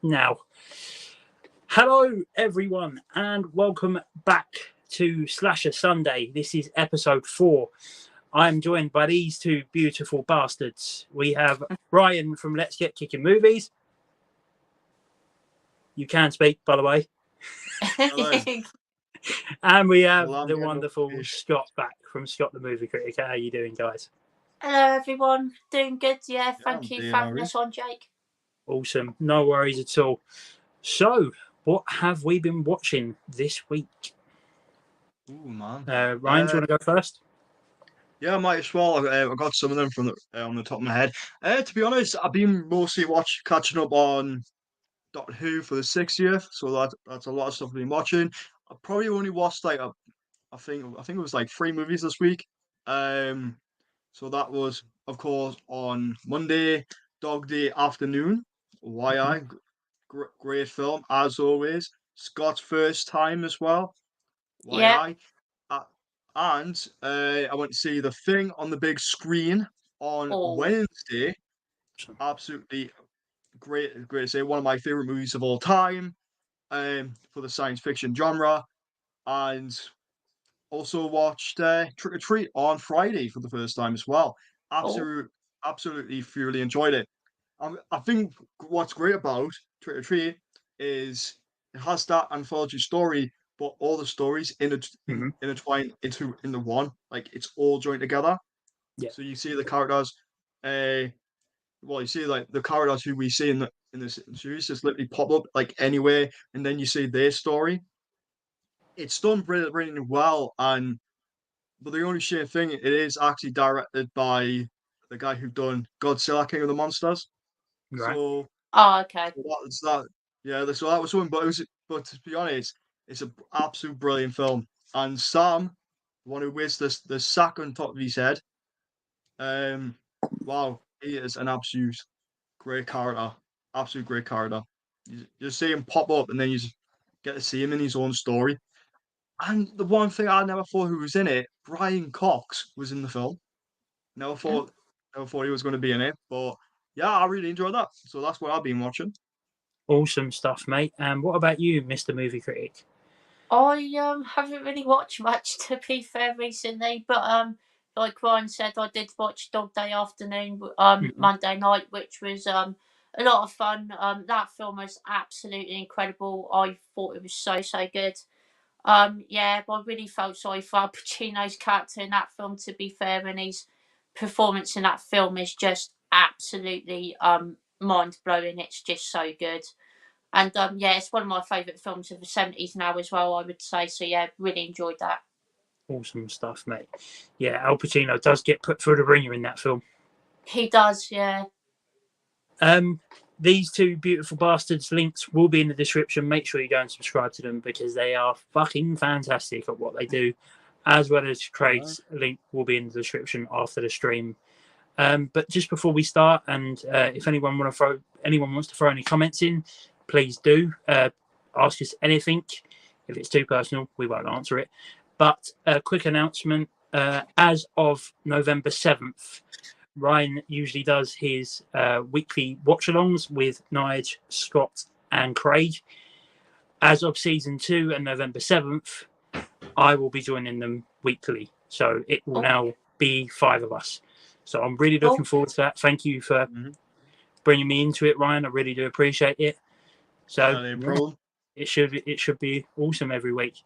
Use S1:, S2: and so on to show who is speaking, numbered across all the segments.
S1: now. Hello, everyone, and welcome back to Slasher Sunday. This is episode 4. I'm joined by these two beautiful bastards. We have Ryan from Let's Get Kicking Movies. You can speak, by the way.
S2: Hello.
S1: And we have
S2: Well, I'm
S1: the
S2: getting
S1: wonderful
S2: rubbish.
S1: Scott back from Scott the Movie Critic. How are you doing, guys?
S3: Hello, everyone. Doing good, yeah. Thank
S2: I'm
S3: you
S2: doing
S3: for having
S2: alright.
S3: us on, Jake.
S1: Awesome. No worries at all. So, what have we been watching this week?
S2: Ooh, man.
S1: Ryan, do you want to go first?
S2: Yeah, I might as well. I got some of them from on the top of my head. To be honest, I've been mostly catching up on Doctor Who for the 60th, so that's a lot of stuff I've been watching. I probably only watched I think it was like 3 movies this week. So that was, of course, on Monday, Dog Day Afternoon. YI, great film as always. Scott's first time as well.
S3: Yeah.
S2: YI. Uh, and I went to see The Thing on the big screen on
S3: Oh,
S2: Wednesday. Absolutely great to say. One of my favorite movies of all time, for the science fiction genre. And also watched Trick or Treat on Friday for the first time as well.
S3: oh,
S2: Absolutely thoroughly enjoyed it. I think what's great about Trick or Treat is it has that anthology story, but all the stories intertwine into one. Like it's all joined together.
S1: Yeah.
S2: So you see the characters, uh, you see like the characters who we see in this series just literally pop up like anywhere, and then you see their story. It's done brilliantly well, and but the only shame thing it is actually directed by the guy who done Godzilla King of the Monsters.
S1: Right.
S2: So
S3: oh, okay.
S2: So that was that. Yeah, so that was one, but to be honest, it's an absolute brilliant film. And Sam, the one who wears the sack on top of his head, um, wow, he is an absolute great character. Absolute great character. You just see him pop up, and then you just get to see him in his own story. And the one thing I never thought who was in it, Brian Cox was in the film. Never
S3: Yeah.
S2: thought, never thought he was going to be in it, but yeah, I really enjoyed that. So that's what I've been watching.
S1: Awesome stuff, mate. And what about you, Mr. Movie Critic?
S3: I haven't really watched much to be fair recently, but like Ryan said, I did watch Dog Day Afternoon Monday night, which was a lot of fun. That film was absolutely incredible. I thought it was so good. Yeah, but I really felt sorry for Al Pacino's character in that film, to be fair, and his performance in that film is just absolutely mind blowing. It's just so good. And yeah, it's one of my favourite films of the 70s now as well, I would say. So yeah, really enjoyed that.
S1: Awesome stuff, mate. Yeah, Al Pacino does get put through the ringer in that film.
S3: He does, yeah.
S1: These two beautiful bastards' links will be in the description. Make sure you go and subscribe to them because they are fucking fantastic at what they do, as well as Craig's link will be in the description after the stream. But just before we start, and if anyone wants to throw any comments in, please do. Ask us anything. If it's too personal, we won't answer it. But a quick announcement: as of November 7th, Ryan usually does his weekly watch-alongs with Nige, Scott, and Craig. As of season 2 and November 7th, I will be joining them weekly. So it will now be 5 of us. So I'm really looking forward to that. Thank you for bringing me into it, Ryan. I really do appreciate it. So it should be awesome every week.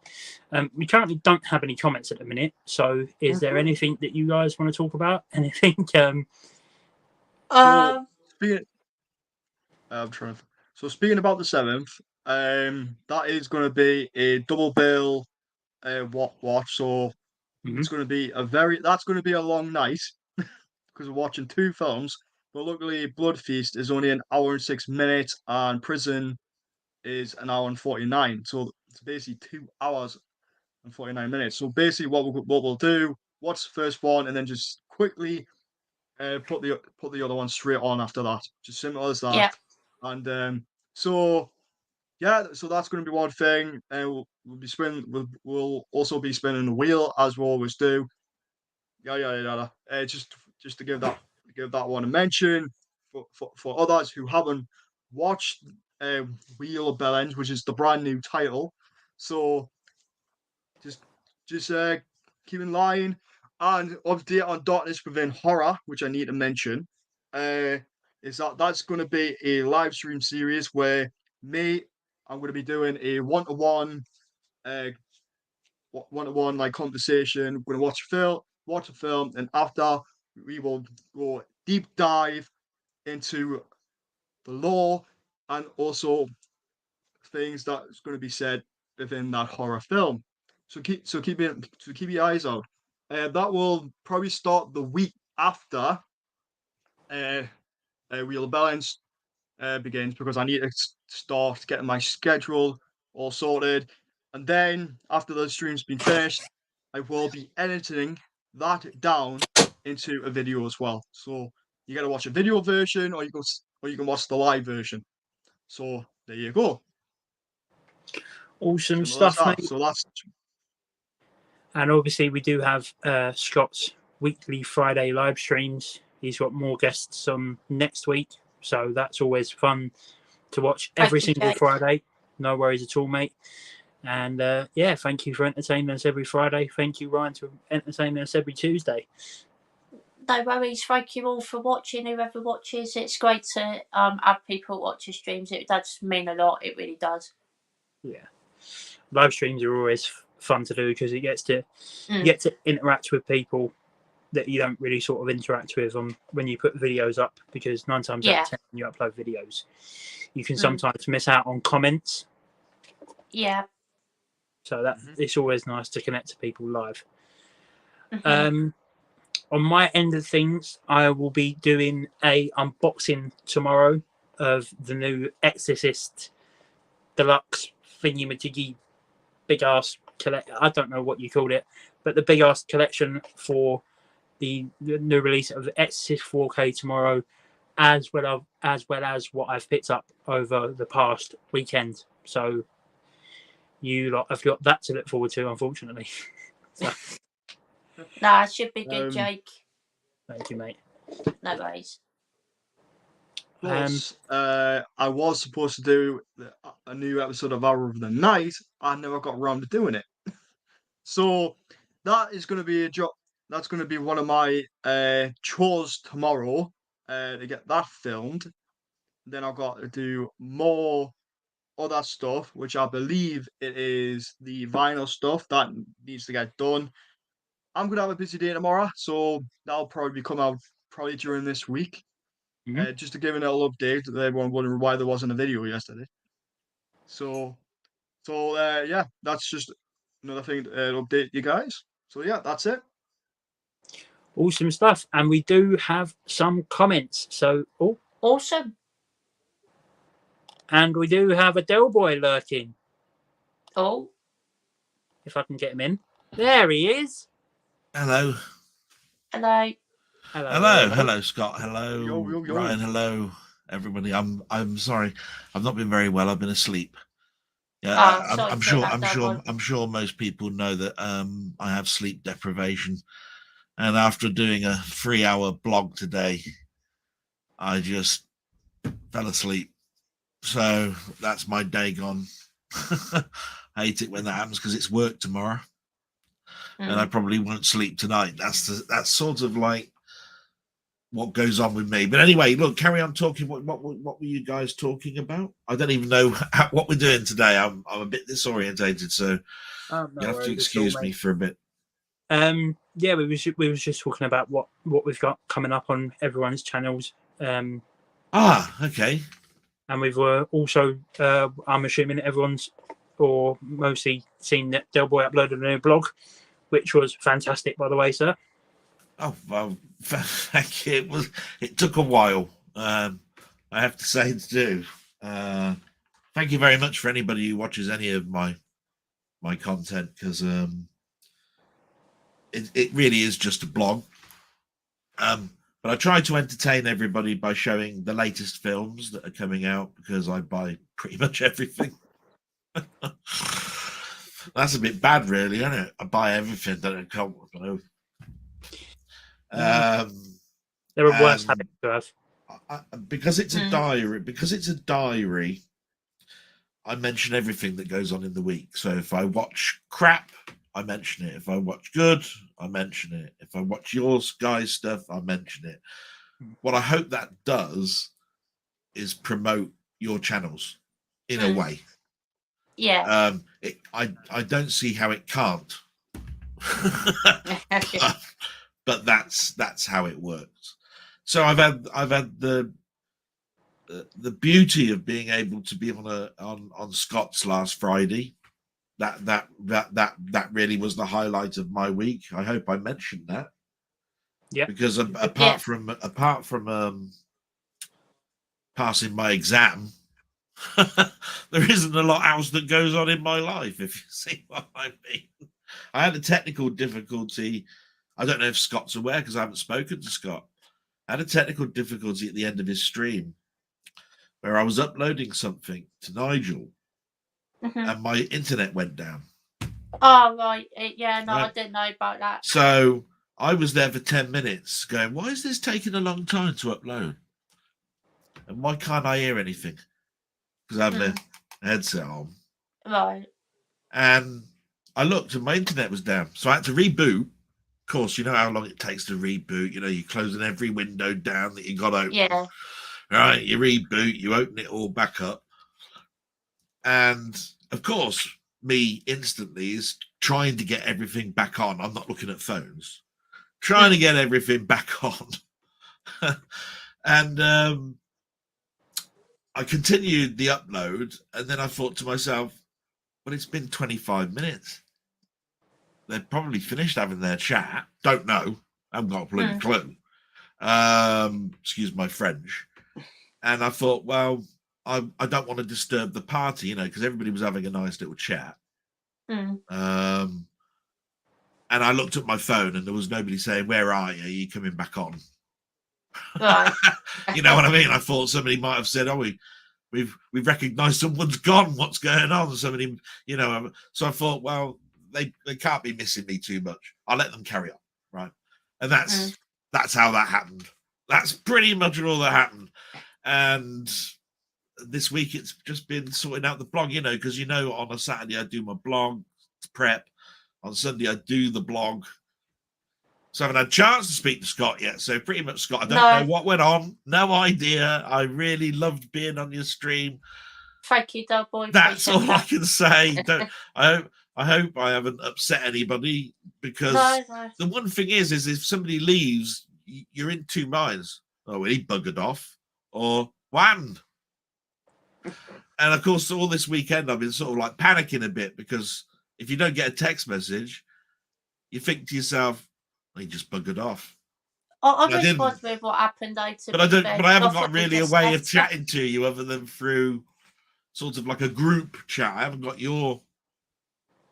S1: We currently don't have any comments at the minute. So is there anything that you guys want to talk about? Anything?
S2: So speaking, So speaking about the 7th, that is going to be a double bill watch. So it's going to be that's going to be a long night because we're watching 2 films. But luckily, Blood Feast is only an hour and 6 minutes, and Prison is an hour and 49. So it's basically 2 hours and 49 minutes. So basically, what we'll do, watch the first one, and then just quickly put the other one straight on after that. Just simple as that.
S3: Yeah.
S2: And so yeah, so that's going to be one thing. We'll be spinning. We'll also be spinning the wheel as we always do. Yeah. Just to give that one a mention for others who haven't watched Wheel of Bellends, which is the brand new title. So just keep in line, and update on Darkness Within Horror, which I need to mention. Is that's going to be a live stream series where I'm going to be doing a uh, one-to-one like conversation. We're going to watch a film, and after we will go deep dive into the lore and also things that's going to be said within that horror film. Keep your eyes out. That will probably start the week after uh, Wheel of Balance begins, because I need to start getting my schedule all sorted. And then after the stream's been finished, I will be editing that down into a video as well. So you got to watch a video version, or you can watch the live version. So there you go.
S1: Awesome stuff, mate.
S2: So that's.
S1: And obviously, we do have Scott's weekly Friday live streams. He's got more guests on next week, so that's always fun to watch every single Friday. No worries at all, mate. And yeah, thank you for entertaining us every Friday. Thank you, Ryan, for entertaining us every Tuesday.
S3: No worries. Thank you all for watching. Whoever watches, it's great to have people watch your streams. It does mean a lot. It really does.
S1: Yeah, live streams are always fun to do because you get to interact with people that you don't really sort of interact with when you put videos up, because 9 times out of 10 when you upload videos, you can sometimes miss out on comments.
S3: Yeah.
S1: So that it's always nice to connect to people live. On my end of things, I will be doing a unboxing tomorrow of the new Exorcist Deluxe thingy-majiggy big ass I don't know what you called it, but the big ass collection for the new release of Exorcist 4K tomorrow, as well as what I've picked up over the past weekend. So you lot have got that to look forward to, unfortunately. So.
S3: Nah, it should be good, Jake.
S1: Thank you, mate.
S3: No worries.
S2: Plus, I was supposed to do a new episode of Hour of the Night. I never got around to doing it. So that is going to be a job. That's going to be one of my chores tomorrow to get that filmed. Then I've got to do more other stuff, which I believe it is the vinyl stuff that needs to get done. I'm going to have a busy day tomorrow, so that'll probably come out probably during this week. Just to give a little update, everyone wondering why there wasn't a video yesterday. So yeah, that's just another thing to update you guys. So yeah, that's it.
S1: Awesome stuff, and we do have some comments. So
S3: awesome.
S1: And we do have a Del Boy lurking.
S3: Oh,
S1: if I can get him in. There he is.
S4: Hello.
S3: Hello.
S4: Hello, Scott. Hello,
S2: yo.
S4: Ryan. Hello, everybody. I'm sorry, I've not been very well. I've been asleep. Yeah, I'm sure most people know that I have sleep deprivation, and after doing a 3-hour blog today, I just fell asleep. So that's my day gone. I hate it when that happens because it's work tomorrow, and I probably won't sleep tonight. That's sort of like what goes on with me. But anyway, look, carry on talking. What were you guys talking about? I don't even know what we're doing today. I'm a bit disorientated, so you have to excuse me for a bit.
S1: Yeah, we was just talking about what we've got coming up on everyone's channels.
S4: Okay.
S1: And we've also, I'm assuming everyone's or mostly seen that Del Boy uploaded a new blog, which was fantastic, by the way, sir.
S4: Oh, well, thank you. It took a while, I have to say, to do. Thank you very much for anybody who watches any of my content, because it really is just a blog. But I try to entertain everybody by showing the latest films that are coming out, because I buy pretty much everything. That's a bit bad, really, isn't it? I buy everything that I can't.
S1: There are worse habits to have.
S4: Because it's a diary. Because it's a diary. I mention everything that goes on in the week. So if I watch crap, I mention it. If I watch good, I mention it. If I watch your guys' stuff, I mention it. What I hope that does is promote your channels in a way.
S3: Yeah.
S4: I don't see how it can't. but that's how it works. So I've had the beauty of being able to be on Scott's last Friday. That really was the highlight of my week. I hope I mentioned that.
S1: Yeah.
S4: Because apart from passing my exam, there isn't a lot else that goes on in my life, if you see what I mean. I had a technical difficulty. I don't know if Scott's aware because I haven't spoken to Scott. I had a technical difficulty at the end of his stream where I was uploading something to Nigel and my internet went down.
S3: Oh, right. Yeah, no,
S4: Right.
S3: I didn't know about that.
S4: So I was there for 10 minutes going, why is this taking a long time to upload? And why can't I hear anything? Because I have the headset on.
S3: Right.
S4: And I looked and my internet was down. So I had to reboot. Of course, you know how long it takes to reboot. You know, you're closing every window down that you got open.
S3: Yeah.
S4: Right, you reboot, you open it all back up. And, of course, me instantly is trying to get everything back on. I'm not looking at phones. Trying to get everything back on. And I continued the upload, and then I thought to myself, well, it's been 25 minutes. They've probably finished having their chat. Don't know. I haven't got a bloody clue. Excuse my French. And I thought, well, I don't want to disturb the party, you know, because everybody was having a nice little chat. And I looked at my phone, and there was nobody saying, "Where are you? Are you coming back on?"
S3: Right.
S4: You know what I mean? I thought somebody might have said, "Oh, we've recognised someone's gone. What's going on?" Somebody, you know. So I thought, well, they can't be missing me too much. I'll let them carry on, right? And that's how that happened. That's pretty much all that happened. And this week it's just been sorting out the blog, you know, because you know on a Saturday I do my blog prep. On Sunday I do the blog. So I haven't had a chance to speak to Scott yet. So pretty much, Scott, I don't know what went on. No idea. I really loved being on your stream.
S3: Thank you, Dog Boy.
S4: That's all I can say. I hope I haven't upset anybody, because the one thing is if somebody leaves, you're in two minds. Oh, well, he buggered off, or wham. And of course, all this weekend I've been sort of like panicking a bit, because if you don't get a text message, you think to yourself, he just buggered off.
S3: I just was with what happened though.
S4: But I haven't got really a way of chatting to you other than through sort of like a group chat. I haven't got your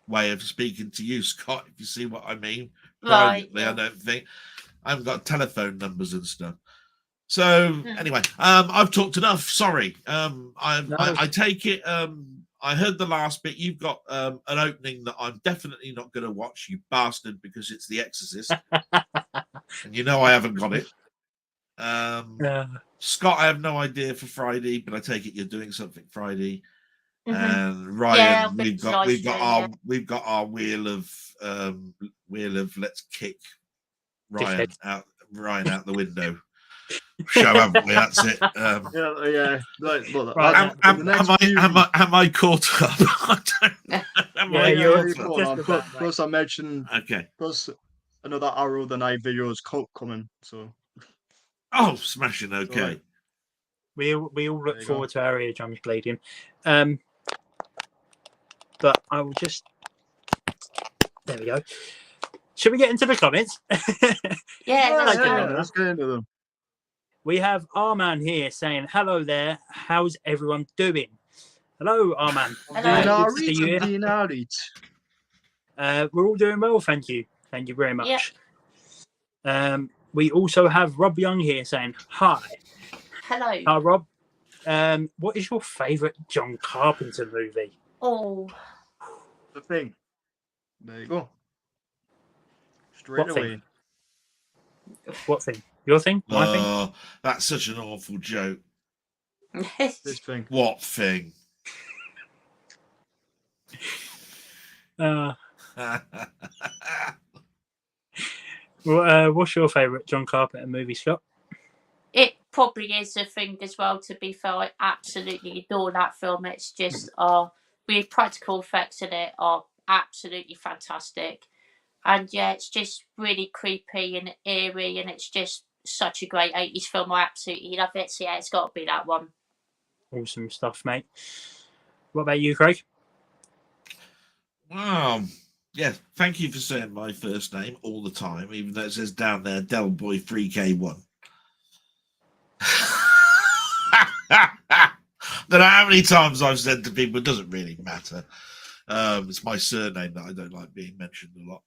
S4: way of speaking to you, Scott, if you see what I mean.
S3: Right.
S4: Privately, I don't think. I haven't got telephone numbers and stuff. So anyway, I've talked enough. Sorry. I take it. I heard the last bit. You've got an opening that I'm definitely not going to watch, you bastard, because it's The Exorcist. And you know I haven't got it. Scott, I have no idea for Friday, but I take it you're doing something Friday. And Ryan, we've got our wheel of let's kick Ryan out the window show, haven't we? That's it.
S2: Yeah.
S4: Am I caught up?
S2: You're caught up. Plus, I mentioned.
S4: Okay.
S2: Plus, another Arrow the Night video is coming. So.
S4: Oh, smashing! Okay.
S1: We all look forward to our eardrums bleeding. But I will just. There we go. Should we get into the comments?
S2: Let's get into them.
S1: We have Arman here saying, "Hello there. How's everyone doing?" Hello, Arman. We're all doing well, thank you. Thank you very much. Yep. We also have Rob Young here saying, "Hi."
S3: Hello.
S1: Hi, Rob. What is your favourite John Carpenter movie?
S3: Oh,
S2: The Thing. There you go. Straight away.
S1: What thing? Your thing? My thing?
S4: That's such an awful joke.
S2: This thing.
S4: What thing?
S1: What's your favourite John Carpenter movie, Scott?
S3: It probably is a thing as well, to be fair. I absolutely adore that film. It's just the practical effects in it are absolutely fantastic. And yeah, it's just really creepy and eerie, and it's just such a great 80s film. I absolutely love it. So yeah, it's got to be that one.
S1: Awesome stuff, mate. What about you, Craig?
S4: Yeah, thank you for saying my first name all the time, even though it says down there Delboy 3K1. Don't know how many times I've said to people, it doesn't really matter. It's my surname that I don't like being mentioned a lot.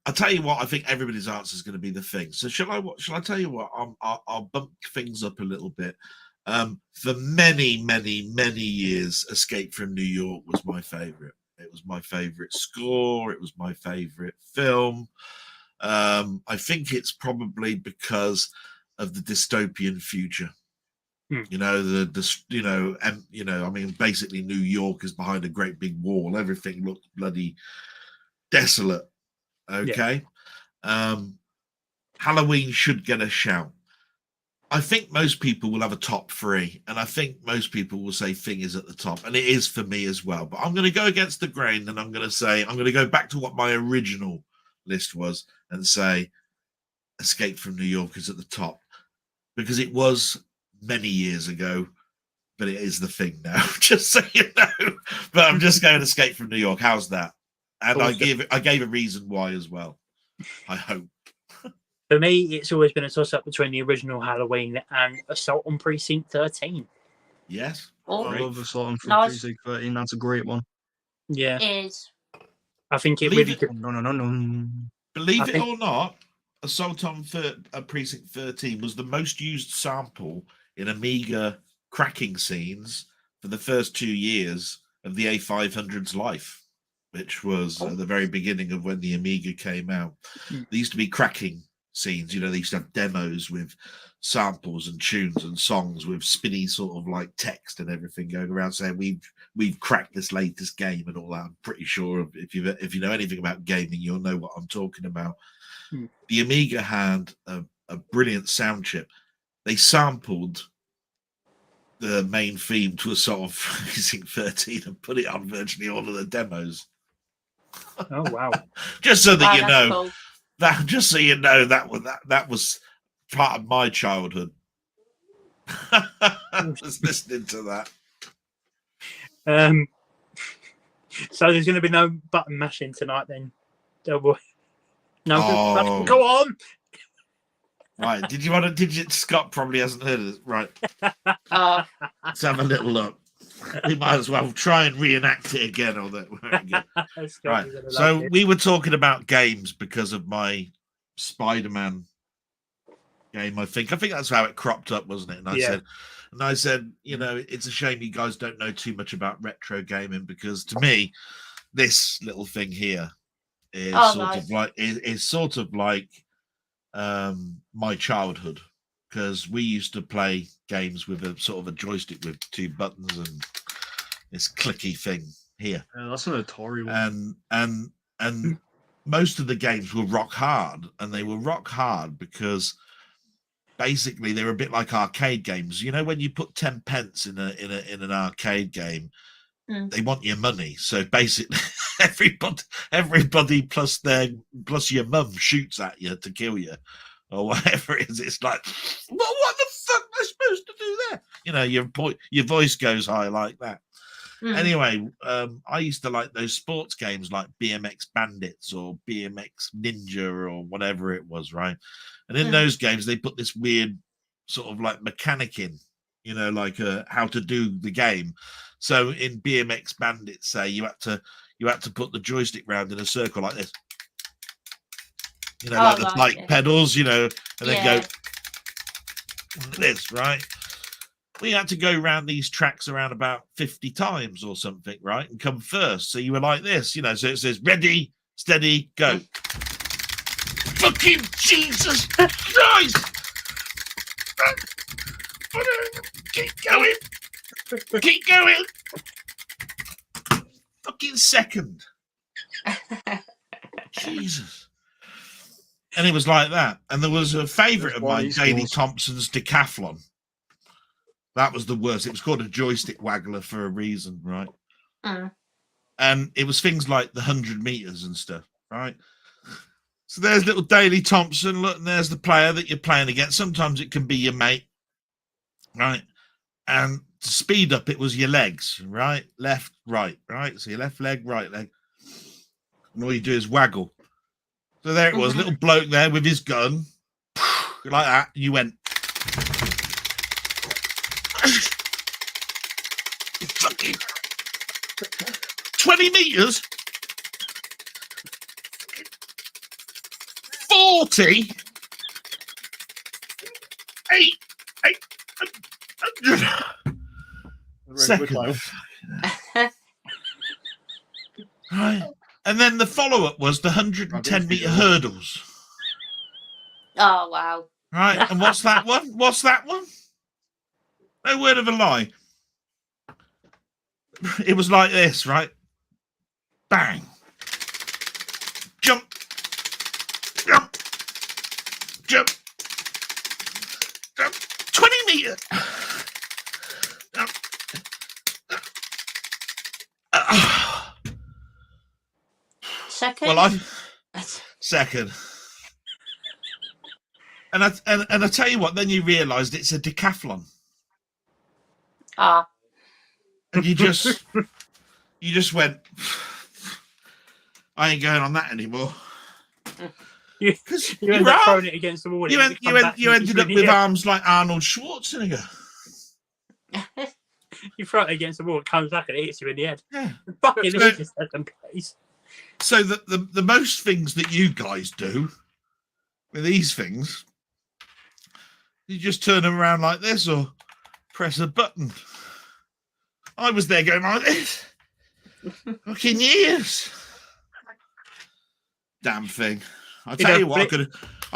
S4: I'll tell you what, I think everybody's answer is going to be the thing. So shall I tell you what? I'll bump things up a little bit. For many years, Escape from New York was my favorite. It was my favorite score. It was my favorite film. I think it's probably because of the dystopian future. You know, I mean, basically New York is behind a great big wall. Everything looks bloody desolate. Okay. Yeah. Halloween should get a shout. I think most people will have a top three, and I think most people will say Thing is at the top, and it is for me as well. But I'm going to go against the grain, and I'm going to go back to what my original list was and say Escape from New York is at the top, because it was many years ago, but it is the Thing now, just so you know. But I'm just going Escape from New York. How's that? And awesome. I gave a reason why as well, I hope.
S1: For me, it's always been a toss-up between the original Halloween and Assault on Precinct 13.
S4: Yes.
S2: I love Assault on Precinct 13. That's a great one.
S1: Yeah.
S3: It is.
S1: I think it really...
S2: No.
S4: Believe it or not, Assault on Precinct 13 was the most used sample in Amiga cracking scenes for the first 2 years of the A500's life, which was the very beginning of when the Amiga came out. There used to be cracking scenes, you know, they used to have demos with samples and tunes and songs with spinny sort of like text and everything going around saying we've cracked this latest game and all that. I'm pretty sure if you know anything about gaming, you'll know what I'm talking about. The Amiga had a brilliant sound chip. They sampled the main theme to Assault on Precinct 13 and put it on virtually all of the demos.
S1: Oh wow!
S4: Just so that you know.
S3: Cool.
S4: Just so you know, that was part of my childhood. I was listening to that.
S1: So there's going to be no button mashing tonight, then, Delboy. No, go on.
S4: Right? Did you? Scott probably hasn't heard of this. Right. Let's have a little look. We might as well try and reenact it again. Right. So we were talking about games because of my Spider-Man game. I think that's how it cropped up, wasn't it? And I said, you know, it's a shame you guys don't know too much about retro gaming, because to me, this little thing here is sort of like my childhood, because we used to play games with a sort of a joystick with two buttons and this clicky thing here.
S2: Yeah, that's an Atari one.
S4: And most of the games were rock hard, and they were rock hard because basically they were a bit like arcade games. You know, when you put 10 pence in an arcade game, they want your money. So basically, everybody plus your mum shoots at you to kill you, or whatever it is. It's like, well, what the fuck am I supposed to do there? You know, your voice goes high like that. Anyway, I used to like those sports games like BMX Bandits or BMX Ninja or whatever it was, right? And in those games, they put this weird sort of like mechanic in, you know, like how to do the game. So in BMX Bandits, say you had to put the joystick round in a circle like this, you know, like the bike pedals, you know, and then go like this, right? We had to go around these tracks around about 50 times or something, right? And come first. So you were like this, you know, so it says ready, steady, go. Fucking Jesus Christ! Keep going! Keep going! Fucking second. Jesus. And it was like that. And there was a favourite of mine, Daley Thompson's Decathlon. That was the worst. It was called a joystick waggler for a reason, right? And it was things like the 100 meters and stuff, right? So there's little Daley Thompson. Look, and there's the player that you're playing against. Sometimes it can be your mate, right? And to speed up, it was your legs, right? Left, right, right? So your left leg, right leg. And all you do is waggle. So there it was, little bloke there with his gun. Like that. You went. Fucking 20 meters. 40. 800 seconds. Right. And then the follow-up was the 110-meter hurdles.
S3: Oh, wow.
S4: Right, and what's that one? What's that one? No word of a lie. It was like this, right? Bang. Jump. Jump. Jump. Jump. 20 meters.
S3: Second?
S4: Well, second. And I tell you what, then you realised it's a decathlon.
S3: Ah.
S4: And you just went, I ain't going on that anymore.
S1: You ended up throwing it against the wall.
S4: You ended up with arms like Arnold Schwarzenegger.
S1: You throw it against the wall, it comes back and it hits you in the head.
S4: Yeah.
S1: Fucking second place.
S4: So the most things that you guys do with these things, you just turn them around like this or press a button. I was there going like this. Fucking years. Damn thing. I'll tell you what, I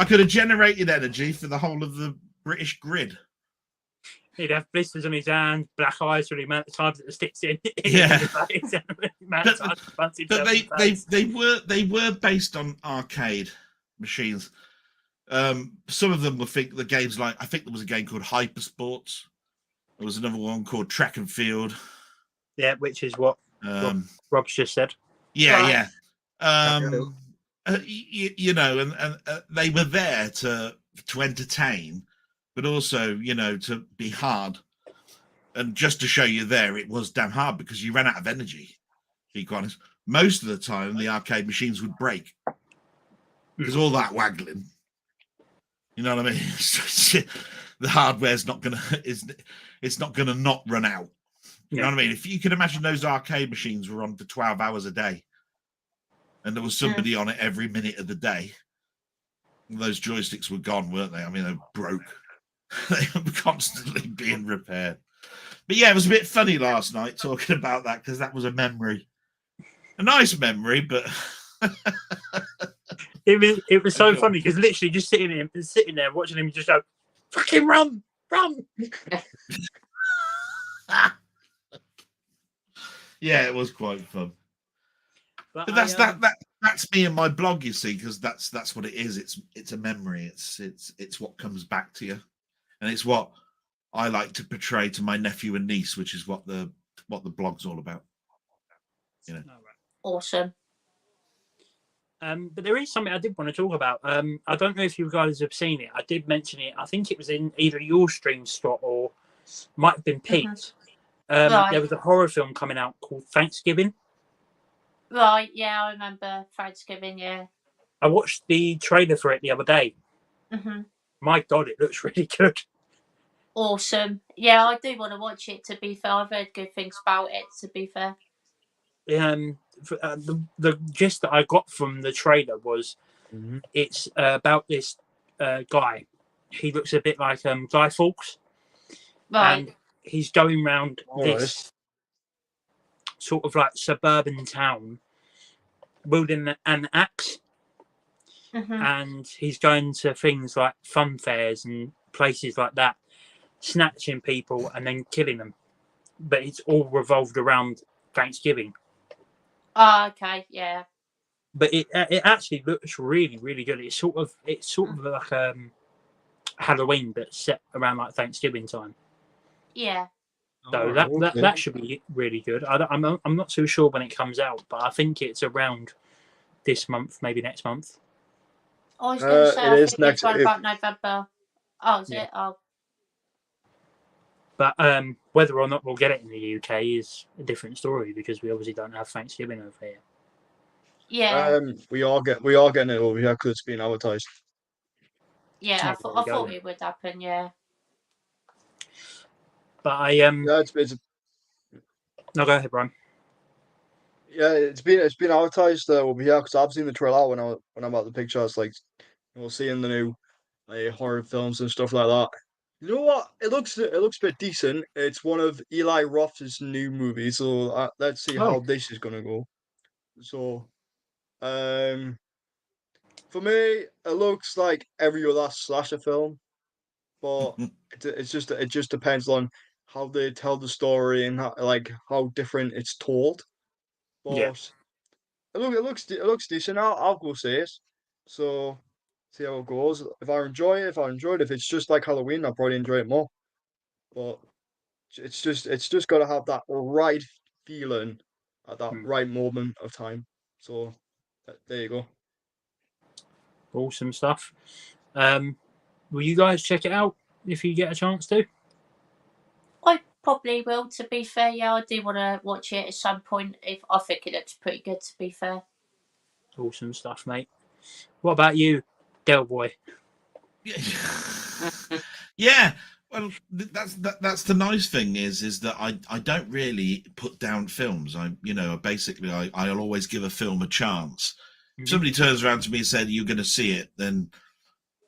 S4: could have generated energy for the whole of the British grid.
S1: He'd have blisters on his hands, black eyes for the amount of times that the sticks in.
S4: Yeah.
S1: But
S4: they were based on arcade machines. Some of them the games like, I think there was a game called Hypersports. There was another one called Track and Field.
S1: Yeah, which is what Rob's just said.
S4: Yeah,
S1: right.
S4: Yeah. You know, and they were there to entertain, but also, you know, to be hard. And just to show you there, it was damn hard because you ran out of energy. To be quite honest, most of the time the arcade machines would break because all that waggling. You know what I mean? The hardware's not gonna not run out. You know what I mean? If you can imagine, those arcade machines were on for 12 hours a day, and there was somebody on it every minute of the day. Those joysticks were gone, weren't they? I mean, they broke. They were constantly being repaired. But yeah, it was a bit funny last night talking about that because that was a memory, a nice memory, but
S1: it was so funny because literally just sitting there watching him just go, fucking run.
S4: Yeah, it was quite fun. But that's me and my blog, you see, because that's what it is. It's a memory. It's what comes back to you, and it's what I like to portray to my nephew and niece, which is what the blog's all about. You know.
S3: Awesome.
S1: But there is something I did want to talk about. I don't know if you guys have seen it. I did mention it. I think it was in either your stream spot or might have been Pete's.
S3: Right.
S1: There was a horror film coming out called Thanksgiving.
S3: Right, yeah, I remember Thanksgiving, yeah.
S1: I watched the trailer for it the other day.
S3: Mm-hmm.
S1: My God, it looks really good.
S3: Awesome. Yeah, I do want to watch it, to be fair. I've heard good things about it, to be fair.
S1: The gist that I got from the trailer was it's about this guy. He looks a bit like Guy Fawkes.
S3: Right.
S1: And he's going around this sort of like suburban town wielding an axe. And he's going to things like fun fairs and places like that, snatching people and then killing them. But it's all revolved around Thanksgiving.
S3: Oh, okay, yeah.
S1: but it actually looks really, really good. It's sort of like Halloween, but set around like Thanksgiving time.
S3: Yeah.
S1: So that should be really good. I'm not too sure when it comes out, but I think it's around this month, maybe next month.
S3: I was going to say, I think it's around about November. Oh, is it? Oh.
S1: But whether or not we'll get it in the UK is a different story because we obviously don't have Thanksgiving over here.
S3: Yeah.
S2: We are getting it over here because it's been advertised.
S3: Yeah, I thought it would happen. Yeah.
S1: But
S2: yeah, it's
S1: no, go ahead, Brian.
S2: Yeah, it's been advertised over here because I've seen the trailer when I'm at the pictures, like seeing the new horror films and stuff like that. You know what? It looks a bit decent. It's one of Eli Roth's new movies, so let's see how this is gonna go. So, for me, it looks like every other slasher film, but it just depends on how they tell the story and how different it's told. But it looks decent. I'll go see it. So see how it goes. If I enjoy it, if it's just like Halloween, I'll probably enjoy it more. But it's just got to have that right feeling at that right moment of time. So there you go.
S1: Awesome stuff. Will you guys check it out if you get a chance to?
S3: I probably will. To be fair, yeah, I do want to watch it at some point. If I think it looks pretty good, to be fair.
S1: Awesome stuff, mate. What about you, Del Boy?
S4: Yeah. Well, that's the nice thing is that I don't really put down films. Basically I'll always give a film a chance. If somebody turns around to me and said you're going to see it, then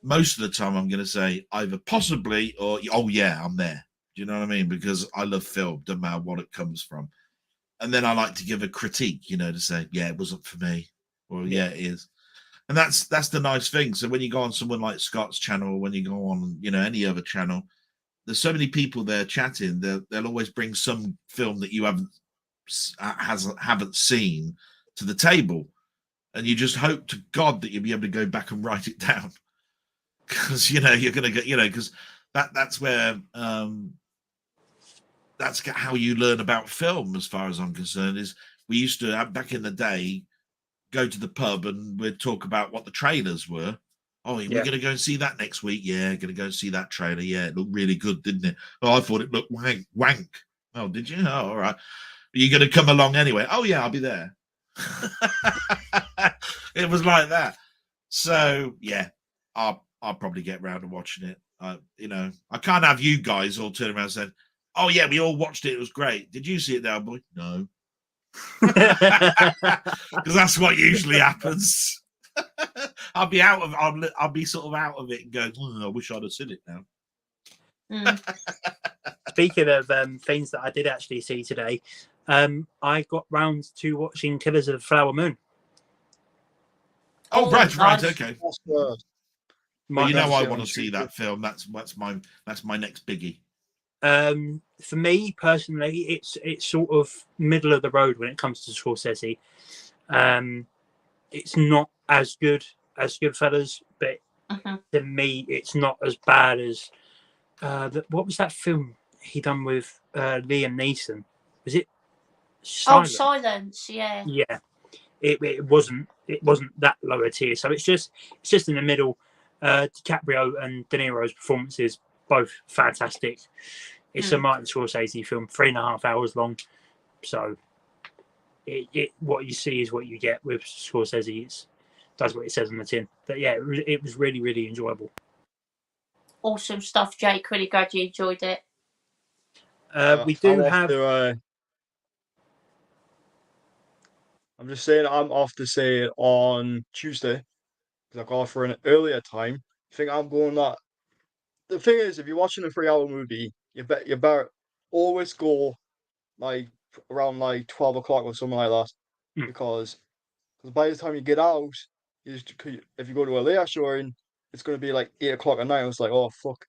S4: most of the time I'm going to say either possibly or oh yeah, I'm there. Do you know what I mean? Because I love film, no matter what it comes from. And then I like to give a critique, to say yeah, it wasn't for me, or yeah, it is. And that's the nice thing. So when you go on someone like Scott's channel, or when you go on any other channel, there's so many people there chatting. They'll always bring some film that you haven't seen to the table, and you just hope to God that you'll be able to go back and write it down, because you're going to get because that's where that's how you learn about film. As far as I'm concerned, is we used to back in the day go to the pub and we'd talk about what the trailers were. Oh, we're going to go and see that next week. Yeah, going to go and see that trailer. Yeah, it looked really good, didn't it? Oh, I thought it looked wank. Oh, did you? Oh, all right. You're going to come along anyway. Oh, yeah, I'll be there. It was like that. So, yeah, I'll probably get round to watching it. I can't have you guys all turn around and say, oh, yeah, we all watched it. It was great. Did you see it now, boy? No. Because that's what usually happens. I'll be sort of out of it and going, I wish I'd have seen it now.
S1: Speaking of things that I did actually see today, I got round to watching Killers of the Flower Moon.
S4: Oh, right, okay.
S2: Well,
S4: I want to see that film. That's my next biggie.
S1: For me personally, it's sort of middle of the road when it comes to Scorsese. It's not as good as Goodfellas, but to me, it's not as bad as what was that film he done with Liam Neeson? Was it Silence?
S3: Oh, Silence, yeah.
S1: Yeah, it wasn't that lower tier. So it's just in the middle. DiCaprio and De Niro's performances both fantastic. It's a Martin Scorsese film, 3.5 hours long. So what you see is what you get with Scorsese. It does what it says on the tin. But yeah, it was really, really enjoyable.
S3: Awesome stuff, Jake. Really glad you enjoyed it.
S1: We do have.
S2: I'm just saying I'm off to say it on Tuesday because I got for an earlier time. I think I'm going that. The thing is, if you're watching a 3-hour movie, you better always go like around like 12 o'clock or something like that, because by the time you get out, if you go to a later showing, it's going to be like 8 o'clock at night. It's like, oh fuck,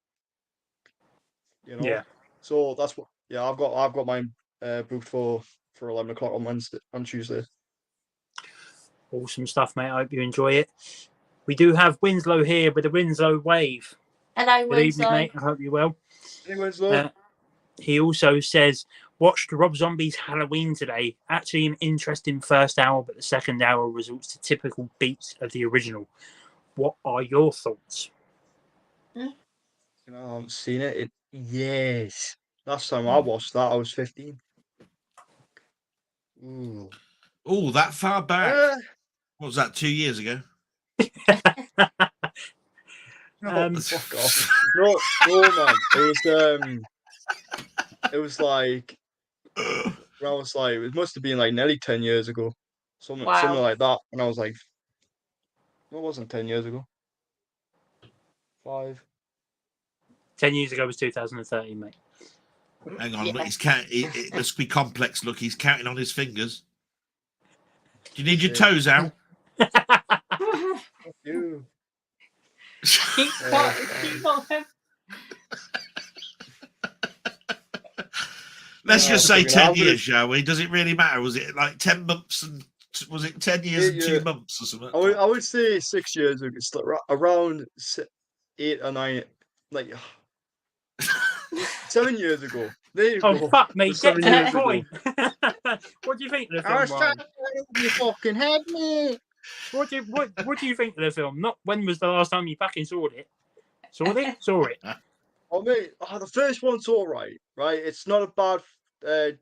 S1: Yeah.
S2: So that's what. Yeah, I've got mine booked for 11 o'clock on Tuesday.
S1: Awesome stuff, mate. I hope you enjoy it. We do have Winslow here with the Winslow Wave.
S3: Hello,
S1: Good
S3: Winslow.
S1: evening, mate. I hope you're well.
S2: Hey, Winslow.
S1: He also says, watched Rob Zombie's Halloween today. Actually an interesting first hour, but the second hour resorts to typical beats of the original. What are your thoughts?
S2: I haven't seen it. Yes. Last time I watched that, I was 15. Ooh.
S4: Oh, that far back. What was that, 2 years ago?
S2: No, fuck off. No, man. It was like, it must have been like nearly 10 years ago. Something like that. And I was like, no, it wasn't 10 years ago. 5.
S1: 10 years ago was 2013, mate.
S4: Hang on, look, he's counting. It must be complex. Look, he's counting on his fingers. Do you need your toes out?
S2: Fuck you.
S4: Let's just say 10 years, shall we? Does it really matter? Was it like 10 months and was it 10 years and 2 months or something?
S2: I would say 6 years ago. It's like around 8 or 9, like 7 years ago. There you go.
S1: Fuck me, get to that point. What do you think of the film?
S2: I was trying to you fucking head me.
S1: What do you think of the film? Not when was the last time you fucking saw it? Saw it?
S2: Oh mate, the first one's alright, right? It's not a bad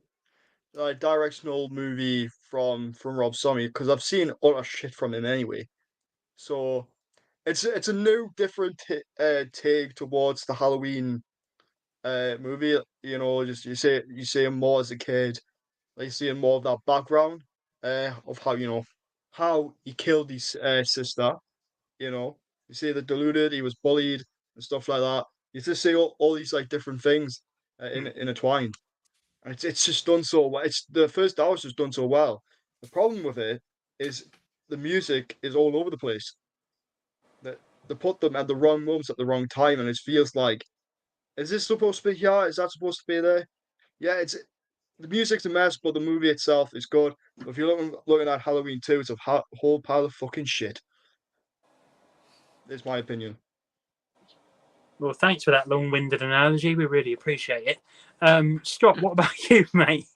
S2: directional movie from Rob Zombie because I've seen other shit from him anyway. So it's a new, different take towards the Halloween movie. You know, just you see him more as a kid, like seeing more of that background of how he killed his sister. You know, you see the deluded, he was bullied and stuff like that. You just see all these like different things intertwined. And it's just done so well. It's the first hour's just done so well. The problem with it is the music is all over the place. They put them at the wrong moments at the wrong time, and it feels like, is this supposed to be here? Is that supposed to be there? Yeah, the music's a mess, but the movie itself is good. But if you're looking at Halloween 2, it's a whole pile of fucking shit. Is my opinion.
S1: Well, thanks for that long-winded analogy. We really appreciate it. Scott, what about you, mate?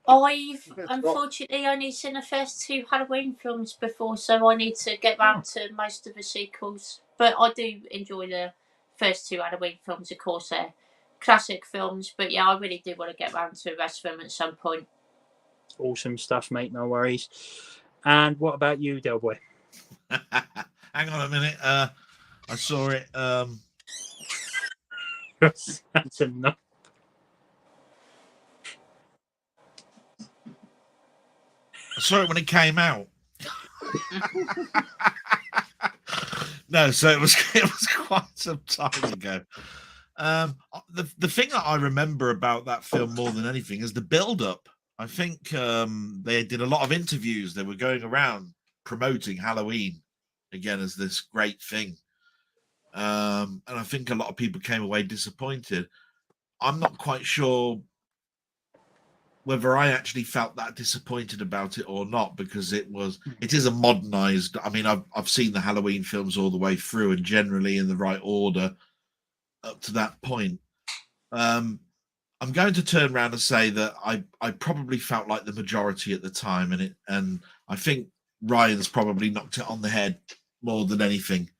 S3: I've unfortunately only seen the first 2 Halloween films before, so I need to get round to most of the sequels. But I do enjoy the first 2 Halloween films, of course. They're classic films, but yeah, I really do want to get round to the rest of them at some point.
S1: Awesome stuff, mate. No worries. And what about you, Del Boy?
S4: Hang on a minute. I saw it.
S1: That's enough.
S4: I saw it when it came out. No, so it was quite some time ago. The thing that I remember about that film more than anything is the build-up. I think they did a lot of interviews. They were going around promoting Halloween again as this great thing. And I think a lot of people came away disappointed. I'm not quite sure whether I actually felt that disappointed about it or not, because it is a modernized. I mean, I've seen the Halloween films all the way through and generally in the right order up to that point. I'm going to turn around and say that I probably felt like the majority at the time, and I think Ryan's probably knocked it on the head more than anything.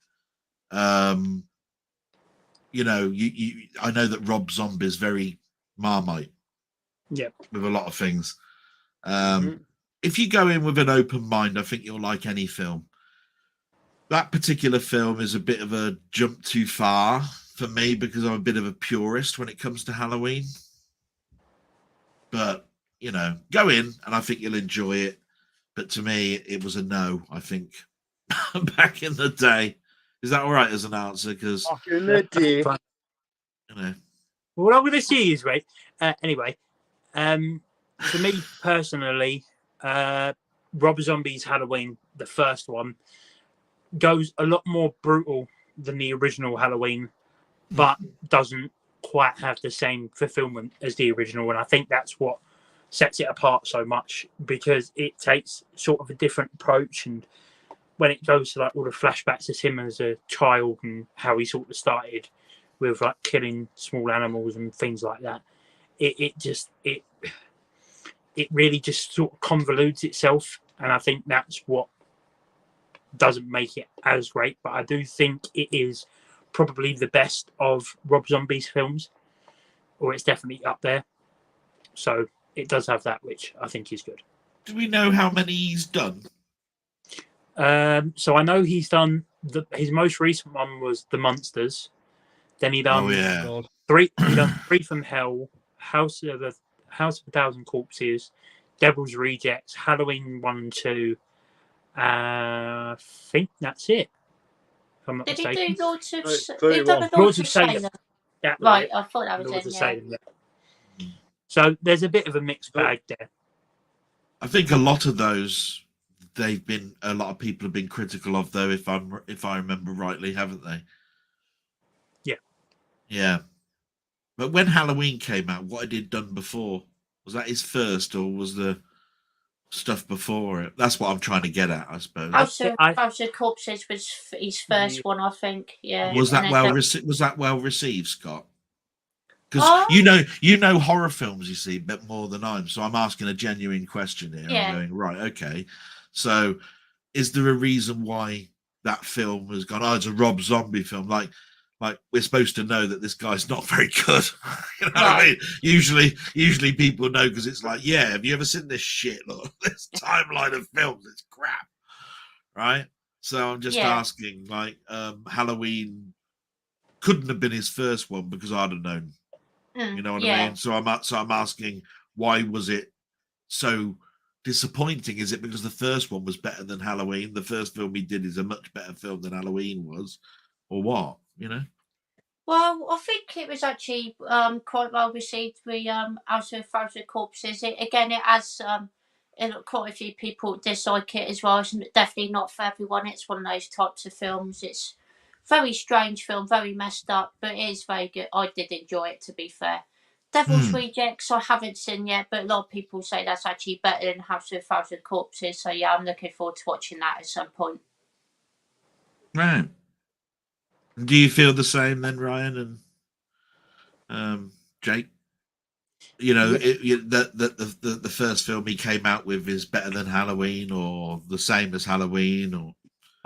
S4: I know that Rob Zombie is very Marmite.
S1: Yeah,
S4: with a lot of things. If you go in with an open mind, I think you'll like any film. That particular film is a bit of a jump too far for me because I'm a bit of a purist when it comes to Halloween. But, go in and I think you'll enjoy it. But to me, it was a no, I think, back in the day. Is that all right as an answer? Because
S2: back in the day.
S1: Well, what I'm going to say is, right, anyway, for me personally, Rob Zombie's Halloween, the first one, goes a lot more brutal than the original Halloween, but doesn't quite have the same fulfillment as the original. And I think that's what sets it apart so much, because it takes sort of a different approach. And when it goes to like all the flashbacks of him as a child and how he sort of started with like killing small animals and things like that, it really just sort of convolutes itself, and I think that's what doesn't make it as great. But I do think it is probably the best of Rob Zombie's films, or it's definitely up there. So it does have that, which I think is good.
S4: Do we know how many he's done?
S1: So I know he's done his most recent one was The Monsters. Then he done three. He done Three from Hell, House of a Thousand Corpses, Devil's Rejects, Halloween 1 and 2. I think that's it. If I'm not
S3: Did
S1: mistaken.
S3: he do Lords of
S1: Lords of Salem? Yeah,
S3: right, I thought that was
S1: Lords
S3: in,
S1: of Salem, yeah. So there's a bit of a mixed bag there.
S4: I think a lot of those a lot of people have been critical of, though, if I remember rightly, haven't they?
S1: Yeah.
S4: Yeah. But when Halloween came out, what had he done before? Was that his first, or was the stuff before it? That's what I'm trying to get at, I suppose.
S3: House of Corpses was his first one, I think. Yeah.
S4: Was that well received, Scott? Because you know horror films, you see, a bit more than I'm. So I'm asking a genuine question here. Yeah. I'm going, right, okay. So is there a reason why that film has gone, it's a Rob Zombie film? Like we're supposed to know that this guy's not very good. You know what I mean? Usually people know, because it's like, yeah, have you ever seen this shit? Look, this timeline of films, it's crap. Right? So I'm just asking, like, Halloween couldn't have been his first one, because I'd have known. You know what I mean? So I'm asking, why was it so disappointing? Is it because the first one was better than Halloween? The first film he did is a much better film than Halloween was, or what? You know?
S3: Well, I think it was actually quite well received with House of Thousand Corpses. It has quite a few people dislike it as well. It's definitely not for everyone. It's one of those types of films. It's very strange film, very messed up, but it is very good. I did enjoy it, to be fair. Devil's Rejects I haven't seen yet, but a lot of people say that's actually better than House of Thousand Corpses. So yeah, I'm looking forward to watching that at some point.
S4: Right. Do you feel the same then, Ryan and Jake? You know, the first film he came out with is better than Halloween, or the same as Halloween, or?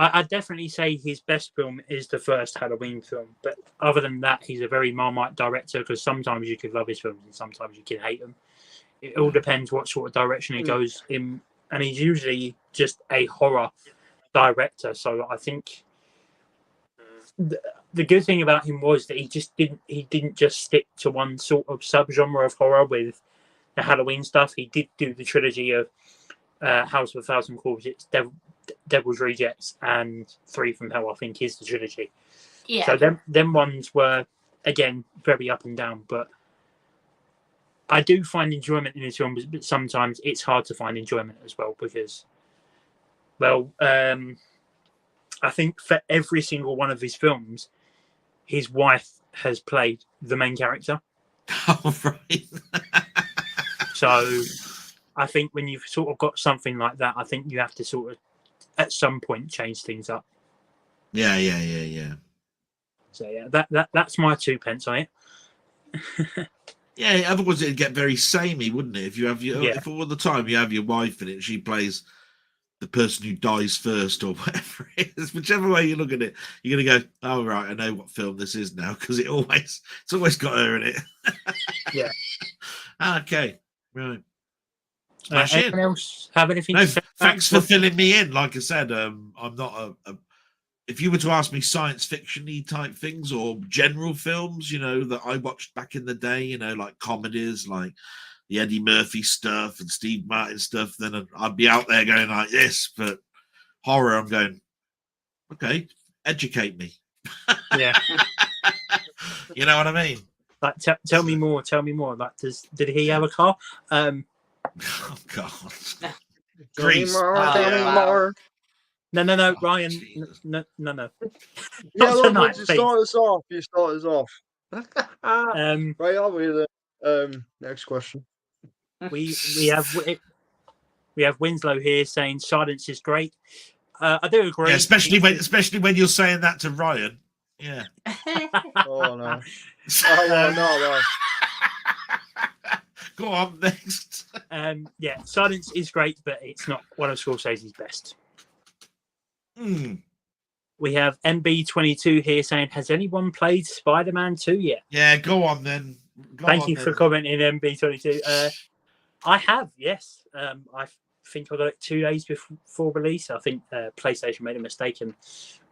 S1: I'd definitely say his best film is the first Halloween film. But other than that, he's a very Marmite director, because sometimes you could love his films and sometimes you can hate them. It all depends what sort of direction he goes in. And he's usually just a horror director. So I think the good thing about him was that he didn't just stick to one sort of subgenre of horror with the Halloween stuff. He did do the trilogy of House of a Thousand Corpses, Devil's Rejects, and Three from Hell, I think, is the trilogy. Yeah. So them ones were, again, very up and down. But I do find enjoyment in his films, but sometimes it's hard to find enjoyment as well, because, well, I think for every single one of his films, his wife has played the main character.
S4: Oh, right.
S1: So I think when you've sort of got something like that, I think you have to sort of, at some point, change things up.
S4: Yeah.
S1: So yeah, that's my 2 pence on it.
S4: Yeah, otherwise it'd get very samey, wouldn't it? If you have if all the time you have your wife in it, she plays the person who dies first, or whatever it is, whichever way you look at it, you're gonna go, oh right, I know what film this is now, because it's always got her in it.
S1: Yeah.
S4: Okay. Right.
S1: Anyone else have anything to say?
S4: Thanks for filling me in. Like I said, I'm not if you were to ask me science fiction-y type things, or general films, you know, that I watched back in the day, you know, like comedies, like the Eddie Murphy stuff and Steve Martin stuff, then I'd be out there going like this. But horror, I'm going, okay, educate me.
S1: Yeah.
S4: You know what I mean?
S1: Like, tell me more. Like, did he have a car?
S4: Oh God. Grease.
S2: More.
S1: No, Ryan. No.
S2: Yeah, look, you start us off. Right, I'll read the next question.
S1: We have Winslow here saying silence is great. I do agree.
S4: Yeah, especially when you're saying that to Ryan. Yeah.
S2: Oh no. Oh no.
S4: Go on next.
S1: Yeah, silence is great, but it's not one of Scorsese's best. We have MB22 here saying, has anyone played Spider-Man 2 yet?
S4: Yeah, go on then.
S1: Thank you for commenting, MB22. I have, yes. I think I got it 2 days before release. I think PlayStation made a mistake and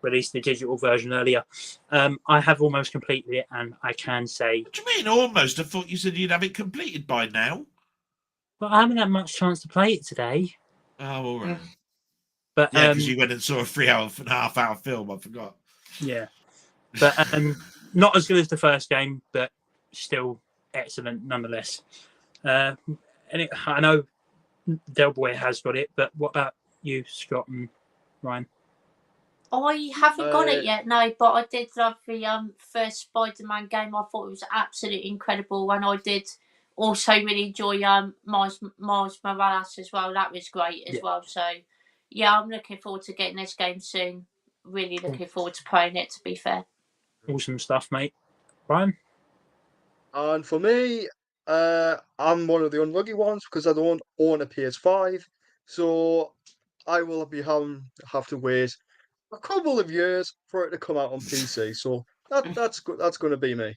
S1: released the digital version earlier. I have almost completed it, and I can say...
S4: What do you mean almost? I thought you said you'd have it completed by now.
S1: But I haven't had much chance to play it today.
S4: Oh, all right.
S1: But
S4: yeah, because you went and saw a 3.5 hour film. I forgot.
S1: Yeah, but not as good as the first game, but still excellent nonetheless. And I know Del Boy has got it, but what about you, Scott and Ryan?
S3: I haven't got it yet, no, but I did love the first Spider-Man game. I thought it was absolutely incredible, and I did also really enjoy Miles Morales as well. That was great as well. So, yeah, I'm looking forward to getting this game soon. Really looking forward to playing it, to be fair.
S1: Awesome stuff, mate. Ryan?
S2: And for me, I'm one of the unlucky ones because I don't own a PS5. So I will be have to wait a couple of years for it to come out on PC. So that's good. That's going to be me.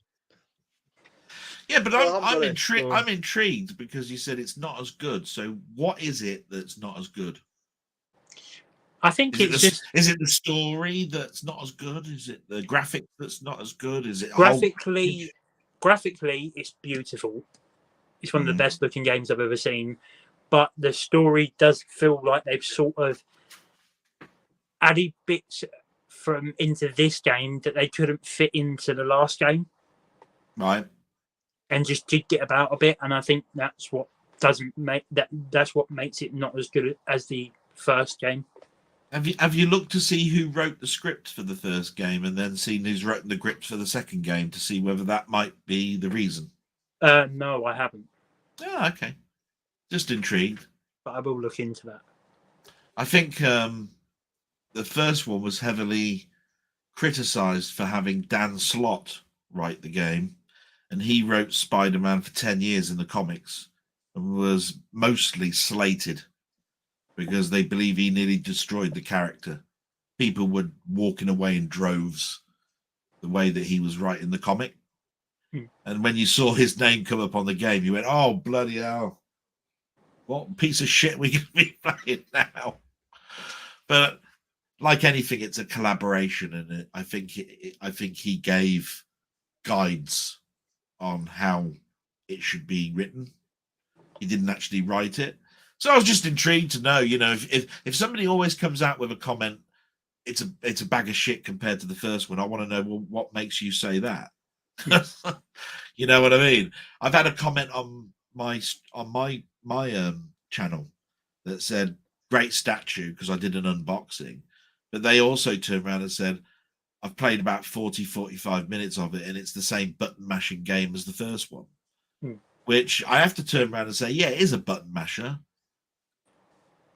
S4: Yeah, but I'm intrigued. I'm intrigued because you said it's not as good. So what is it that's not as good?
S1: I think
S4: is it the story that's not as good? Is it the graphic that's not as good? Is it
S1: graphically, it's beautiful. It's one of the best looking games I've ever seen. But the story does feel like they've sort of added bits into this game that they couldn't fit into the last game.
S4: Right.
S1: And just jig it about a bit. And I think that's what that's what makes it not as good as the first game.
S4: Have you looked to see who wrote the script for the first game and then seen who's written the script for the second game to see whether that might be the reason?
S1: No, I haven't.
S4: Oh, okay. Just intrigued.
S1: But I will look into that.
S4: I think the first one was heavily criticised for having Dan Slott write the game, and he wrote Spider-Man for 10 years in the comics and was mostly slated because they believe he nearly destroyed the character. People were walking away in droves the way that he was writing the comic. And when you saw his name come up on the game, you went, oh, bloody hell. What piece of shit we could be playing now? But like anything, it's a collaboration, and I think he gave guides on how it should be written. He didn't actually write it. So I was just intrigued to know, if somebody always comes out with a comment, it's a bag of shit compared to the first one. I want to know, well, what makes you say that? You know what I mean? I've had a comment on my channel that said great statue because I did an unboxing, but they also turned around and said I've played about 45 minutes of it and it's the same button mashing game as the first one. Which I have to turn around and say, yeah, it is a button masher.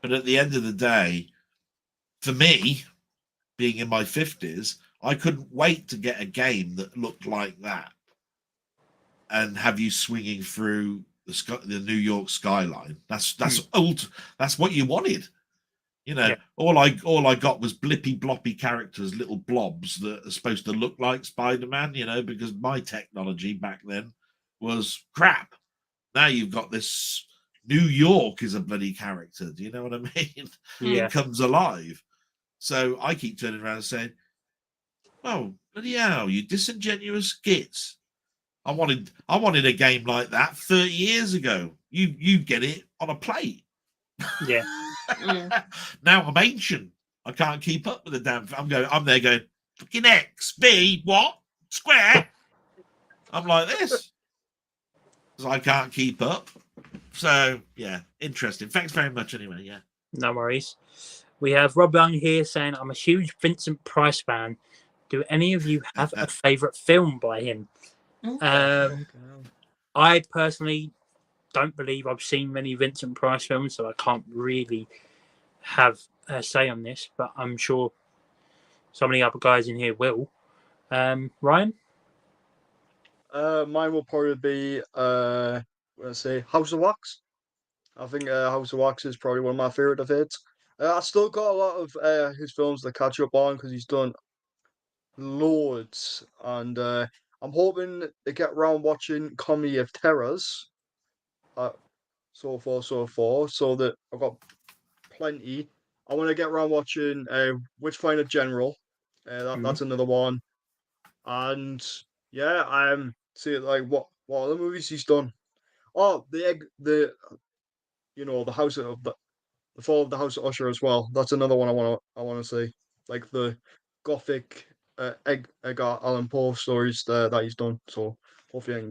S4: But at the end of the day, for me, being in my 50s, I couldn't wait to get a game that looked like that and have you swinging through the New York skyline. That's what you wanted. All I got was blippy bloppy characters, little blobs that are supposed to look like Spider-Man, because my technology back then was crap. Now you've got this New York is a bloody character. Do you know what I mean?
S1: Yeah.
S4: It comes alive. So I keep turning around and saying, oh, bloody hell, you disingenuous gits. I wanted a game like that 30 years ago. You get it on a plate.
S1: Yeah.
S4: Now I'm ancient. I can't keep up with the damn. I'm there going, fucking X, B, what? Square. I'm like this. Because I can't keep up. So yeah, interesting. Thanks very much anyway. Yeah.
S1: No worries. We have Rob Young here saying, I'm a huge Vincent Price fan. Do any of you have a favourite film by him? I personally don't believe I've seen many Vincent Price films, so I can't really have a say on this, but I'm sure some of the other guys in here will. Ryan?
S2: Mine will probably be let's say House of Wax. I think House of Wax is probably one of my favorite of his. I still got a lot of his films to catch up on because he's done loads, and I'm hoping to get around watching Comedy of Terrors. So far, so that I've got plenty. I want to get around watching Witchfinder General. That's another one, and yeah, I'm see like what other movies he's done. Oh, the the House of the Fall of the House of Usher as well. That's another one I want to see. Like the gothic Edgar Allan Poe stories that he's done. So hopefully I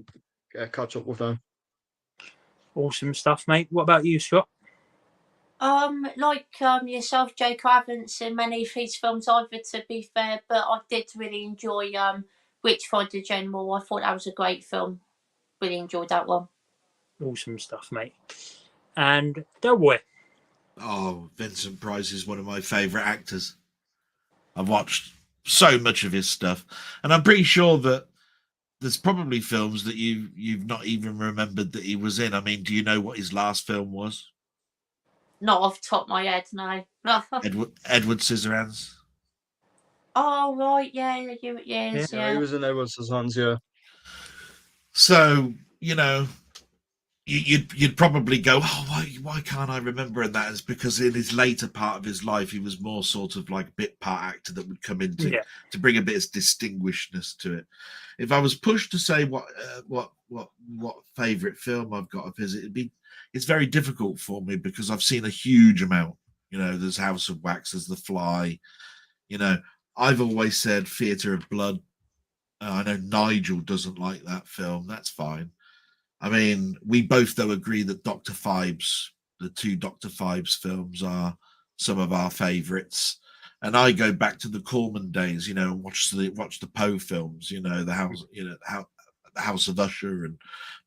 S2: can catch up with them.
S1: Awesome stuff, mate. What about you, Scott?
S3: Like yourself, Jake, I haven't seen many of his films either, to be fair, but I did really enjoy Witchfinder General. I thought that was a great film. Really enjoyed that one.
S1: Awesome stuff, mate. And Del Boy.
S4: Oh, Vincent Price is one of my favourite actors. I've watched so much of his stuff, and I'm pretty sure that there's probably films that you've not even remembered that he was in. I mean, do you know what his last film was?
S3: Not off the top of my head, no.
S4: Edward Scissorhands.
S3: Oh right, yeah.
S2: He was in Edward Scissorhands, yeah.
S4: So you'd probably go, oh, why can't I remember that? It's because in his later part of his life, he was more sort of like a bit part actor that would come in to bring a bit of distinguishedness to it. If I was pushed to say what favourite film I've got of his, it's very difficult for me because I've seen a huge amount. There's House of Wax, there's The Fly. I've always said Theatre of Blood. I know Nigel doesn't like that film. That's fine. I mean, we both though agree that Dr. Phibes, the two Dr. Phibes films, are some of our favourites. And I go back to the Corman days, watch the Poe films, the House of Usher and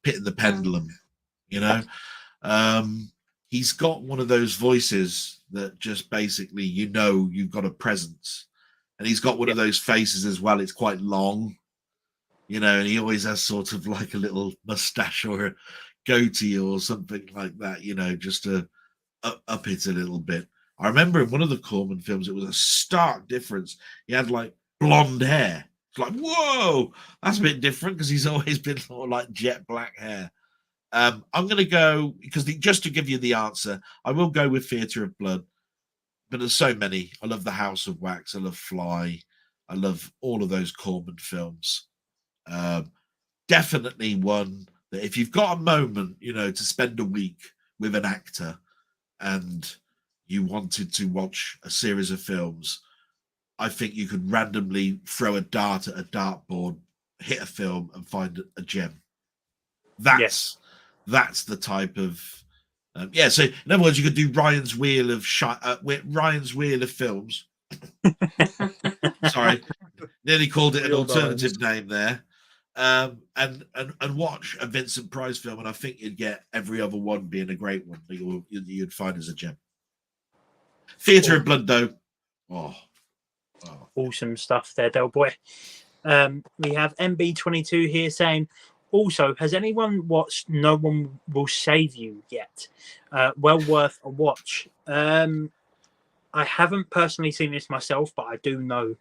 S4: Pit and the Pendulum. He's got one of those voices that just basically you've got a presence, and he's got one of those faces as well. It's quite long. And he always has sort of like a little mustache or a goatee or something like that, just to up it a little bit. I remember in one of the Corman films, it was a stark difference. He had like blonde hair. It's like, whoa, that's a bit different because he's always been more like jet black hair. I'm going to go, because just to give you the answer, I will go with Theatre of Blood. But there's so many. I love The House of Wax. I love Fly. I love all of those Corman films. Definitely one that if you've got a moment, to spend a week with an actor and you wanted to watch a series of films, I think you could randomly throw a dart at a dartboard, hit a film and find a gem. That's the type of so in other words, you could do Ryan's Wheel of Films. Sorry, nearly called it an alternative name there. And watch a Vincent Price film, and I think you'd get every other one being a great one that you'd find as a gem. Theatre of Blood, though. Oh.
S1: Awesome stuff there, Del Boy. We have MB22 here saying, also, has anyone watched No One Will Save You yet? Well worth a watch. I haven't personally seen this myself, but I do know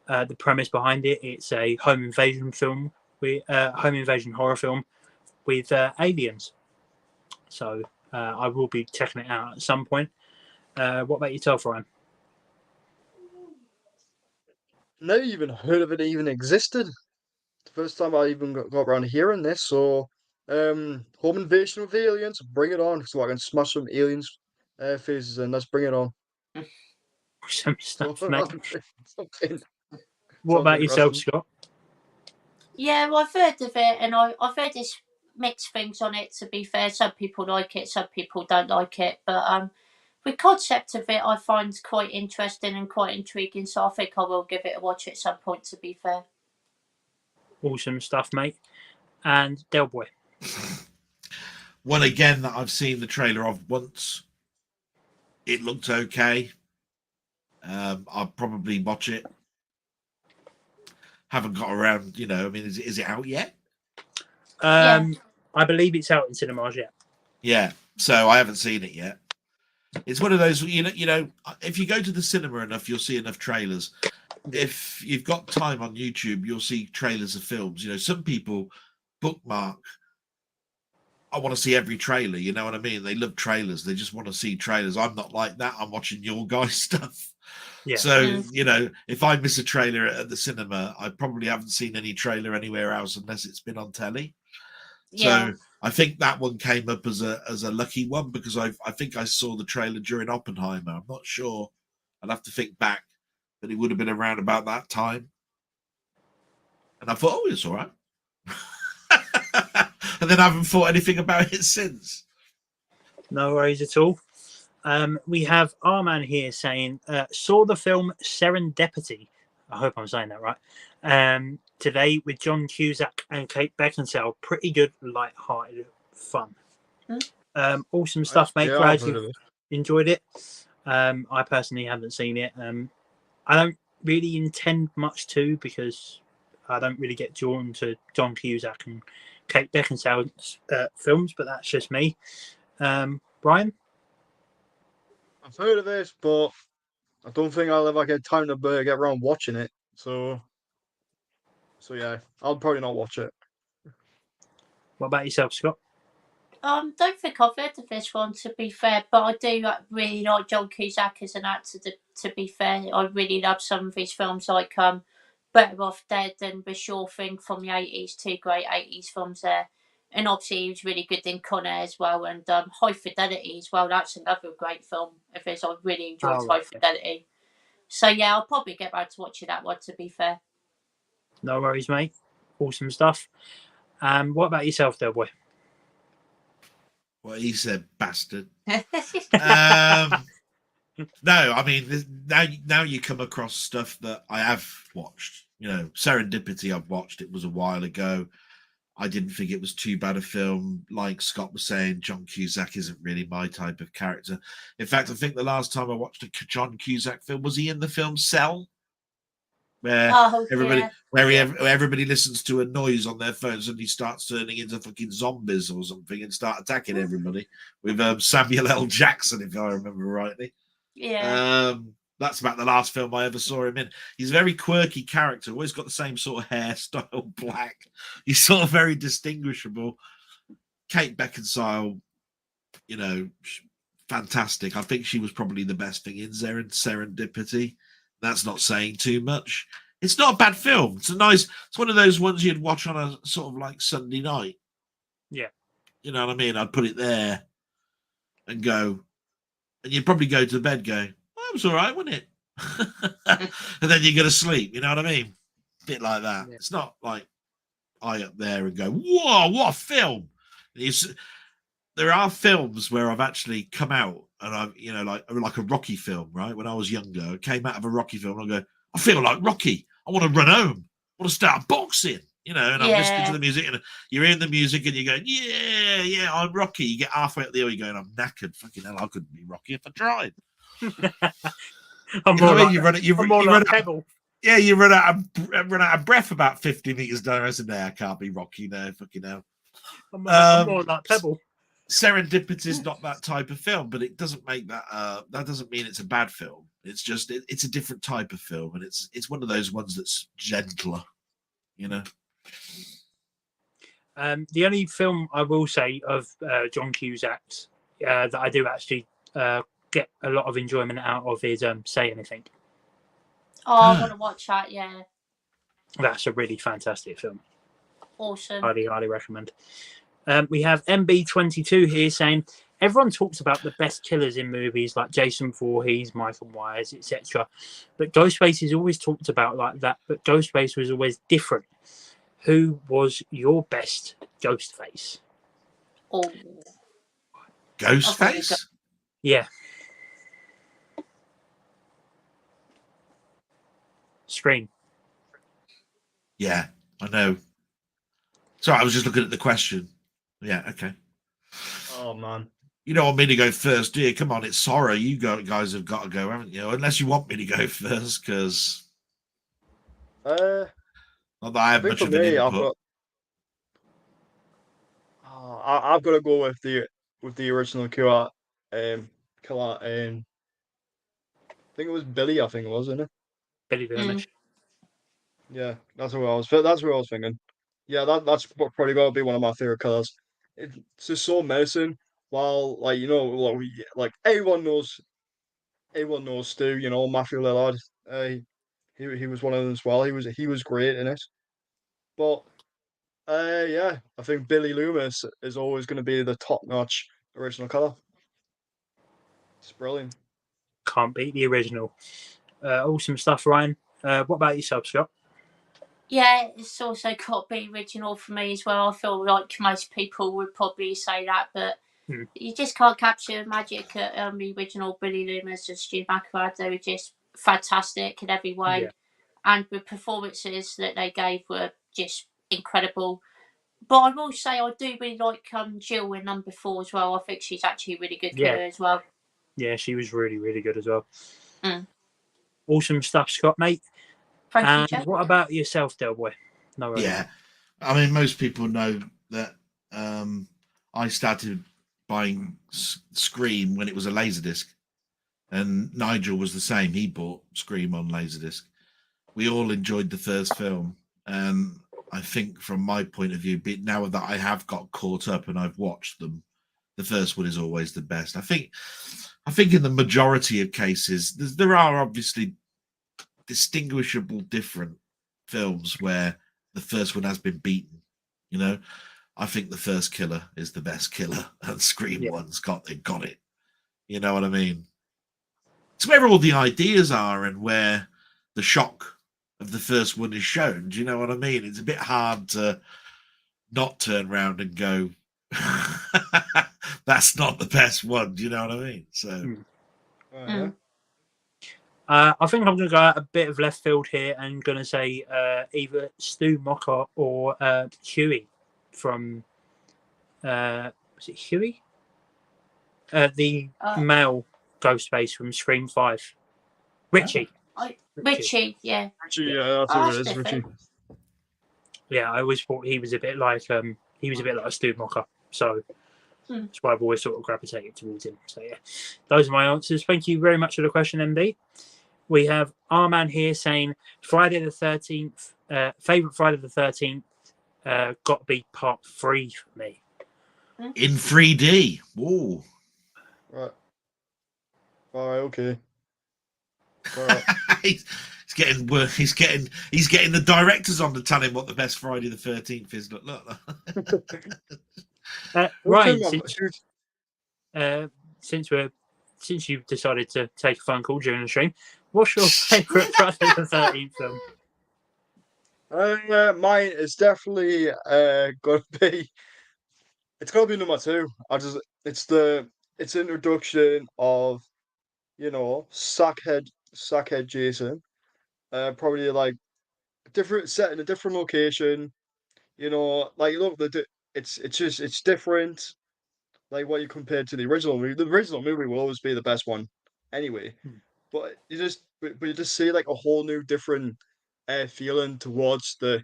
S1: the premise behind it. It's a home invasion horror film with aliens. So I will be checking it out at some point. What about yourself, Ryan?
S2: Never even heard of it even existed. The first time I even got around hearing this. So, home invasion with aliens, bring it on, so I can smash some aliens' faces and let's bring it on.
S1: Some stuff, mate. What about yourself, Scott?
S3: Yeah, well, I've heard of it, and I've heard this mixed things on it, to be fair. Some people like it, some people don't like it, but the concept of it I find quite interesting and quite intriguing, so I think I will give it a watch at some point, to be fair.
S1: Awesome stuff, mate. And Del Boy.
S4: one again that I've seen the trailer of once. It looked okay. I'll probably watch it. Haven't got around, you know. I mean, is it out yet?
S1: I believe it's out in cinemas yet.
S4: Yeah, so I haven't seen it yet. It's one of those, you know, if you go to the cinema enough, you'll see enough trailers. If you've got time on YouTube, you'll see trailers of films. You know, some people bookmark. I want to see every trailer. You know what I mean? They love trailers. They just want to see trailers. I'm not like that. I'm watching your guys' stuff.
S1: Yeah.
S4: So, you know, if I miss a trailer at the cinema, I probably haven't seen any trailer anywhere else unless it's been on telly.
S3: Yeah.
S4: So I think that one came up as a lucky one because I think I saw the trailer during Oppenheimer. I'm not sure. I'd have to think back, but it would have been around about that time. And I thought, oh, it's all right. And then I haven't thought anything about it since.
S1: No worries at all. We have our man here saying, saw the film Serendipity. I hope I'm saying that right. Today with John Cusack and Kate Beckinsale. Pretty good, light-hearted fun. Awesome stuff, mate. Glad you enjoyed it. I personally haven't seen it. I don't really intend much to because I don't really get drawn to John Cusack and Kate Beckinsale's films, but that's just me. Brian?
S2: I've heard of this, but I don't think I'll ever get time to get around watching it. So yeah, I'll probably not watch it.
S1: What about yourself, Scott?
S3: Don't think I've heard of this one, to be fair, but I do really like John Cusack as an actor. To be fair, I really love some of his films, like Better Off Dead and The Sure Thing from the 80s. Two great 80s films there, and obviously he was really good in Con Air as well, and High Fidelity as well. That's another great film of his. I really enjoyed High Fidelity. So yeah, I'll probably get back to watching that one, to be fair.
S1: No worries, mate. Awesome stuff. What about yourself, there, boy?
S4: Well, he said, bastard. No, I mean, now you come across stuff that I have watched. You know, Serendipity I've watched. It was a while ago. I didn't think it was too bad a film. Like Scott was saying, John Cusack isn't really my type of character. In fact, I think the last time I watched a John Cusack film, was he in the film Cell? Where everybody listens to a noise on their phones and he starts turning into fucking zombies or something and start attacking everybody with Samuel L. Jackson, if I remember rightly.
S3: Yeah.
S4: That's about the last film I ever saw him in. He's a very quirky character, always got the same sort of hairstyle, black. He's sort of very distinguishable. Kate Beckinsale, you know, fantastic. I think she was probably the best thing in Serendipity. That's not saying too much. It's not a bad film. It's one of those ones you'd watch on a sort of like Sunday night.
S1: Yeah.
S4: You know what I mean? I'd put it there and go, and you'd probably go to bed going, oh, it was all right, wasn't it? And then you go to sleep. You know what I mean? A bit like that. Yeah. It's not like I up there and go, whoa, what a film. There are films where I've actually come out and I've, you know, like a Rocky film, right? When I was younger, I came out of a Rocky film and I go, I feel like Rocky. I want to run home. I want to start boxing, you know, and I'm listening to the music and you're hearing the music and you're going, yeah, I'm Rocky. You get halfway up the hill, you're going, I'm knackered. Fucking hell, I couldn't be Rocky if I tried. You run out of breath about 50 meters down. I said, no, I can't be Rocky now. Fucking hell.
S1: I'm more like Pebble.
S4: Serendipity is not that type of film, but it doesn't make that. That doesn't mean it's a bad film. It's just it's a different type of film, and it's one of those ones that's gentler, you know.
S1: The only film I will say of John Cusack's that I do actually get a lot of enjoyment out of is Say Anything.
S3: Oh, I want to watch that. Yeah,
S1: that's a really fantastic film.
S3: Awesome.
S1: Highly recommend. We have MB22 here saying everyone talks about the best killers in movies like Jason Voorhees, Michael Myers, etc. But Ghostface is always talked about like that. But Ghostface was always different. Who was your best Ghostface?
S3: Oh,
S4: Ghostface?
S1: Yeah. Scream.
S4: Yeah, I know. Sorry, I was just looking at the question. Yeah, okay.
S2: Oh man.
S4: You don't want me to go first, do you? Come on, it's horror. You guys have got to go, haven't you? Unless you want me to go first, because
S2: not
S4: that I have much
S2: for
S4: of an
S2: me,
S4: input.
S2: I've got to go with the original killer. Killer. I think it was Billy. I think it was, isn't it?
S1: Billy Loomis.
S2: Yeah, that's what I was. That's what I was thinking. Yeah, that's probably got to be one of my favorite colors. It's just so menacing. While like everyone knows Stu. You know, Matthew Lillard. He was one of them as well. He was great in it. But yeah, I think Billy Loomis is always going to be the top notch original color. It's brilliant.
S1: Can't beat the original. Awesome stuff, Ryan. What about yourself, Scott?
S3: Yeah, it's also got to be original for me as well. I feel like most people would probably say that, but you just can't capture the magic at the original Billy Loomis and Stu McElroy. They were just fantastic in every way, and the performances that they gave were just incredible. But I will say I do really like Jill in number 4 as well. I think she's actually a really good killer as well.
S1: Yeah, she was really, really good as well.
S3: Awesome
S1: stuff, Scott, mate.
S3: Thank you, Jack.
S1: What about yourself, Del Boy? No worries.
S4: Yeah, I mean, most people know that I started buying Scream when it was a Laserdisc, and Nigel was the same. He bought Scream on Laserdisc. We all enjoyed the first film, and I think from my point of view, now that I have got caught up and I've watched them, the first one is always the best. I think in the majority of cases, there are obviously distinguishable different films where the first one has been beaten. You know, I think the first killer is the best killer, and Scream one's got it. You know what I mean? It's where all the ideas are and where the shock of the first one is shown. Do you know what I mean? It's a bit hard to not turn around and go, that's not the best one. Do you know what I mean? So
S1: I think I'm going to go out a bit of left field here and going to say either Stu Mocker or Huey from was it Huey? The male Ghostface from Scream 5. Richie.
S3: Richie, yeah.
S2: Richie, yeah, that's who it is, Richie.
S1: Yeah, I always thought he was a bit like a Stu Mocker, so that's why I've always sort of gravitated towards him. So yeah, those are my answers. Thank you very much for the question, MB. We have our man here saying Friday the 13th, favorite Friday the 13th, got to be part 3 for me.
S4: In 3D. Ooh.
S2: Right. All right. Okay. All right.
S4: He's getting the directors on to tell him what the best Friday the 13th is. Look.
S1: Ryan, since you've decided to take a phone call during the stream, what's your favourite Friday the 13th film?
S2: Mine is definitely gonna be. It's gonna be number 2. It's introduction of, Sackhead Jason. Probably like different set in a different location. Like look, it's different. Like what you compare to the original movie. The original movie will always be the best one, anyway. But you just see like a whole new different feeling towards the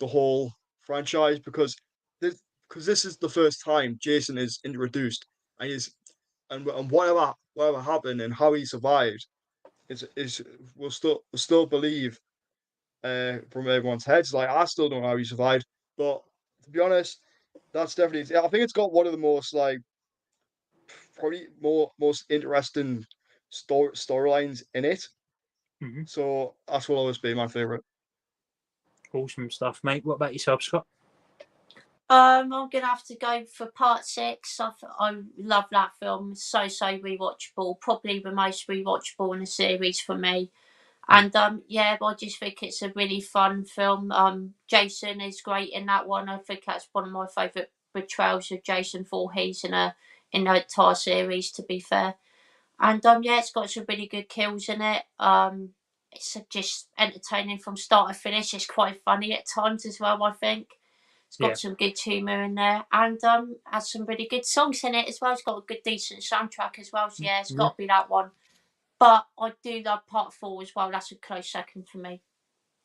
S2: whole franchise, because this is the first time Jason is introduced, and whatever happened and how he survived is we'll still believe from everyone's heads. Like I still don't know how he survived, but to be honest, that's definitely. I think it's got one of the most probably most interesting storylines in it. So that will always be my favorite.
S1: Awesome stuff, mate. What about yourself, Scott?
S3: I'm gonna have to go for part 6. I love that film. So rewatchable. Probably the most rewatchable in the series for me. And I just think it's a really fun film. Jason is great in that one. I think that's one of my favourite portrayals of Jason Voorhees in the entire series, to be fair. And it's got some really good kills in it. It's just entertaining from start to finish. It's quite funny at times as well, I think. It's got some good humour in there, and has some really good songs in it as well. It's got a good, decent soundtrack as well. So yeah, it's got to be that one. But I do love Part 4 as well. That's a close second for me.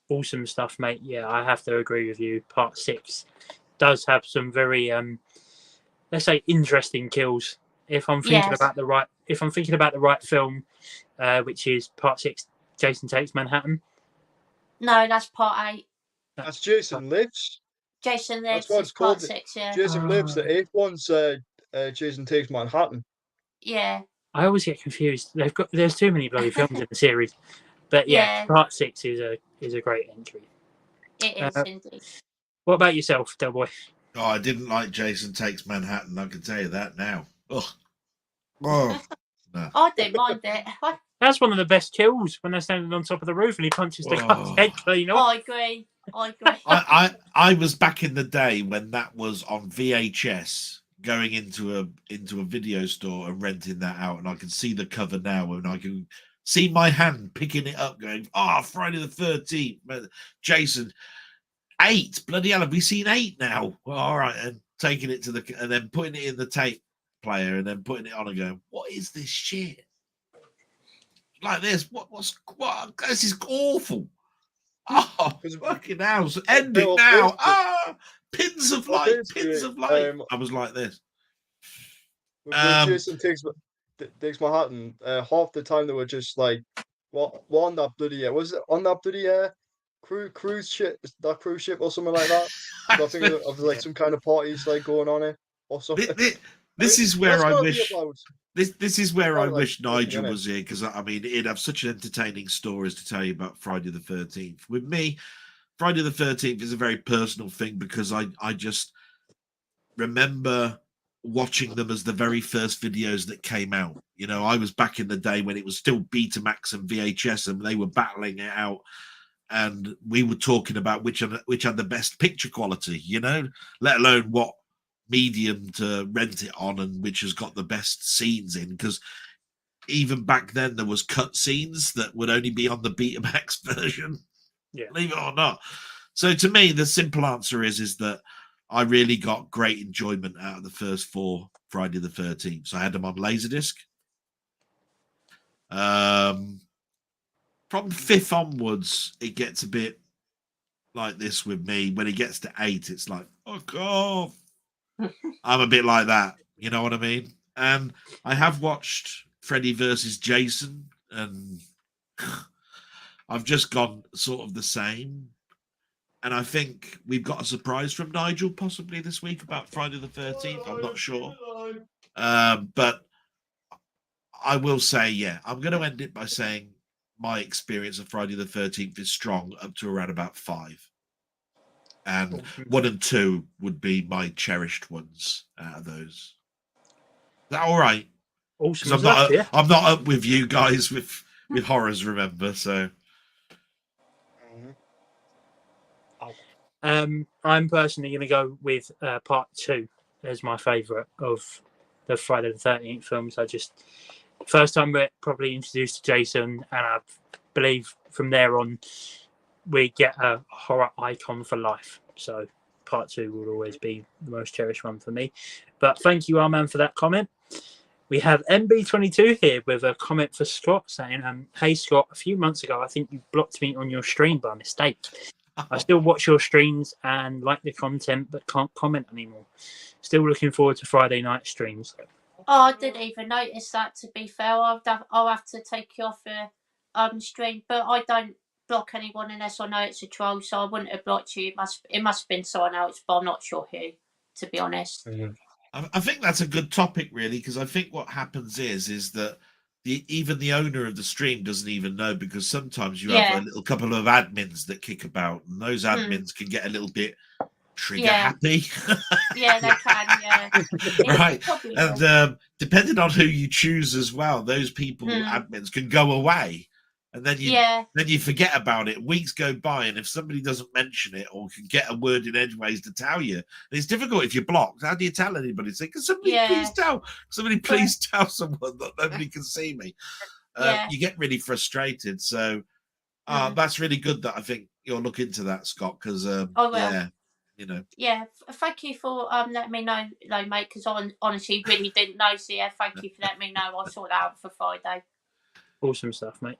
S1: Awesome stuff, mate. Yeah, I have to agree with you. Part 6 does have some very, let's say, interesting kills. If I'm thinking about the right film, which is Part 6, Jason Takes Manhattan.
S3: No, that's Part 8.
S2: That's Jason Lives.
S3: Jason Lives.
S2: That's what it's
S3: Part
S2: called.
S3: 6. Yeah.
S2: Jason Lives. The 8th one's Jason Takes Manhattan.
S3: Yeah.
S1: I always get confused. There's too many bloody films in the series, but Part 6 is a great entry.
S3: It is indeed.
S1: What about yourself, Del Boy?
S4: Oh, I didn't like Jason Takes Manhattan. I can tell you that now. Oh,
S3: no. I don't mind it.
S1: That's one of the best kills when they're standing on top of the roof and he punches the guy's head clean off.
S3: I agree.
S4: I was back in the day when that was on VHS, going into a video store and renting that out, and I can see the cover now, and I can see my hand picking it up, going, Friday the 13th, Jason, 8, bloody hell, have we seen 8 now? Well, all right, and taking it and then putting it in the tape player, and then putting it on and going, what is this shit? Like this, what? This is awful. Fucking hell! End it now! Pins of light, pins of light. I was like this.
S2: Jason Takes Manhattan. Half the time they were just like, what on that bloody was it on that bloody cruise ship, that cruise ship or something like that? I think it was like some kind of parties like going on it or something.
S4: This is where I wish. This is where I wish Nigel was here, because I mean, he'd have such entertaining stories to tell you about Friday the 13th. With me, Friday the 13th is a very personal thing, because I just remember watching them as the very first videos that came out. You know, I was back in the day when it was still Betamax and VHS, and they were battling it out, and we were talking about which had the best picture quality. You know, let alone what medium to rent it on and which has got the best scenes in, because even back then there was cut scenes that would only be on the Betamax version, believe it or not. So to me, the simple answer is that I really got great enjoyment out of the first 4 Friday the 13th. So I had them on Laserdisc. From 5th onwards, it gets a bit like this with me. When it gets to 8, it's like, fuck off. I'm a bit like that, you know what I mean? And I have watched Freddy versus Jason, and I've just gone sort of the same. And I think we've got a surprise from Nigel possibly this week about Friday the 13th. I'm not sure. But I will say, I'm going to end it by saying my experience of Friday the 13th is strong up to around about 5. And 1 and 2 would be my cherished ones out of those. Is that all right?
S1: Awesome.
S4: I'm not up with you guys with horrors, remember? So,
S1: I'm personally going to go with Part 2 as my favourite of the Friday the 13th films. First time we're properly introduced to Jason, and I believe from there on we get a horror icon for life. So Part 2 will always be the most cherished one for me. But thank you, Arman, for that comment. We have MB22 here with a comment for Scott saying, hey, Scott, a few months ago, I think you blocked me on your stream by mistake. I still watch your streams and like the content, but can't comment anymore. Still looking forward to Friday night streams.
S3: I didn't even notice that, to be fair. I'll have to take you off the stream, but I don't block anyone unless I know it's a troll, so I wouldn't have blocked you. It must have been someone else, but I'm not sure who, to be honest.
S4: I think that's a good topic, really, because I think what happens is that even the owner of the stream doesn't even know, because sometimes you have a little couple of admins that kick about, and those admins can get a little bit trigger happy.
S3: Yeah, they can,
S4: Right. And depending on who you choose as well, those people, admins, can go away. And then you forget about it. Weeks go by, and if somebody doesn't mention it or can get a word in edgeways to tell you, it's difficult if you're blocked. How do you tell anybody? Say, can somebody please tell? Somebody please tell someone that nobody can see me. You get really frustrated. So that's really good that I think you'll look into that, Scott, because you know.
S3: Yeah, thank you for letting me know, mate, because I honestly really didn't know. So yeah, thank you for letting me know. I'll sort that out for Friday.
S1: Awesome stuff, mate.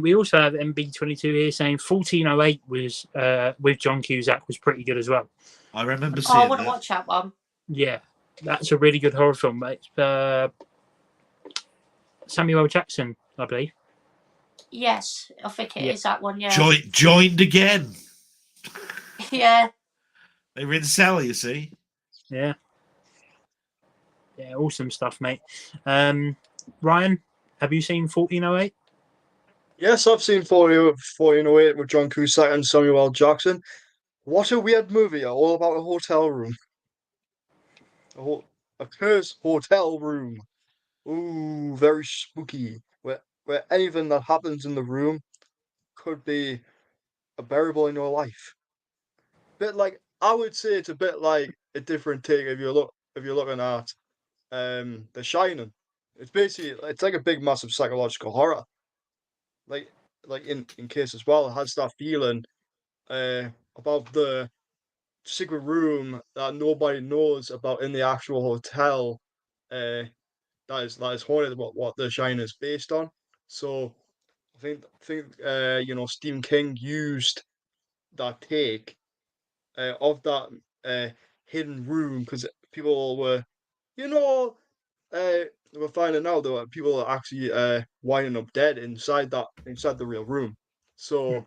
S1: We also have MB22 here saying 1408 was with John Cusack was pretty good as well.
S4: I remember seeing
S3: I want to watch that one.
S1: Yeah, that's a really good horror film, mate. Samuel L. Jackson, I believe.
S3: Yes, I think it is that one. Yeah.
S4: Joined again.
S3: Yeah.
S4: They were in Cell, you see.
S1: Yeah. Yeah, awesome stuff, mate. Ryan, have you seen 1408?
S2: Yes, I've seen 1408 with John Cusack and Samuel L. Jackson. What a weird movie, all about a hotel room. A cursed hotel room. Ooh, very spooky. Where anything that happens in the room could be a variable in your life. Bit like I would say it's a bit like a different take if you're looking at The Shining. It's like a big massive psychological horror. Like in case as well, it has that feeling about the secret room that nobody knows about in the actual hotel. That is haunted what The Shining is based on. So I think Stephen King used that take of that hidden room because people were, you know, we're finding out that people are actually winding up dead inside the real room. So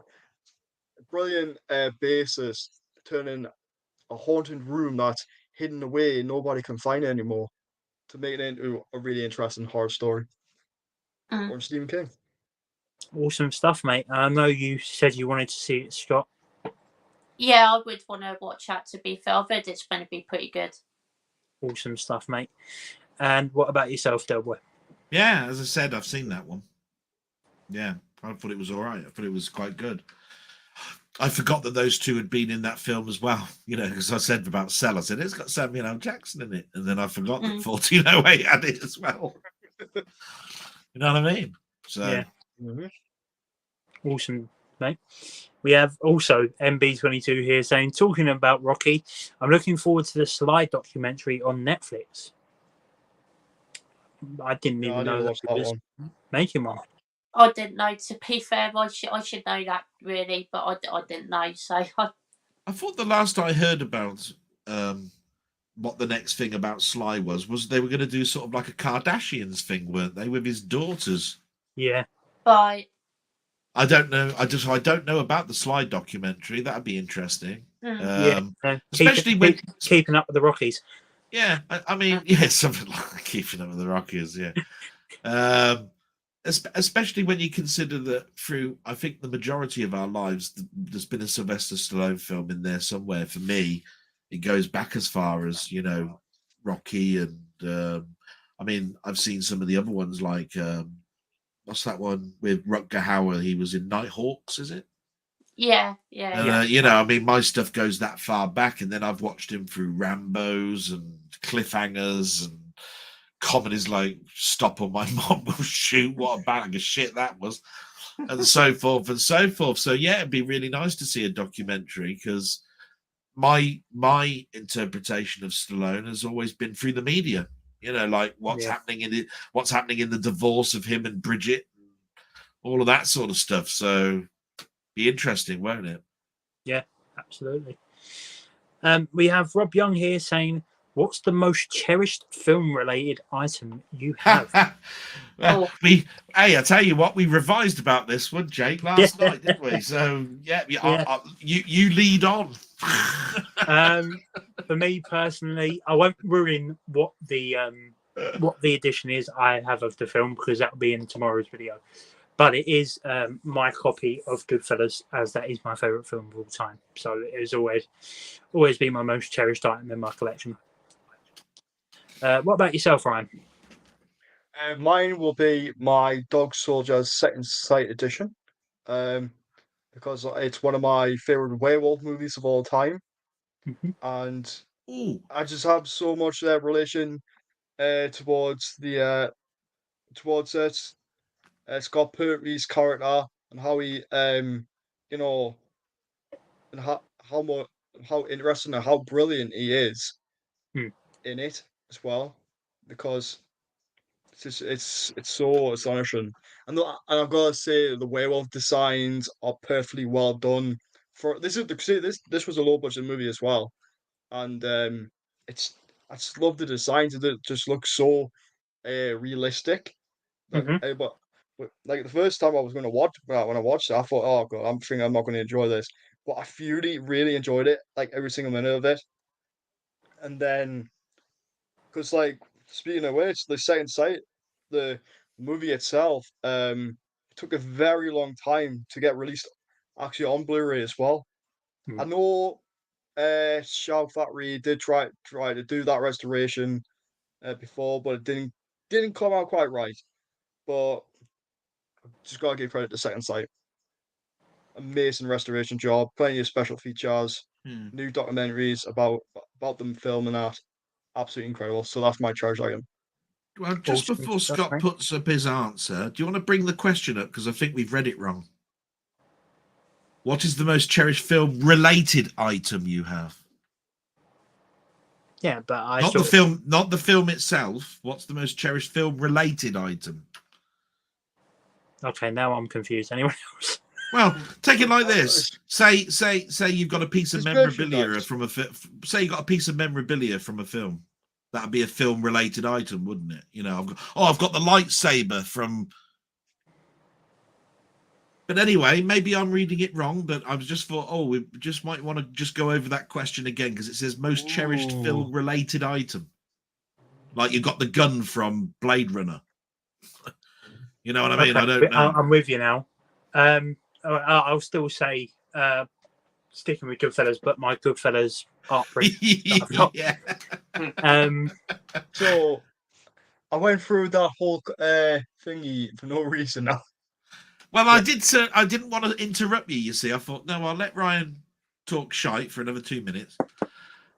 S2: brilliant basis turning a haunted room that's hidden away, nobody can find it anymore, to make it into a really interesting horror story. Or Stephen King.
S1: Awesome stuff, mate. I know you said you wanted to see it, Scott.
S3: Yeah, I would want to watch that, to be fair. I've heard it's going to be pretty good.
S1: Awesome stuff, mate. And what about yourself, Delboy?
S4: Yeah, as I said, I've seen that one. Yeah, I thought it was all right. I thought it was quite good. I forgot that those two had been in that film as well, because I said about Cell, I said, it's got Samuel L. Jackson in it. And then I forgot that 1408 had it as well. You know what I mean? So,
S1: yeah. Awesome, mate. We have also MB22 here saying, talking about Rocky, I'm looking forward to the Sly documentary on Netflix. I didn't even know that he was making one.
S3: I didn't know, to be fair. I should know that, really, but I didn't know. So
S4: I thought the last I heard about what the next thing about Sly was they were going to do sort of like a Kardashians thing, weren't they, with his daughters?
S1: Yeah.
S3: Right.
S4: I don't know. I don't know about the Sly documentary. That'd be interesting. Especially when
S1: keeping up with the Rockies.
S4: Yeah, I mean, yeah, something like keeping up with the Rockies. Yeah, especially when you consider that through, I think the majority of our lives, there's been a Sylvester Stallone film in there somewhere. For me, it goes back as far as Rocky, and I mean, I've seen some of the other ones like. What's that one with Rutger Hauer? He was in Nighthawks, is it?
S3: Yeah.
S4: I mean, my stuff goes that far back, and then I've watched him through Rambos and Cliffhangers and comedies like Stop or My Mom Will Shoot. What a bag of shit that was, and so forth and so forth. So yeah, it'd be really nice to see a documentary, because my interpretation of Stallone has always been through the media. Like what's happening in the divorce of him and Bridget, all of that sort of stuff. So be interesting, won't it?
S1: Yeah, absolutely. We have Rob Young here saying, what's the most cherished film related item you have?
S4: Hey, I tell you what, we revised about this one, Jake, last night, didn't we? So yeah. You lead on.
S1: For me personally, I won't ruin what the edition is I have of the film, because that will be in tomorrow's video. But it is my copy of Goodfellas, as that is my favourite film of all time. So it has always been my most cherished item in my collection. What about yourself, Ryan?
S2: Mine will be my Dog Soldier's Second Sight edition, because it's one of my favourite werewolf movies of all time. And I just have so much relation towards it. Scott Pertwee's character, and how he and how how interesting and how brilliant he is
S1: Hmm.
S2: in it as well, because it's so astonishing. And I've got to say the werewolf designs are perfectly well done. For this was a low budget movie as well, and it's I just love the designs. It just looks so realistic.
S1: Mm-hmm.
S2: But like the first time I was going to watch, when I watched it, I thought, oh god, I'm thinking I'm not going to enjoy this. But I really enjoyed it, like every single minute of it. And then, because like speaking of which, the second sight, the movie itself, took a very long time to get released, actually on Blu-ray as well. I know, Shout Factory did try to do that restoration before, but it didn't come out quite right. But just gotta give credit to Second Sight. Amazing restoration job, plenty of special features, new documentaries about them filming that. Absolutely incredible. So that's my charge item.
S4: Well, just before Scott puts up his answer, do you want to bring the question up? Because I think we've read it wrong. What is the most cherished film-related item you have?
S1: Yeah, but
S4: not the film itself. What's the most cherished film-related item?
S1: Okay, now I'm confused. Anyone else?
S4: Well, take it like this. Say you've got a piece of memorabilia from a say you got a piece of memorabilia from a film. That'd be a film-related item, wouldn't it? You know, I've got the lightsaber from. But anyway, maybe I'm reading it wrong. But I was just thought, we just might want to just go over that question again because it says most cherished film-related item. Like you got the gun from Blade Runner. You know what I mean?
S1: Okay,
S4: I don't know.
S1: I'm with you now. I'll still say sticking with Goodfellas, but my Goodfellas art print.
S4: Yeah.
S2: So I went through that whole thingy for no reason now.
S4: Well, yeah. I didn't want to interrupt you. You see, I thought no, I'll let Ryan talk shite for another 2 minutes,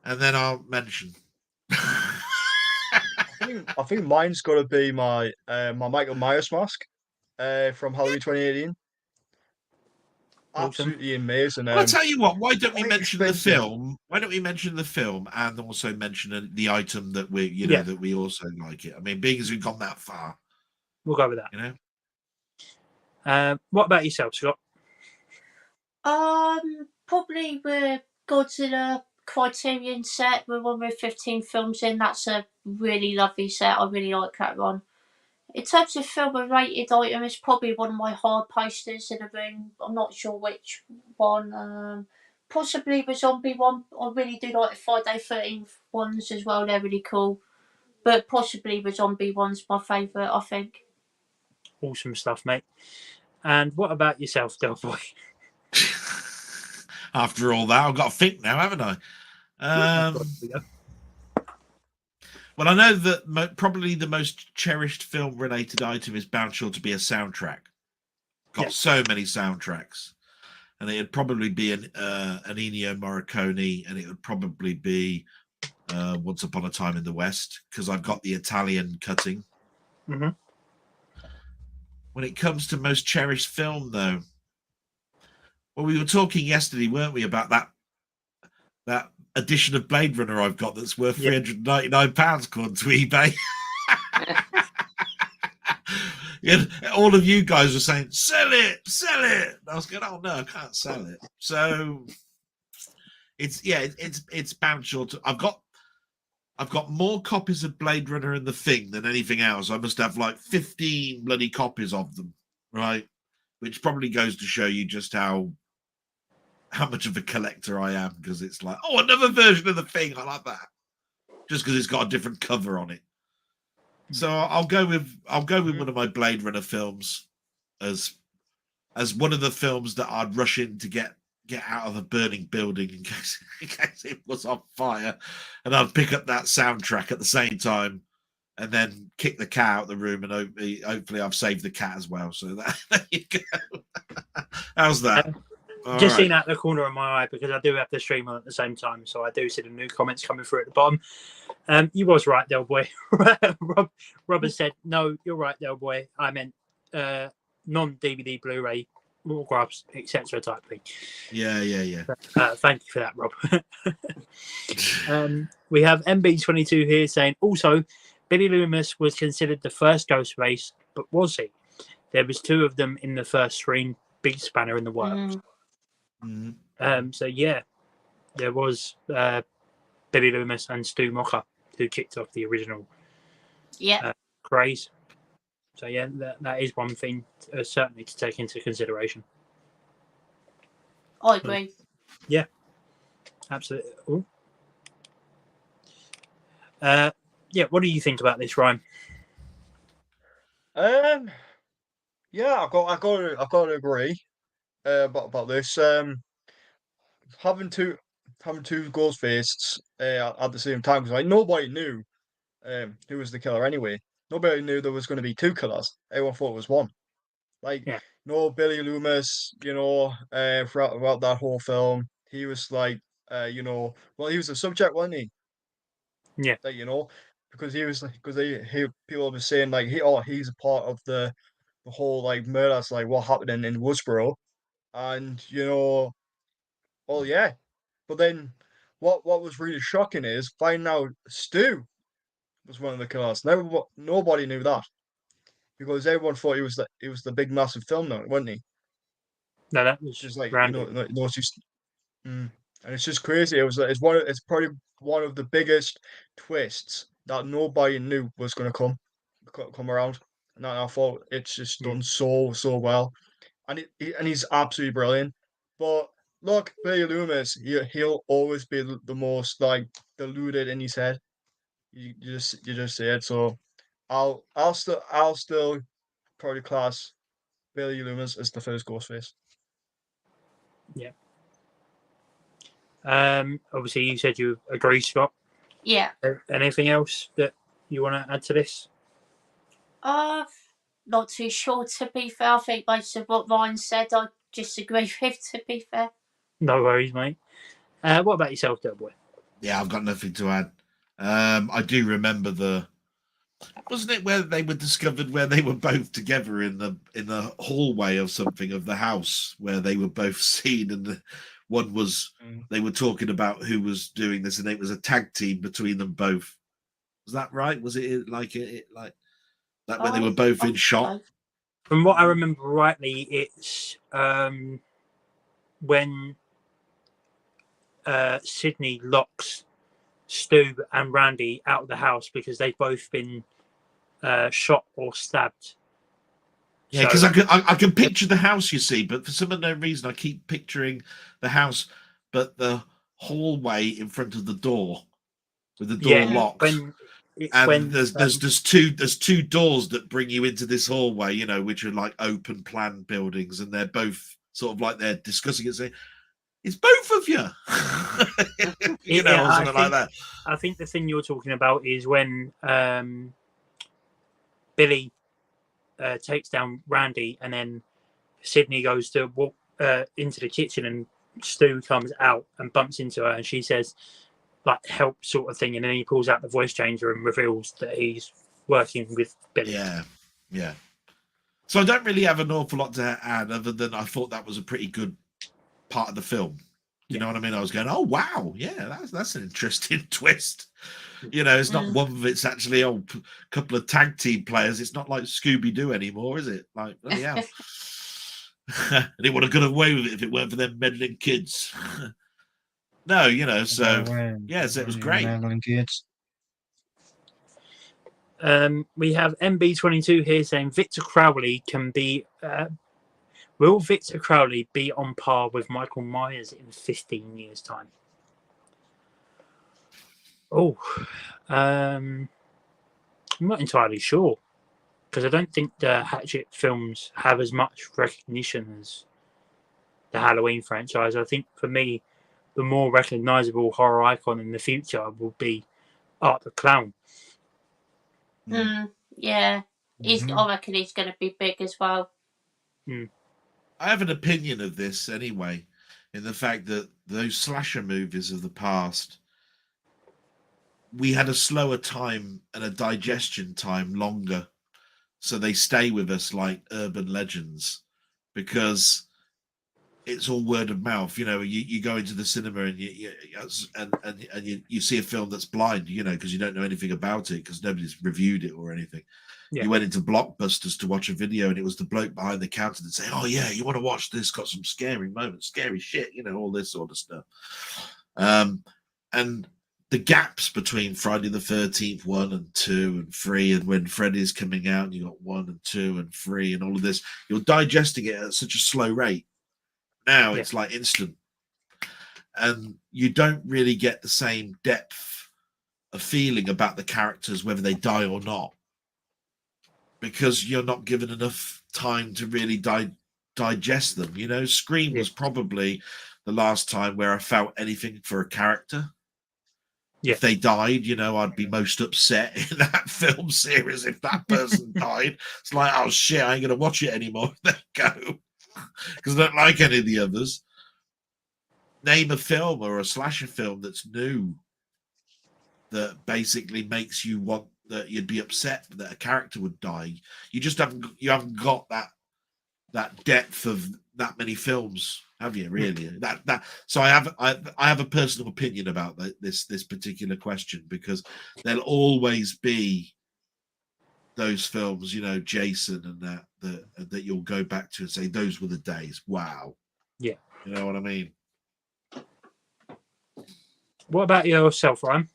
S4: and then I'll mention.
S2: I think mine's got to be my Michael Myers mask from Halloween 2018.
S1: Awesome.
S2: Absolutely amazing.
S4: Well, I'll tell you what. Why don't we mention the film? Why don't we mention the film and also mention the item that that we also like it? I mean, being as we've gone that far,
S1: we'll go with that.
S4: You know.
S1: What about yourself, Scott?
S3: Probably the Godzilla Criterion set with one with 15 films in. That's a really lovely set. I really like that one. In terms of film-related item, it's probably one of my hard posters in the room. I'm not sure which one. Possibly the zombie one. I really do like the Friday 13th ones as well. They're really cool. But possibly the zombie one's my favourite, I think.
S1: Awesome stuff, mate. And what about yourself, Delboy?
S4: After all that, I've got to think now, haven't I? Well, I know that probably the most cherished film-related item is bound sure to be a soundtrack. Got so many soundtracks, and it would probably be an Ennio Morricone, and it would probably be Once Upon a Time in the West, because I've got the Italian cutting.
S1: Mm-hmm.
S4: When it comes to most cherished film, though, well, we were talking yesterday, weren't we, about that edition of Blade Runner I've got that's worth £399 according to eBay. All of you guys were saying, sell it. And I was going, oh no, I can't sell it. So it's bound short. I've got more copies of Blade Runner and The Thing than anything else. I must have like 15 bloody copies of them, right? Which probably goes to show you just how much of a collector I am, because it's like, oh, another version of The Thing. I like that, just because it's got a different cover on it. So I'll go with one of my Blade Runner films as one of the films that I'd rush in to get out of a burning building in case it was on fire, and I'd pick up that soundtrack at the same time, and then kick the cat out of the room, and hopefully I've saved the cat as well. So there you go. How's that?
S1: Just seen out the corner of my eye, because I do have the stream on at the same time, so I do see the new comments coming through at the bottom. You was right, Del Boy. Robert said, no, you're right, Del Boy. I meant non-DVD Blu-ray autographs, etc. type thing.
S4: Yeah.
S1: Thank you for that, Rob. We have MB22 here saying, also, Billy Loomis was considered the first Ghostface, but was he? There was 2 of them in the first screen, big spanner in the works. So yeah, there was Billy Loomis and Stu Mocker who kicked off the original craze. So yeah, that is one thing certainly to take into consideration.
S3: I agree.
S1: Yeah, absolutely. Ooh. Yeah, what do you think about this, Ryan?
S2: Yeah, I've got to agree about this. Having two Ghostfaces at the same time, because like nobody knew who was the killer anyway. Nobody knew there was going to be 2 killers. Everyone thought it was one. Like, Billy Loomis, throughout that whole film, he was like, he was the subject, wasn't he?
S1: Yeah.
S2: Like, because he was like, because people were saying like he's a part of the whole like murders, like what happened in Woodsboro, and well, yeah, but then what was really shocking is finding out Stu was one of the killers. Nobody knew that because everyone thought he was the big massive film now, wasn't he?
S1: No, that was
S2: Just like
S1: random.
S2: it's just and it's just crazy. It's probably one of the biggest twists that nobody knew was going to come around. And I thought it's just done so well, and he's absolutely brilliant. But look, Billy Loomis, he'll always be the most like deluded in his head. You just say it. So I'll still probably class Billy Loomis as the first Ghostface.
S1: Yeah. Obviously, you said you agree, Scott.
S3: Yeah.
S1: Anything else that you want to add to this?
S3: Not too sure, to be fair. I think most of what Ryan said, I disagree with, to be fair.
S1: No worries, mate. What about yourself, Doughboy?
S4: Yeah, I've got nothing to add. I do remember wasn't it where they were discovered where they were both together in the hallway of something of the house where they were both seen, and one was they were talking about who was doing this, and it was a tag team between them both. Was that right? Was it like that where they were both in shot?
S1: From what I remember rightly, it's when Sydney locks Stu and Randy out of the house because they've both been shot or stabbed.
S4: Yeah, because I can picture the house, you see, but for some unknown reason, I keep picturing the house, but the hallway in front of the door with the door locked. There's two doors that bring you into this hallway, which are like open plan buildings, and they're both sort of like they're discussing it, saying, "It's both of you," or something like that.
S1: I think the thing you're talking about is when Billy takes down Randy, and then Sydney goes to walk into the kitchen, and Stu comes out and bumps into her, and she says, like, help sort of thing, and then he pulls out the voice changer and reveals that he's working with Billy.
S4: Yeah. So I don't really have an awful lot to add other than I thought that was a pretty good part of the film. You know what I mean? I was going, oh wow, yeah, that's an interesting twist. It's not one of it's actually a couple of tag team players. It's not like Scooby-Doo anymore, is it? Like, bloody hell. And it would have got away with it if it weren't for them meddling kids. No, so yes, it was great.
S2: Meddling kids.
S1: We have MB22 here saying Victor Crowley can be. Will Victor Crowley be on par with Michael Myers in 15 years' time? Oh, I'm not entirely sure because I don't think the Hatchet films have as much recognition as the Halloween franchise. I think for me, the more recognizable horror icon in the future will be Art the Clown.
S3: Yeah, I reckon he's going to be big as well.
S4: I have an opinion of this anyway, in the fact that those slasher movies of the past, we had a slower time and a digestion time longer, so they stay with us like urban legends, because it's all word of mouth. You go into the cinema and you see a film that's blind, because you don't know anything about it because nobody's reviewed it or anything. Yeah. You went into Blockbusters to watch a video and it was the bloke behind the counter that say, "Oh yeah, you want to watch this? Got some scary moments, scary shit, all this sort of stuff." And the gaps between Friday the 13th 1 and 2 and 3, and when Freddy's coming out, and you got 1 and 2 and 3 and all of this, you're digesting it at such a slow rate. Now it's like instant, and you don't really get the same depth of feeling about the characters, whether they die or not, because you're not given enough time to really digest them. Scream was probably the last time where I felt anything for a character. If they died, I'd be most upset in that film series if that person died. It's like, oh shit, I ain't gonna watch it anymore. There you go. Because I don't like any of the others. Name a film or a slasher film that's new that basically makes you want that you'd be upset that a character would die. You just haven't got that depth of that many films, have you? Really? So I have a personal opinion about this particular question, because there'll always be those films, Jason and that you'll go back to and say those were the days. Wow.
S1: Yeah.
S4: You know what I mean?
S1: What about yourself, Ryan?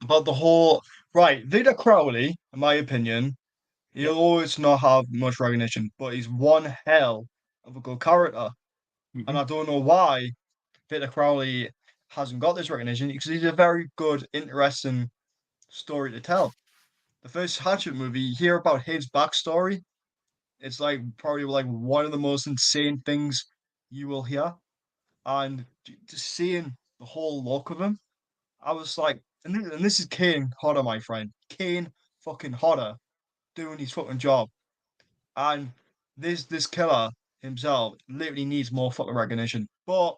S2: About the whole Victor Crowley, in my opinion, he'll always not have much recognition, but he's one hell of a good character. Mm-hmm. And I don't know why Victor Crowley hasn't got this recognition, because he's a very good, interesting story to tell. The first Hatchet movie, you hear about his backstory. It's probably one of the most insane things you will hear. And just seeing the whole look of him, I was like, and this is Kane Hodder, my friend. Kane fucking Hodder doing his fucking job. And this killer himself literally needs more fucking recognition. But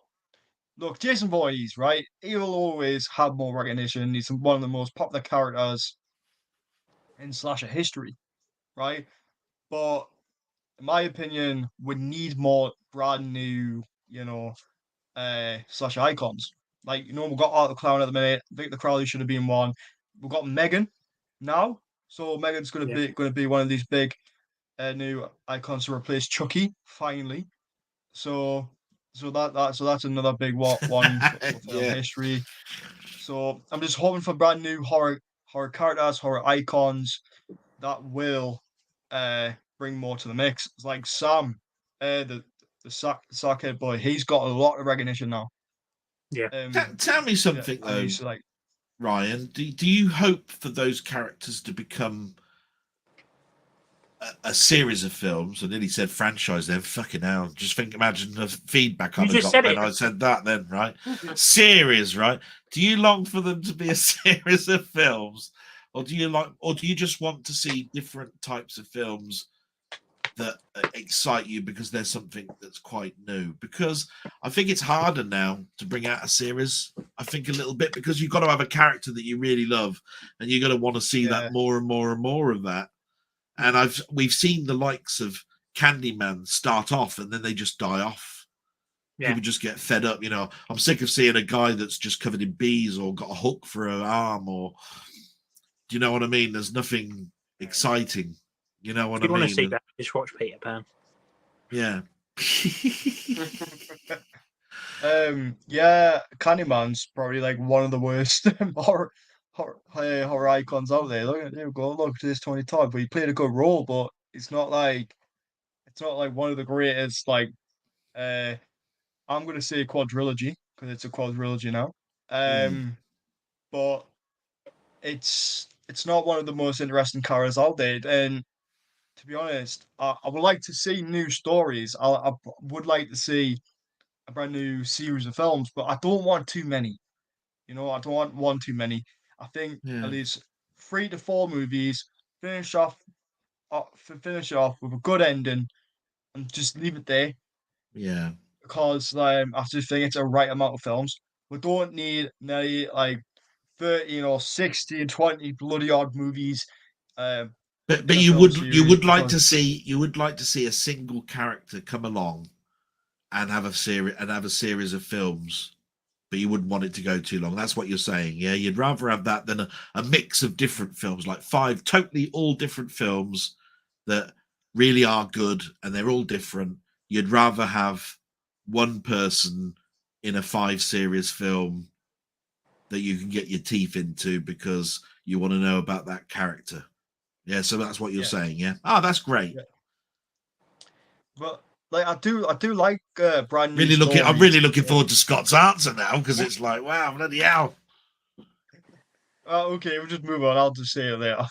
S2: look, Jason Voorhees, right? He will always have more recognition. He's one of the most popular characters in slasher history, right? But in my opinion, we need more brand new, slasher icons. We've got Art the Clown at the minute. Victor Crowley should have been one. We've got Megan now, so Megan's going to be one of these big new icons to replace Chucky finally. So that's another big one for history. So I'm just hoping for brand new horror characters, horror icons that will bring more to the mix. It's like Sam, the Sackhead boy. He's got a lot of recognition now.
S4: Yeah. Tell me something though, Ryan. Do you hope for those characters to become a series of films? I nearly said franchise then. Fucking hell. Just imagine the feedback I got when I said that then, right? Series, right? Do you long for them to be a series of films? Or do you just want to see different types of films that excite you because there's something that's quite new? Because I think it's harder now to bring out a series. I think a little bit because you've got to have a character that you really love, and you're going to want to see that more and more and more of that. And we've seen the likes of Candyman start off and then they just die off. Yeah. People just get fed up. I'm sick of seeing a guy that's just covered in bees or got a hook for an arm, or do you know what I mean? There's nothing exciting. You know what I mean?
S1: If you want to see that, just watch Peter Pan.
S4: Yeah.
S2: Candyman's probably one of the worst horror icons out there. There we go. Look to this Tony Todd, but he played a good role, but it's not like one of the greatest. I'm gonna say quadrilogy because it's a quadrilogy now. But it's not one of the most interesting characters out there. And to be honest, I would like to see new stories. I would like to see a brand new series of films, but I don't want too many. I don't want one too many. I think at least 3 to 4 movies, finish off with a good ending, and just leave it there.
S4: Yeah.
S2: Because I just think it's a right amount of films. We don't need nearly 30 or 60 and 20 bloody odd movies.
S4: But you would like to see a single character come along and have a series of films, but you wouldn't want it to go too long. That's what you're saying, yeah? You'd rather have that than a mix of different films, like 5 totally all different films that really are good and they're all different. You'd rather have one person in a 5-series film that you can get your teeth into because you want to know about that character. Yeah, so that's what you're saying, yeah? Oh, that's great.
S2: Yeah. But like I do like brand new
S4: stories. I'm really looking
S2: yeah.
S4: forward to Scott's answer now because it's like, wow, bloody hell.
S2: Okay, we'll just move on. I'll just say it later.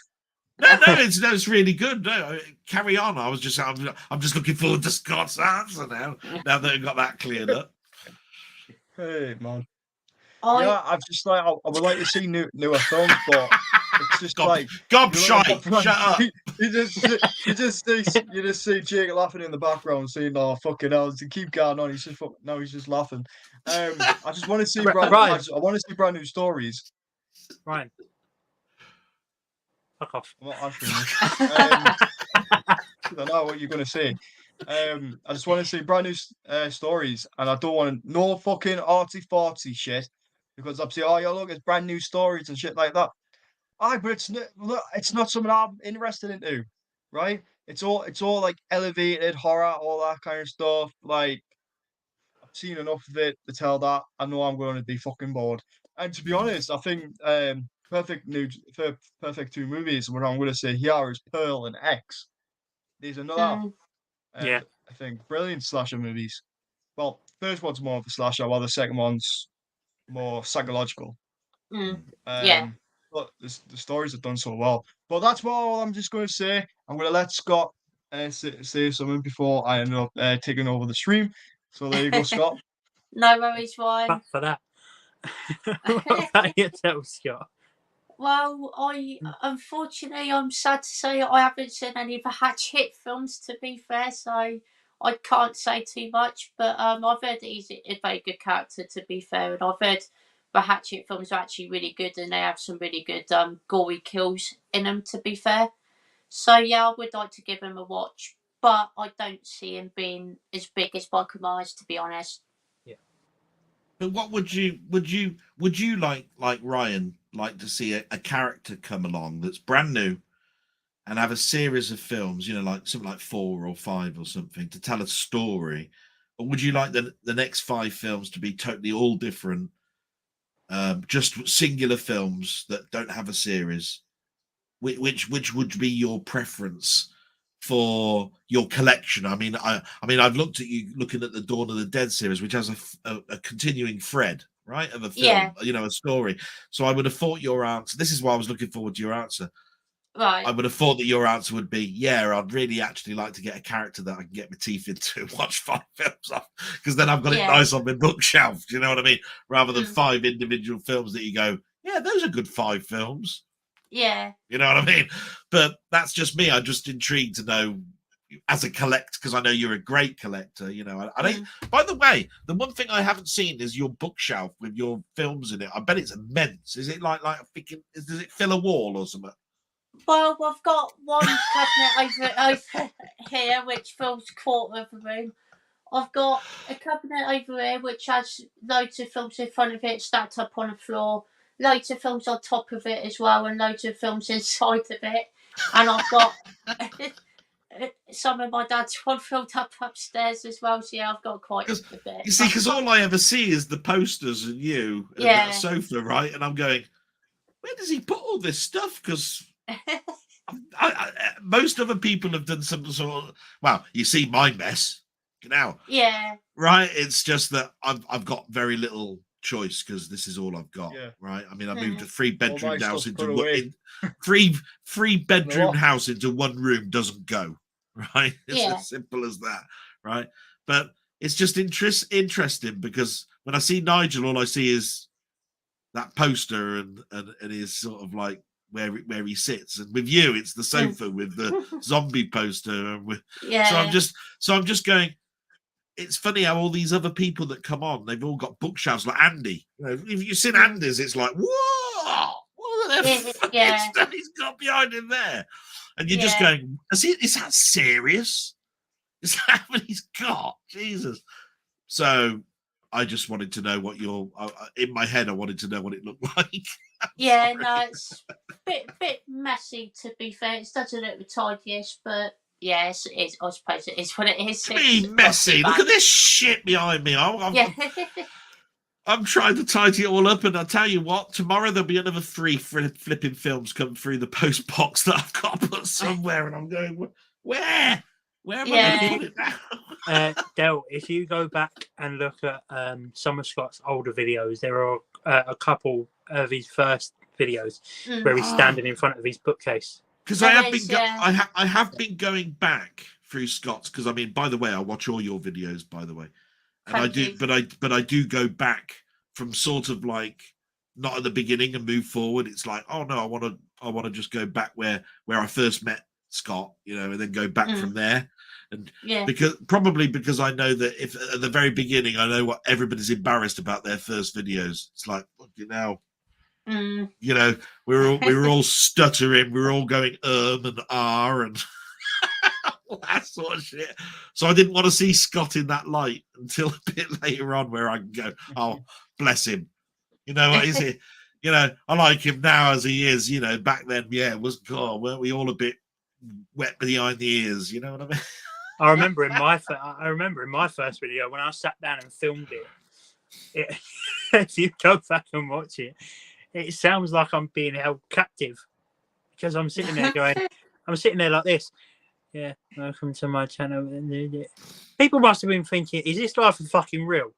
S4: No, it's really good. No, carry on. I'm just looking forward to Scott's answer now. Now that I've got that cleared up.
S2: Hey man. Yeah, I've just like I would like to see newer films, but it's just
S4: gobshite. Shut up.
S2: You just see Jake laughing in the background, saying, "Oh fucking hell!" To keep going on, he's just laughing. I just want to see I want to see brand new stories.
S1: Ryan, fuck off.
S2: I'm not answering this. I don't know what you're gonna say. I just want to see brand new stories, and I don't want no fucking arty farty shit. Because obviously, oh yeah, look, it's brand new stories and shit like that. But it's not something I'm interested into, right? It's all like elevated horror, all that kind of stuff. Like I've seen enough of it to tell that I know I'm going to be fucking bored. And to be honest, I think perfect 2 movies. What I'm going to say here is Pearl and X. These are another, I think, brilliant slasher movies. Well, first one's more of a slasher, while the second one's more psychological. But the stories are done so well. But that's all I'm just going to say. I'm going to let Scott say something before I end up taking over the stream. So there you go, Scott.
S3: No worries, Ryan.
S1: For that. What about yourself, Scott?
S3: Well, unfortunately, I'm sad to say I haven't seen any of the Hatchet films, to be fair, so I can't say too much. But I've heard that he's a very good character, to be fair, and I've heard the Hatchet films are actually really good, and they have some really good gory kills in them, to be fair. So yeah, I would like to give him a watch, but I don't see him being as big as Michael Myers, to be honest.
S4: Yeah. But what would you like Ryan like to see a character come along that's brand new and have a series of films, you know, like something like 4 or 5 or something to tell a story? Or would you like the next 5 films to be totally all different? Just singular films that don't have a series. Which would be your preference for your collection? I mean, I've looked at you looking at the Dawn of the Dead series, which has a continuing thread, right, of a film, you know, a story. So I would have thought your answer. This is why I was looking forward to your answer.
S3: Right.
S4: I would have thought that your answer would be, yeah, I'd really actually like to get a character that I can get my teeth into and watch 5 films of, because then I've got it nice on my bookshelf. Do you know what I mean? Rather than 5 individual films that you go, yeah, those are good 5 films.
S3: Yeah.
S4: You know what I mean? But that's just me. I'm just intrigued to know as a collector, because I know you're a great collector. You know, by the way, the one thing I haven't seen is your bookshelf with your films in it. I bet it's immense. Is it like does it fill a wall or something?
S3: Well, I've got one cabinet over here which fills a quarter of the room. I've got a cabinet over here which has loads of films in front of it stacked up on the floor, loads of films on top of it as well, and loads of films inside of it. And I've got some of my dad's one filled up upstairs as well. So yeah, I've got quite a bit.
S4: You see, because all I ever see is the posters and you and that sofa, right? And I'm going, where does he put all this stuff? Because most other people have done some sort of, well, you see my mess now.
S3: Yeah.
S4: Right. It's just that I've got very little choice because this is all I've got.
S2: Yeah.
S4: Right. I mean, I moved a 3-bedroom house into three bedroom house into 1 room doesn't go. Right. It's as simple as that. Right. But it's just interesting because when I see Nigel, all I see is that poster and his sort of like where he sits, and with you it's the sofa with the zombie poster and with so I'm just going, it's funny how all these other people that come on, they've all got bookshelves like Andy. You know, if you've seen Andy's, it's like, whoa, what the fuck stuff he's got behind him there. And you're just going, is that serious? Is that what he's got? Jesus. So I just wanted to know what in my head, I wanted to know what it looked like.
S3: Yeah, no, it's a bit messy, to be fair. It doesn't look the tidiest, but yeah, I suppose it is what it is.
S4: It's messy. Look at this shit behind me. I'm trying to tidy it all up, and I'll tell you what, tomorrow there'll be another 3 flipping films come through the post box that I've got to put somewhere, and I'm going, where? Where am I going to put it now?
S1: Del, if you go back and look at some of Scott's older videos, there are a couple of his first videos where he's standing in front of his bookcase.
S4: Because I have been going back through Scott's, because I mean, by the way, I watch all your videos, by the way. And I do go back from sort of like not at the beginning and move forward. It's like, oh no, I want to just go back where I first met Scott, and then go back from there. And because I know that if at the very beginning I know what everybody's embarrassed about their first videos. It's like, we were all stuttering, we were all going and and that sort of shit. So I didn't want to see Scott in that light until a bit later on, where I can go, oh, bless him. What is it? I like him now as he is. Back then, weren't we all a bit wet behind the ears? You know what I mean?
S1: I remember in my first video when I sat down and filmed it. If you go back and watch it, it sounds like I'm being held captive, because I'm sitting there like this. Yeah, welcome to my channel. People must have been thinking, is this life fucking real?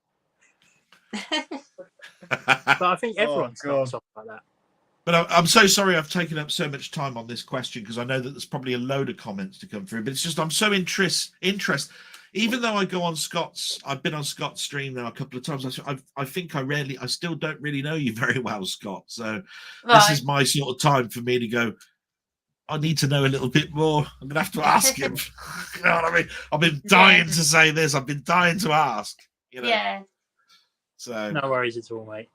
S1: But I think everyone starts off like that.
S4: But I'm so sorry I've taken up so much time on this question, because I know that there's probably a load of comments to come through. But it's just I'm so interested. Even though I've been on Scott's stream now a couple of times. I think I still don't really know you very well, Scott. So this is my sort of time for me to go, I need to know a little bit more. I'm going to have to ask him. You know what I mean? I've been dying to say this. I've been dying to ask.
S3: Yeah.
S4: So
S1: no worries at all, mate.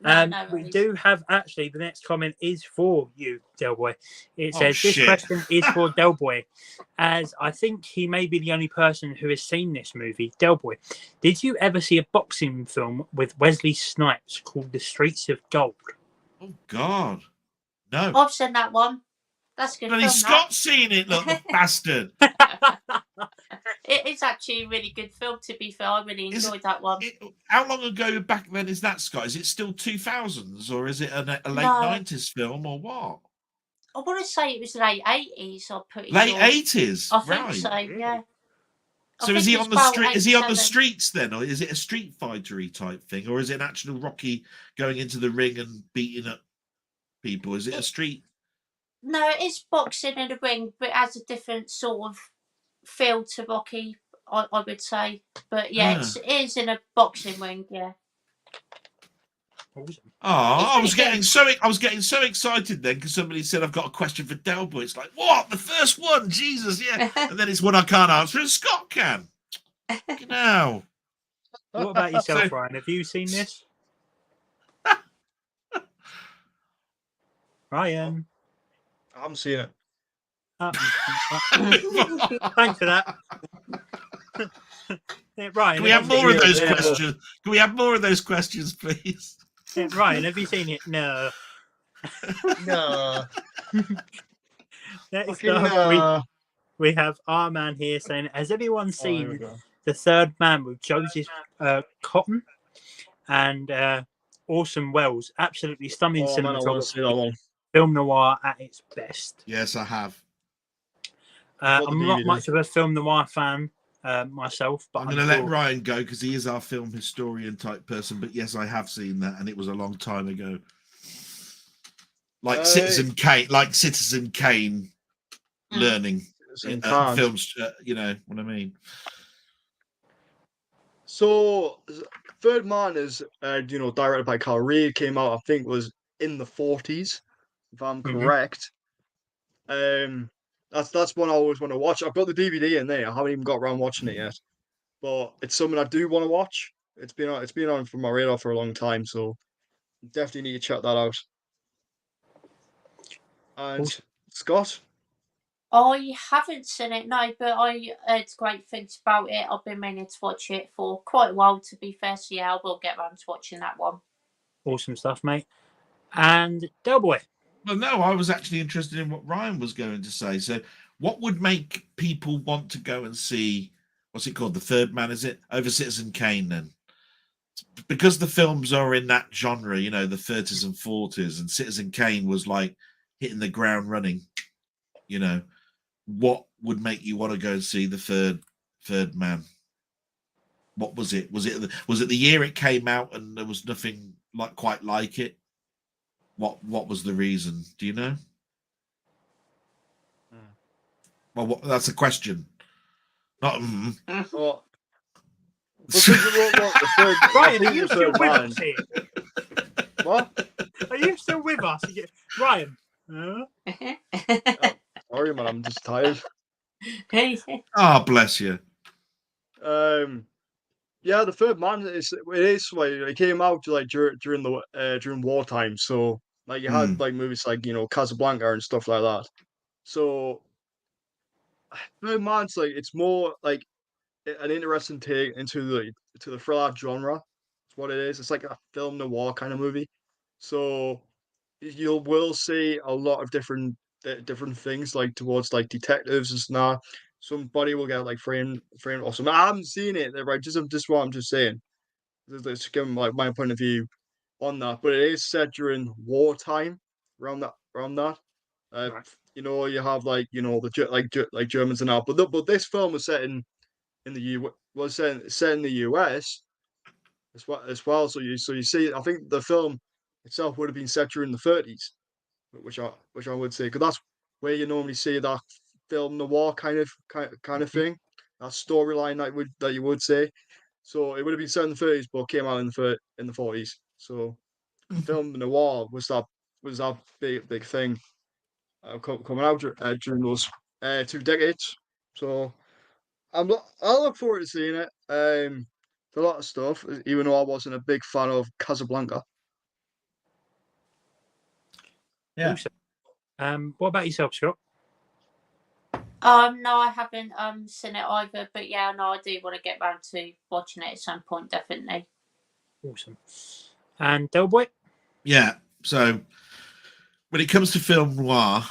S3: No
S1: we do have, actually, the next comment is for you, Del Boy. It says, this question is for Del Boy, as I think he may be the only person who has seen this movie. Del Boy, did you ever see a boxing film with Wesley Snipes called The Streets of Gold?
S4: Oh, God. No.
S3: I've seen that one. That's good.
S4: Bloody Scott's seen it, look, the bastard.
S3: It is actually a really good film, to be fair. I really enjoyed that one.
S4: How long ago back then is that, Scott? Is it still 2000s, or is it a late 90s film, or what?
S3: I want to say it was late 80s. I'm pretty
S4: late
S3: sure.
S4: 80s?
S3: I think so, yeah.
S4: So is he on the street? Is he on the streets then, or is it a Street Fighter-y type thing, or is it an actual Rocky going into the ring and beating up people? Is it a street?
S3: No, it is boxing in the ring, but it has a different sort of feel to Rocky, I would say. But yeah, it is in a boxing ring, yeah.
S1: Awesome.
S4: Oh, I was getting so excited then, because somebody said I've got a question for Del Boy. It's like, what? The first one? Jesus, yeah. And then it's one I can't answer, and Scott can. Now.
S1: What about yourself, Ryan? Have you seen this? Ryan.
S2: I haven't seen it.
S1: Thanks for that. Ryan,
S4: can we have more of those questions? Can we have more of those questions, please?
S1: Ryan, have you seen it? No.
S2: No.
S1: Next up, we have our man here saying, has everyone seen The Third Man with Joseph Cotton and Orson Welles? Absolutely stunning cinematography. Film noir at its best.
S4: Yes, I have.
S1: I'm not much of a film noir fan myself, but
S4: I'm going to let Ryan go because he is our film historian type person. But yes, I have seen that, and it was a long time ago. Like Citizen Kane, learning films. You know what I mean.
S2: So, Third Man is directed by Carl Reed. Came out, I think, was in the 40s. If I'm correct. That's one I always want to watch. I've got the DVD in there. I haven't even got around watching it yet, but it's something I do want to watch. It's been on from my radar for a long time, so definitely need to check that out. And Scott,
S3: I haven't seen it, no, but I heard great things about it. I've been meaning to watch it for quite a while, to be fair, so yeah, I will get around to watching that one.
S1: Awesome stuff, mate. And Delboy.
S4: Well, no, I was actually interested in what Ryan was going to say. So, what would make people want to go and see, what's it called, The Third Man, is it? Over Citizen Kane, then? Because the films are in that genre, you know, the 30s and 40s, and Citizen Kane was like hitting the ground running, you know, what would make you want to go and see The Third Man? What was it? Was it the year it came out and there was nothing quite like it? What was the reason? Do you know? Well, that's a question. Not.
S2: Well, the third,
S1: Ryan, are you still with us here?
S2: What?
S1: Are you still with us? Ryan?
S2: Oh, sorry, man. I'm just tired.
S4: Oh, bless you.
S2: Yeah, The Third Man is like it came out like during wartime. So like you had like movies like Casablanca and stuff like that. So Third Man's like it's more like an interesting take into the thriller genre. That's what it is. It's like a film noir kind of movie. So you will see a lot of different things like towards like detectives and stuff. Somebody will get like framed or something. I haven't seen it, right? Just what I'm just saying. Just giving like my point of view on that. But it is set during wartime around that.
S1: Right.
S2: You have like like Germans and all. But this film was set in the set in the US as well. So you see, I think the film itself would have been set during the 30s, which I would say because that's where you normally see that film noir kind of thing, that storyline that you would say. So it would have been set in the 30s, but came out in the 40s. So film noir was that big thing coming out during those 2 decades. So I look forward to seeing it. A lot of stuff, even though I wasn't a big fan of Casablanca.
S4: Yeah.
S1: Awesome. What about yourself, Scott?
S3: No, I haven't seen it either, but yeah, no, I do want to get round to watching it at some point, definitely.
S1: Awesome. And Delboy?
S4: Yeah. So when it comes to film noir,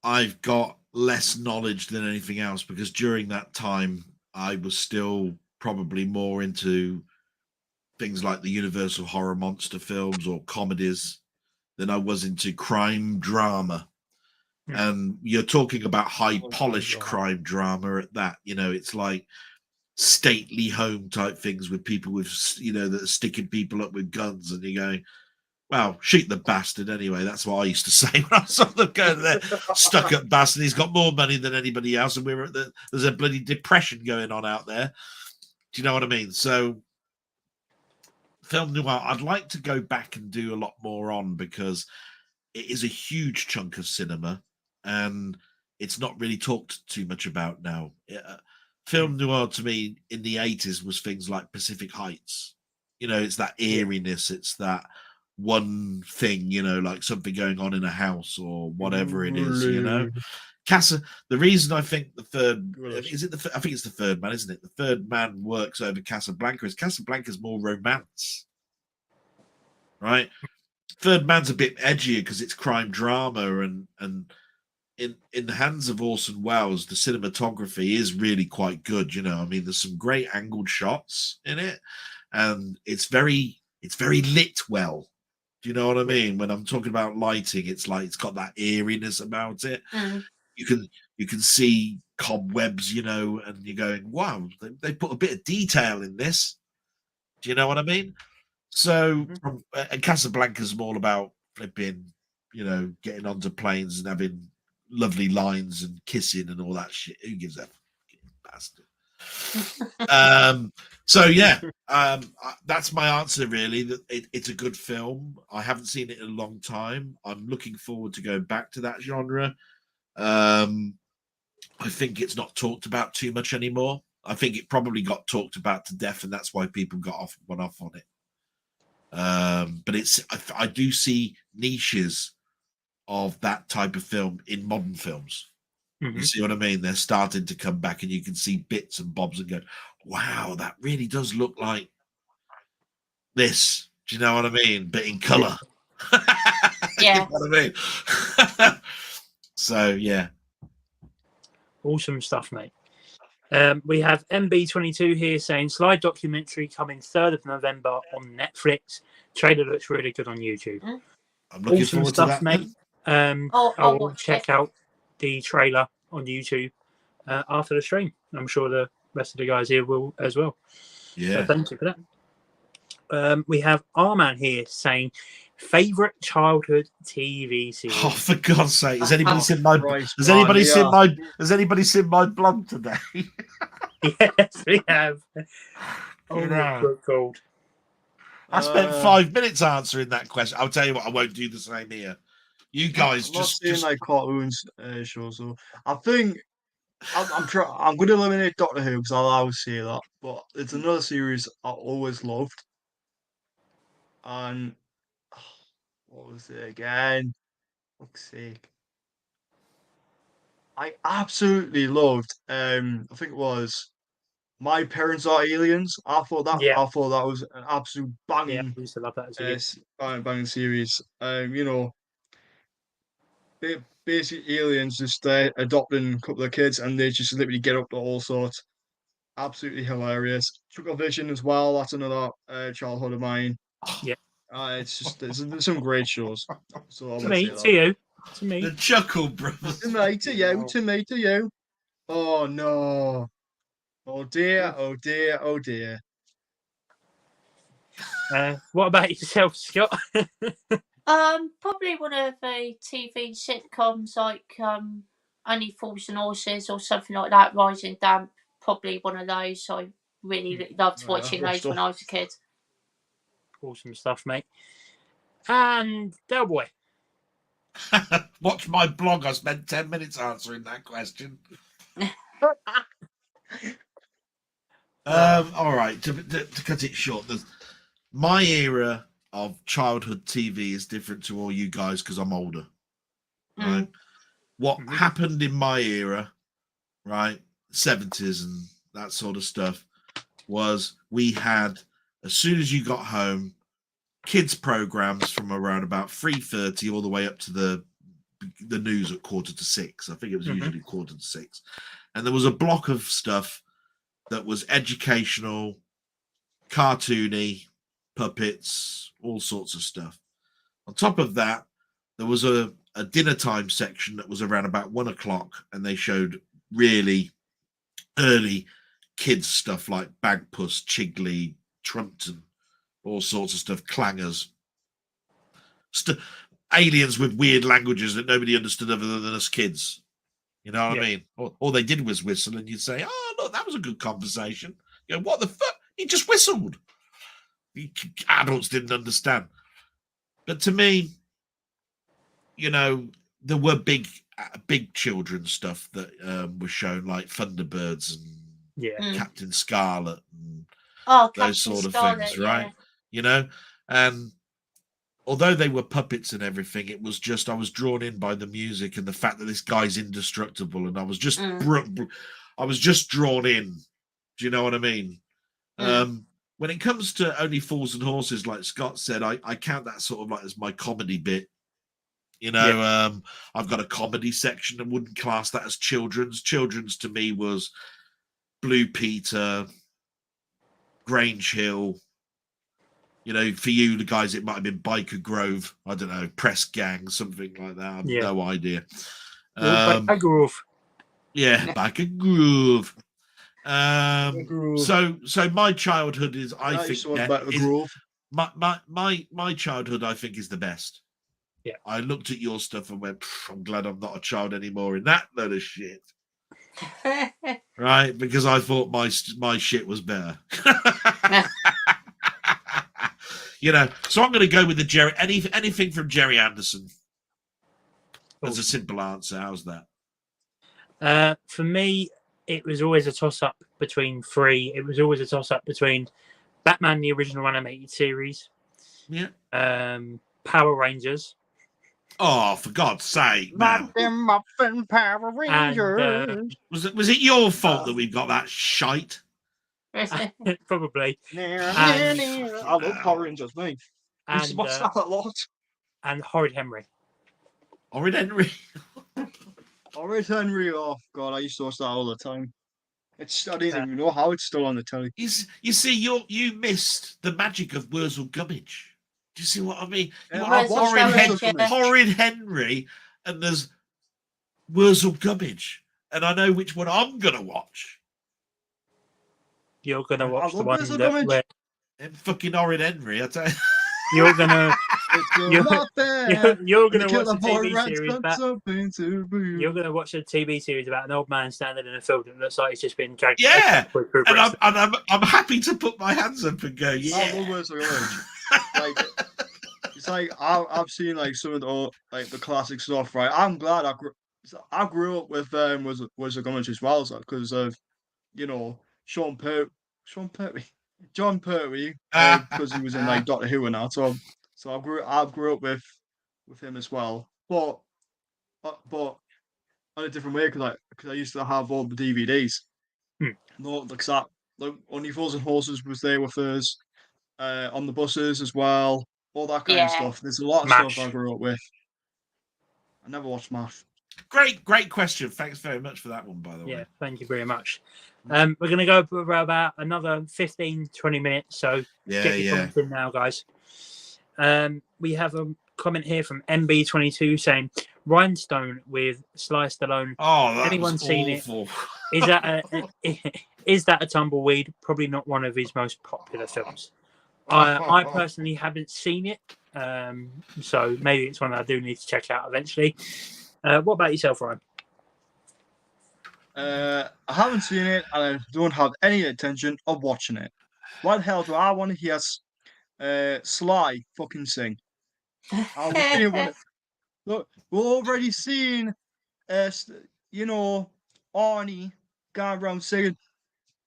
S4: I've got less knowledge than anything else because during that time I was still probably more into things like the Universal horror monster films or comedies than I was into crime drama. And you're talking about high polished crime drama at that, it's like stately home type things with people with, that are sticking people up with guns, and you're going, well, shoot the bastard anyway. That's what I used to say when I saw them going there, stuck up bastard. He's got more money than anybody else, and there's a bloody depression going on out there. Do you know what I mean? So film noir, I'd like to go back and do a lot more on because it is a huge chunk of cinema and it's not really talked too much about now. Film noir to me in the 80s was things like Pacific Heights. It's that eeriness, it's that one thing, like something going on in a house or whatever it is, the reason I think I think it's The Third Man, isn't it? The Third Man works over Casablanca is Casablanca's more romance, right? Third Man's a bit edgier because it's crime drama, and in the hands of Orson Welles, the cinematography is really quite good. I mean, there's some great angled shots in it, and it's very lit well. Do you know what I mean? When I'm talking about lighting, it's like it's got that eeriness about it. You can see cobwebs, and you're going, wow, they put a bit of detail in this. Do you know what I mean? So, and Casablanca's all about flipping, getting onto planes and having lovely lines and kissing and all that shit. Who gives a bastard? So yeah, that's my answer. Really, that it's a good film. I haven't seen it in a long time. I'm looking forward to going back to that genre. I think it's not talked about too much anymore. I think it probably got talked about to death, and that's why people went off on it. But I do see niches of that type of film in modern films. You see what I mean? They're starting to come back, and you can see bits and bobs and go, wow, that really does look like this. Do you know what I mean? But in colour.
S3: Yeah.
S4: You know what I mean? So, yeah.
S1: Awesome stuff, mate. We have MB22 here saying slide documentary coming 3rd of November on Netflix. Trailer looks really good on YouTube.
S4: I'm looking
S1: awesome
S4: forward
S1: stuff,
S4: to that,
S1: mate.
S3: I'll
S1: check out the trailer on YouTube after the stream. I'm sure the rest of the guys here will as well.
S4: Yeah.
S1: So thank you for that. We have Arman here saying favorite childhood TV series.
S4: Oh, for God's sake! Has anybody seen my blog today?
S1: Yes, we have. Gold.
S4: I spent 5 minutes answering that question. I'll tell you what, I won't do the same here. You guys just
S2: like cartoons shows. So I think I'm going to eliminate Doctor Who because I'll always say that. But it's another series I always loved. And what was it again? Fuck's sake! I absolutely loved. I think it was My Parents Are Aliens. I thought that was an absolute banging.
S1: I used to love that as a kid.
S2: Banging series. You know, basically aliens just adopting a couple of kids, and they just literally get up to all sorts. Absolutely hilarious. Triple Vision as well. That's another childhood of mine.
S1: Yeah.
S2: It's just there's some great shows. So
S1: to you.
S4: The Chuckle Brothers.
S2: To you. Oh no. Oh dear.
S1: What about yourself, Scott?
S3: Probably one of the TV sitcoms like Only Fools and Horses or something like that. Rising Damp. Probably one of those. I really loved watching those when I was a kid.
S1: Awesome stuff, mate. And Del Boy.
S4: Watch my blog. I spent 10 minutes answering that question. All right. To cut it short, my era of childhood TV is different to all you guys because I'm older. Right. What happened in my era, right, 70s and that sort of stuff, was we had, as soon as you got home, kids programs from around about 3:30 all the way up to the news at 5:45. I think it was usually 5:45, and there was a block of stuff that was educational, cartoony, puppets, all sorts of stuff. On top of that, there was a dinner time section that was around about 1 o'clock, and they showed really early kids stuff like Bagpuss, Chigley, Trumpton, all sorts of stuff, clangers, aliens with weird languages that nobody understood other than us kids. You know what I mean? All they did was whistle, and you'd say, "Oh, look, that was a good conversation." You know, what the fuck? He just whistled. Adults didn't understand. But to me, you know, there were big children's stuff that was shown, like Thunderbirds and Captain Scarlet and those sort of things, right? You know, and although they were puppets and everything, it was just I was drawn in by the music and the fact that this guy's indestructible, and I was just drawn in. Do you know what I mean? When it comes to Only Fools and Horses, like Scott said, I count that sort of like as my comedy bit. You know, I've got a comedy section and wouldn't class that as children's. Children's to me was Blue Peter, Grange Hill. You know, for you, the guys, it might have been Biker Grove. I don't know, Press Gang, something like that. I have no idea.
S1: Biker Grove.
S4: Yeah, Biker Grove. So my childhood is, I think, my childhood, I think, is the best.
S1: Yeah,
S4: I looked at your stuff and went, I'm glad I'm not a child anymore in that load of shit. Right, because I thought my shit was better. You know, so I'm going to go with the Jerry. Anything from Jerry Anderson. As a simple answer. How's that?
S1: For me, it was always a toss-up between three. It was always a toss-up between Batman, the original animated series.
S4: Yeah.
S1: Power Rangers.
S4: Oh, for God's sake, man!
S2: Muffin Power Rangers.
S4: Was it your fault that we've got that shite?
S1: Probably.
S2: I love Power Rangers, mate. I used to watch that a lot.
S1: And Horrid Henry.
S4: Horrid Henry.
S2: Horrid Henry. Oh God, I used to watch that all the time. I didn't even know how it's still on the telly.
S4: You see, you missed the magic of Wurzel Gummidge. Do you see what I mean? You got Horrid Henry, and there's Wurzel Gummidge, and I know which one I'm gonna watch.
S1: You're gonna watch the one that
S4: fucking Horrid Henry. I tell you.
S1: You're gonna watch a TV series you're gonna watch a TV series about an old man standing in a field that looks like he's just been dragged.
S4: Yeah, and I'm happy to put my hands up and go. Yeah,
S2: I love Wurzel Gummidge. It's like I've seen like some of the classic stuff. Right, I'm glad I grew up with Wurzel Gummidge as well, because of John Pertwee, because he was in like Doctor Who and that. So I grew up with him as well, but in a different way, because I used to have all the DVDs. No, like Only Fools and Horses was there with us, on the buses as well, all that kind of stuff. There's a lot of stuff I grew up with. I never watched MASH.
S4: Great question. Thanks very much for that one, by the way.
S1: Yeah, thank you very much. We're going to go for about another 15-20 minutes, so get your comments in now, guys. We have a comment here from MB22 saying Rhinestone with Sly Stallone.
S4: Oh, that
S1: anyone
S4: was
S1: seen
S4: awful.
S1: it? Is that a tumbleweed? Probably not one of his most popular films. I personally haven't seen it, so maybe it's one that I do need to check out eventually. What about yourself, Ryan?
S2: I haven't seen it, and I don't have any intention of watching it. Why the hell do I want to hear Sly fucking sing? I really want to. Look, we've already seen, Arnie going around saying,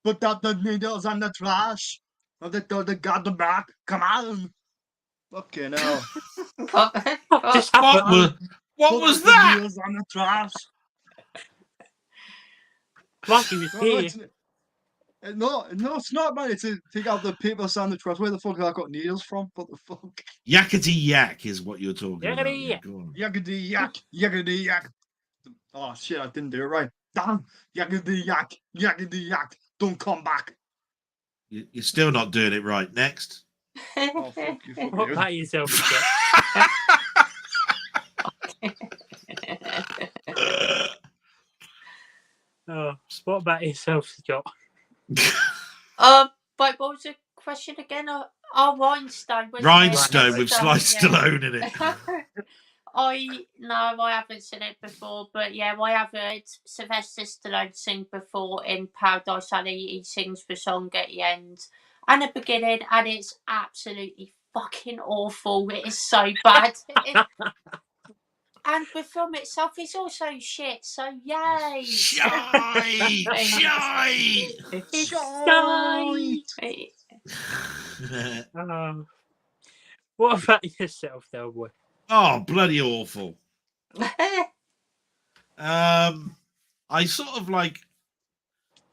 S2: "Put out the needles and the trash. They got the back. Come on." Fucking hell.
S4: What was that?
S2: Needles and the trash.
S1: Like he was here.
S2: No, it's not, man. It's to take out the paper sand the trash. Where the fuck have I got needles from? What the fuck?
S4: Yakety yak is what you're talking about.
S2: Yakety yak, yakety yak. Oh shit, I didn't do it right. Damn, yakety yak. Don't come back.
S4: You're still not doing it right. Next.
S2: Oh, fuck you.
S1: What about yourself, Scott? What about yourself, Scott?
S3: But what was the question again? Rhinestone.
S4: Rhinestone with Sly Stallone in it.
S3: I haven't seen it before, but yeah, I have heard Sylvester Stallone sing before in Paradise Alley. He sings the song at the end and the beginning, and it's absolutely fucking awful. It is so bad. And the film itself is also shit, so yay!
S4: Shite!
S1: What about yourself, though, boy?
S4: Oh, bloody awful. I sort of like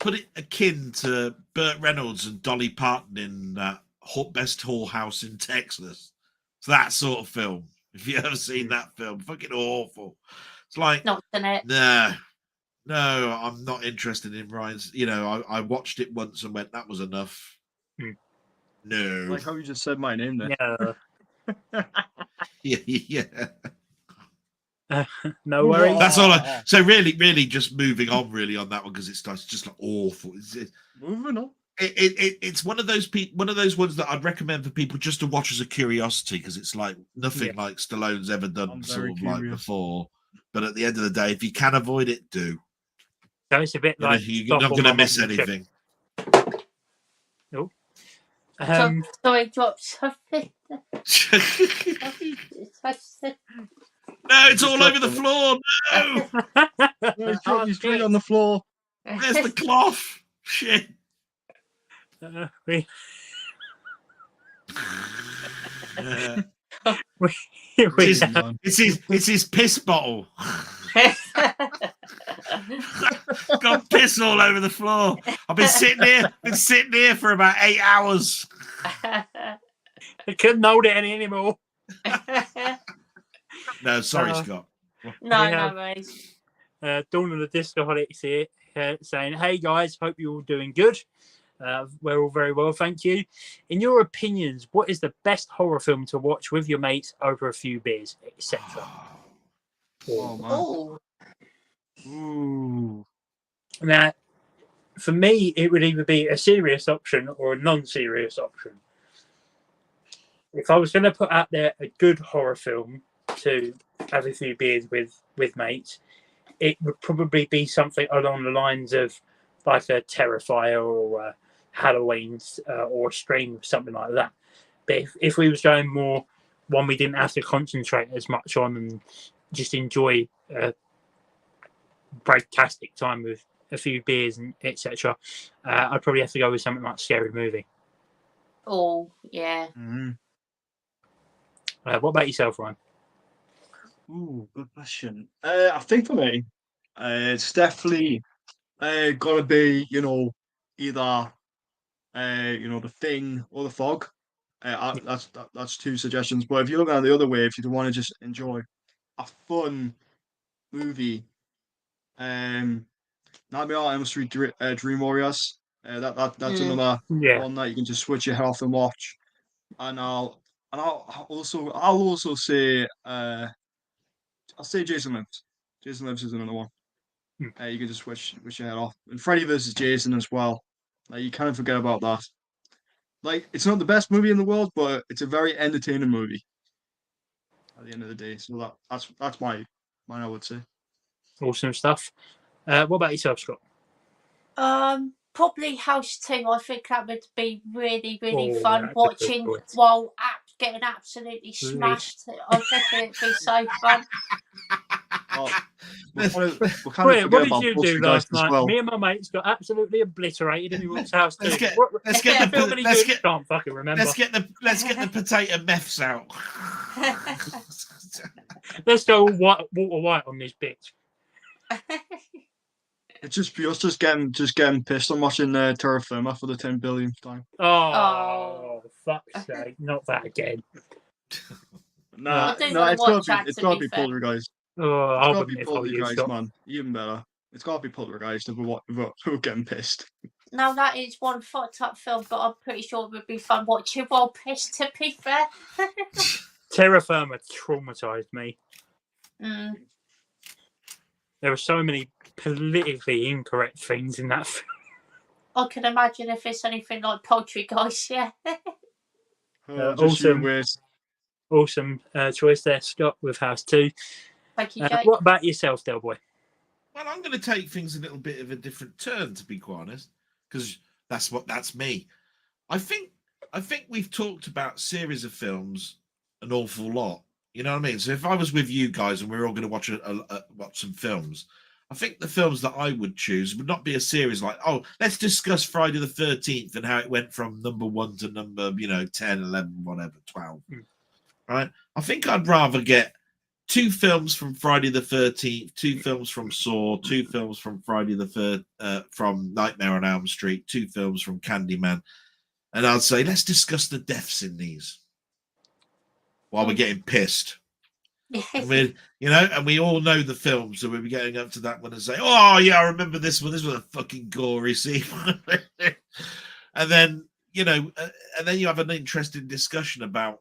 S4: put it akin to Burt Reynolds and Dolly Parton in that Best Whorehouse in Texas. It's that sort of film. If you ever seen that film, fucking awful. It's like,
S3: not in it.
S4: No, I'm not interested in Ryan's. I watched it once and went, that was enough. No.
S2: Like how you just said my name there.
S1: No.
S4: Yeah.
S1: No worries.
S4: That's all. So really, just moving on really on that one, because it's just like awful.
S2: Moving on.
S4: It's one of those ones that I'd recommend for people just to watch as a curiosity, because it's like nothing like Stallone's ever done sort of like before. But at the end of the day, if you can avoid it, do.
S1: So it's a bit like
S4: you're not going to miss anything.
S1: No.
S3: Sorry, drop something.
S4: No, it's all over the floor. No,
S2: it's dropping straight on the floor.
S4: There's the cloth. Shit.
S1: We
S4: It's his piss bottle. Got piss all over the floor. I've been sitting here for about 8 hours.
S1: I couldn't hold it anymore.
S4: No, sorry, Scott.
S3: No worries.
S1: Dawn of the Discoholics here saying, "Hey guys, hope you're all doing good. We're all very well, thank you. In your opinions, what is the best horror film to watch with your mates over a few beers, etc.?"
S3: Oh.
S2: Ooh.
S1: Now, for me, it would either be a serious option or a non-serious option. If I was going to put out there a good horror film to have a few beers with mates, it would probably be something along the lines of like a Terrifier or Halloween or a Scream, something like that. But if we was going more one we didn't have to concentrate as much on and just enjoy a breaktastic time with a few beers and etc., I'd probably have to go with something like Scary Movie.
S3: Oh, yeah.
S2: Mm-hmm.
S1: What about yourself, Ryan?
S2: Ooh, good question. I think for me, it's definitely gotta be, either The Thing or The Fog. That's two suggestions. But if you look at it the other way, if you want to just enjoy a fun movie, Nightmare on Elm Street Dream Warriors. That's another one that you can just switch your head off and watch. And I'll also say I'll say Jason Lives. Jason Lives is another one. You can just switch your head off. And Freddy vs. Jason as well. Like, you can't forget about that. Like, it's not the best movie in the world, but it's a very entertaining movie at the end of the day. So that's mine, I would say.
S1: Awesome stuff. What about yourself, Scott?
S3: Probably House 2. I think that would be really, really fun watching while getting absolutely smashed. I think it'd be so fun.
S1: What did you do last night? Well. Me and my mates got absolutely obliterated in York's House 2. Let's get
S4: the potato meths out.
S1: Let's go Walter White on this bitch.
S2: It's just getting pissed on watching Terra Firma for the 10 billionth time.
S1: Oh, fuck's sake! Not that again.
S2: Nah, it's gotta be Poltergeist.
S1: Oh,
S2: it's gotta be Poltergeist, man. Even better. It's gotta be Poltergeist if we're getting pissed.
S3: Now that is one fucked up film, but I'm pretty sure it would be fun watching while pissed. To be fair.
S1: Terra Firma traumatized me. There were so many politically incorrect things in that film.
S3: I can imagine if it's anything like Poltergeist, yeah.
S1: Awesome choice there, Scott, with House 2.
S3: Thank you, Jake.
S1: What about yourself, Del Boy?
S4: Well, I'm going to take things a little bit of a different turn, to be quite honest, because that's me. I think we've talked about series of films an awful lot. You know what I mean? So if I was with you guys and we were all going to watch watch some films, I think the films that I would choose would not be a series like, oh, let's discuss Friday the 13th and how it went from number 1 to number, 10, 11, whatever, 12. Right? I think I'd rather get 2 films from Friday the 13th, 2 films from Saw, 2 films from from Nightmare on Elm Street, 2 films from Candyman, and I'd say let's discuss the deaths in these while we're getting pissed. And we all know the films, so we'll be getting up to that one and say, oh yeah, I remember this one. This was a fucking gory scene. and then you have an interesting discussion about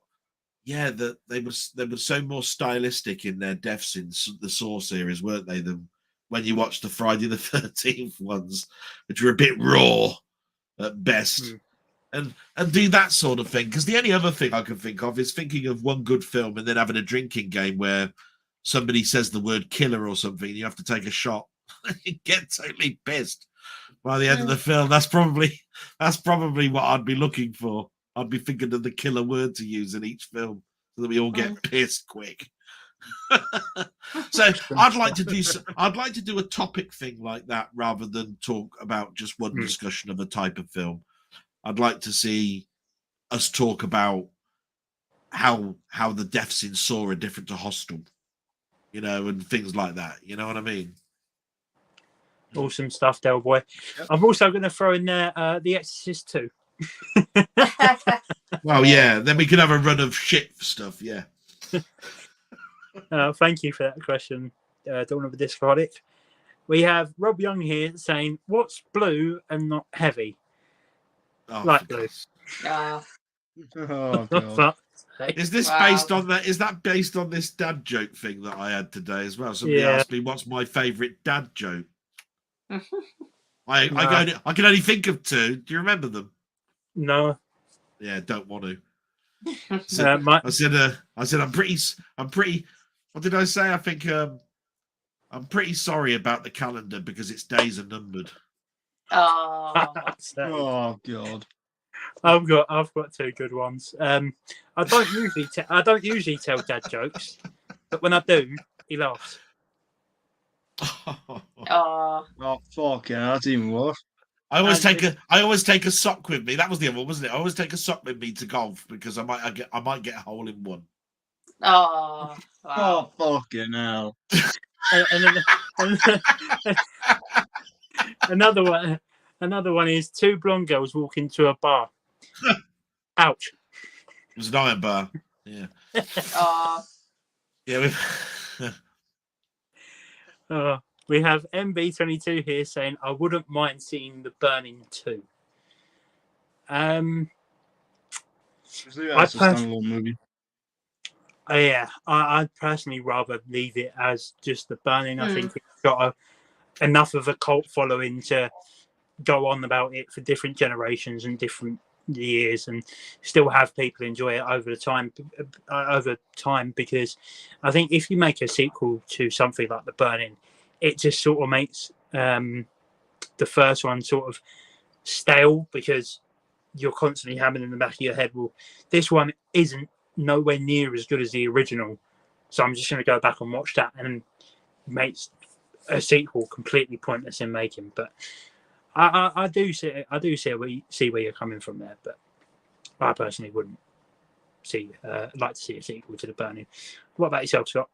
S4: that they were so more stylistic in their deaths in the Saw series, weren't they, than when you watch the Friday the 13th ones, which were a bit raw at best. And do that sort of thing. Because the only other thing I can think of is thinking of one good film and then having a drinking game where somebody says the word killer or something and you have to take a shot. You get totally pissed by the end of the film. That's probably what I'd be looking for. I'd be thinking of the killer word to use in each film so that we all get pissed quick. So I'd like to do a topic thing like that rather than talk about just one discussion of a type of film. I'd like to see us talk about how the deaths in Saw are different to Hostel, you know, and things like that. You know what I mean?
S1: Awesome stuff, Del Boy.
S2: Yep.
S1: I'm also going to throw in there The Exorcist 2.
S4: Well, yeah. Then we could have a run of shit stuff. Yeah.
S1: Thank you for that question, Dawn of the Discardic. We have Rob Young here saying, "What's blue and not heavy?"
S4: Oh,
S1: Light blue.
S2: Oh god.
S4: Is this based on that? Is that based on this dad joke thing that I had today as well? Somebody asked me what's my favourite dad joke. I can only think of two. Do you remember them?
S1: No.
S4: Yeah, don't want to. I said I'm pretty. What did I say? I think I'm pretty sorry about the calendar because its days are numbered.
S3: Oh,
S2: oh god.
S1: I've got two good ones. I don't usually tell dad jokes, but when I do, he laughs.
S3: oh,
S2: fuck yeah, that's even worse.
S4: I always take a sock with me. That was the other one, wasn't it? I always take a sock with me to golf because I might get a hole in one.
S3: Oh, wow.
S2: Oh fucking hell.
S1: Another one is two blonde girls walk into a bar. Ouch.
S4: It was an iron bar. Yeah. Yeah.
S1: We have MB22 here saying, "I wouldn't mind seeing The Burning 2."
S2: It's a standalone movie.
S1: Yeah, I'd personally rather leave it as just The Burning. I think it's got enough of a cult following to go on about it for different generations and different years, and still have people enjoy it over time. Because I think if you make a sequel to something like The Burning, it just sort of makes the first one sort of stale because you're constantly having in the back of your head, well, this one isn't nowhere near as good as the original, so I'm just going to go back and watch that, and makes a sequel completely pointless in making. But I do see where you're coming from there, but I personally wouldn't like to see a sequel to The Burning. What about yourself, Scott?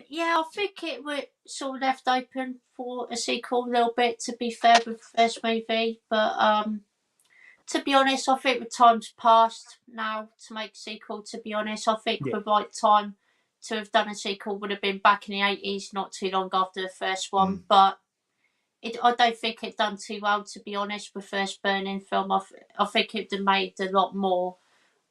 S3: Yeah, I think it was sort of left open for a sequel a little bit, to be fair, with the first movie. But to be honest, I think the time's passed now to make a sequel, to be honest. I think the right time to have done a sequel would have been back in the 80s, not too long after the first one. But I don't think it done too well, to be honest, with first Burning film. I think it would have made a lot more,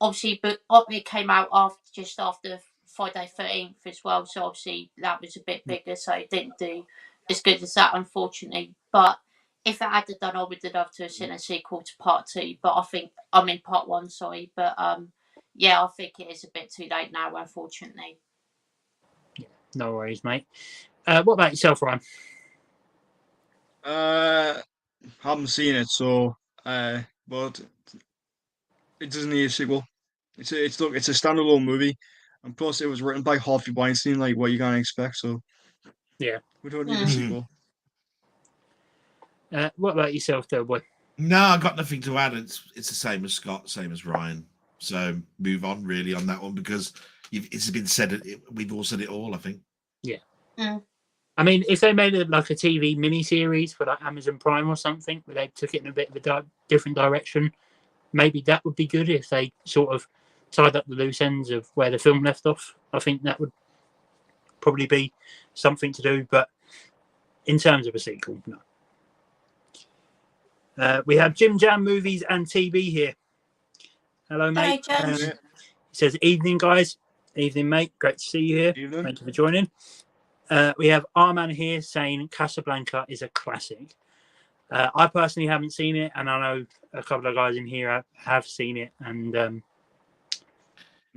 S3: obviously, but it came out just after Friday 13th as well, so obviously that was a bit bigger, so it didn't do as good as that, unfortunately. But if it had done, I would have loved to have seen a sequel to part 2, but part 1, sorry. But yeah, I think it is a bit too late now, unfortunately.
S1: Yeah, no worries, mate. What about yourself, Ryan?
S2: Haven't seen it, so but it doesn't need a sequel. It's a standalone movie, and plus it was written by Harvey Weinstein. Like, what you gonna expect? So
S1: yeah,
S2: we don't need a sequel.
S1: What about yourself, though, boy?
S4: No, I got nothing to add. It's the same as Scott, same as Ryan. So move on really on that one because it's been said. We've all said it all, I think.
S1: Yeah. I mean, if they made a TV miniseries for like Amazon Prime or something, where they took it in a bit of a different direction, maybe that would be good if they sort of tied up the loose ends of where the film left off. I think that would probably be something to do. But in terms of a sequel, no. We have Jim Jam Movies and TV here. Hello, mate. He says, "Evening, guys. Evening, mate. Great to see you here.
S2: Evening.
S1: Thank you for joining." We have Arman here saying Casablanca is a classic. I personally haven't seen it, and I know a couple of guys in here have seen it. And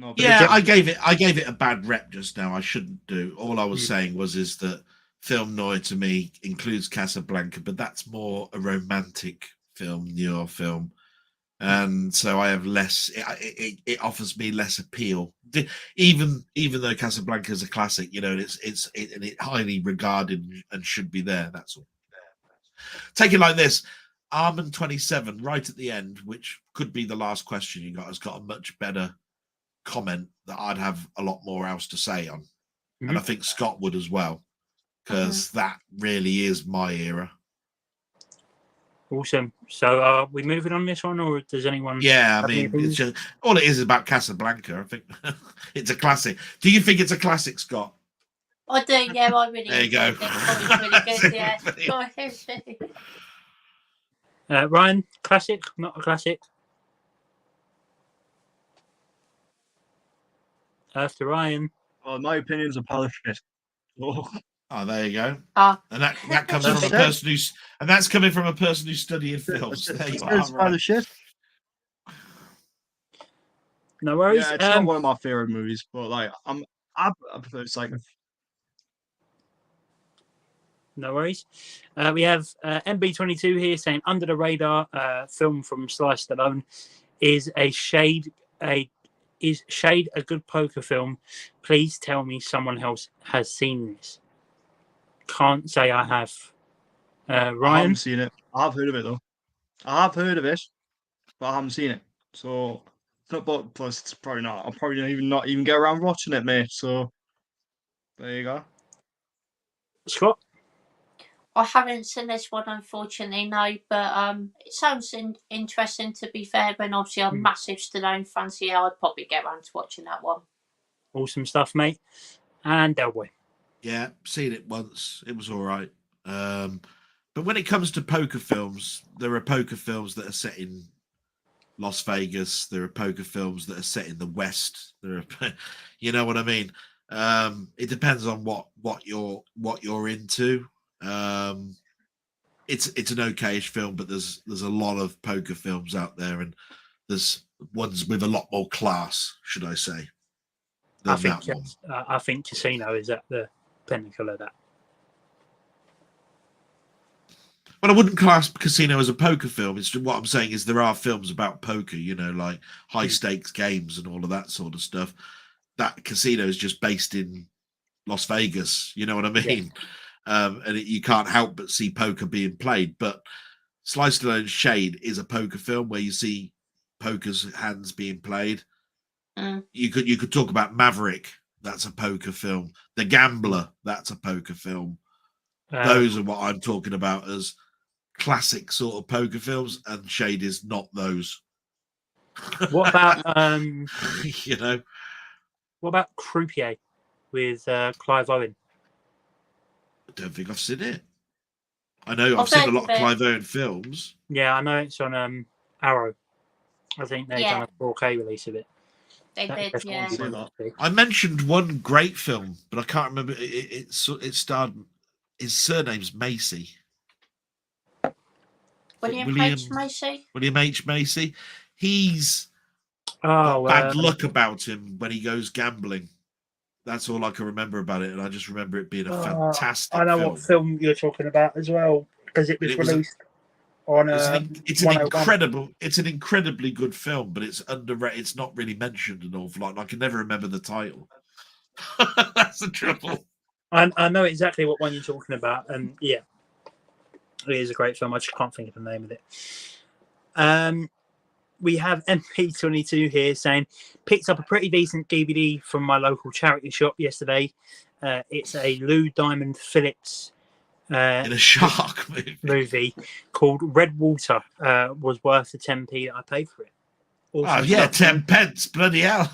S4: I gave it a bad rep just now. I shouldn't do. All I was saying is that film noir to me includes Casablanca, but that's more a romantic film, noir film, and so I have less. It offers me less appeal, even though Casablanca is a classic. You know, it's highly regarded and should be there. That's all. Take it like this: Armand 27, right at the end, which could be the last question you got, has got a much better comment that I'd have a lot more else to say on. And I think Scott would as well, because that really is my era.
S1: Awesome. So are we moving on this one, or does anyone?
S4: Yeah, I mean, it's just, all it is about Casablanca. I think it's a classic. Do you think it's a classic, Scott?
S3: I do, yeah, I really
S4: there you go.
S3: It. It's really good, yeah.
S1: Ryan, classic, not a classic? After Ryan.
S2: Well, my opinion's a pile of shit.
S4: Oh, there you go. And that comes from a person who's, and that's coming from a person who's studying films. There you are.
S2: It's pile of shit.
S1: No worries.
S2: Yeah, it's not one of my favorite movies, but like I prefer Psycho.
S1: No worries. We have MB22 here saying Under the Radar, film from Sly Stallone. Is Shade a good poker film? Please tell me someone else has seen this. Can't say I have. Ryan?
S2: I haven't seen it. I've heard of it though. I have heard of it, but I haven't seen it. So, but plus it's probably not. I'll probably not even get around watching it, mate. So, there you go.
S1: Scott?
S3: I haven't seen this one, unfortunately, no. But it sounds interesting, to be fair. And obviously, I'm a massive Stallone fan, so yeah, I'd probably get around to watching that one.
S1: Awesome stuff, mate. And Delboy.
S4: Yeah, seen it once. It was all right. But when it comes to poker films, there are poker films that are set in Las Vegas. There are poker films that are set in the West. There are, you know what I mean. It depends on what you're into. It's an okayish film, but there's a lot of poker films out there, and there's ones with a lot more class, should I say?
S1: I think Casino is at the pinnacle of that.
S4: But I wouldn't class Casino as a poker film. It's what I'm saying is there are films about poker, you know, like high stakes games and all of that sort of stuff. That Casino is just based in Las Vegas, you know what I mean? Yeah. And you can't help but see poker being played. But Sly Stallone's Shade is a poker film where you see poker's hands being played. You could talk about Maverick. That's a poker film. The Gambler. That's a poker film. Those are what I'm talking about as classic sort of poker films, and Shade is not those.
S1: What about
S4: you know?
S1: What about Croupier with Clive Owen?
S4: I don't think I've seen it. I know I've seen a lot of Clive Owen films.
S1: Yeah, I know it's on Arrow. I think they've done a 4K release of it.
S3: They did, yeah.
S4: I mentioned one great film, but I can't remember. It starred. His surname's Macy.
S3: William H. Macy.
S4: William H. Macy. He's got bad luck about him when he goes gambling. That's all I can remember about it, and I just remember it being a fantastic.
S1: I know
S4: film.
S1: what film you're talking about as well, because it was released on.
S4: It's an incredibly good film, but it's underrated. It's not really mentioned an awful lot. And I can never remember the title. That's the trouble.
S1: I know exactly what one you're talking about, and yeah, it is a great film. I just can't think of the name of it. We have MP22 here saying, picked up a pretty decent DVD from my local charity shop yesterday. It's a Lou Diamond Phillips
S4: in a shark
S1: movie called Red Water. Was worth the 10p that I paid for it.
S4: Awesome. Oh yeah, 10 pence, bloody hell.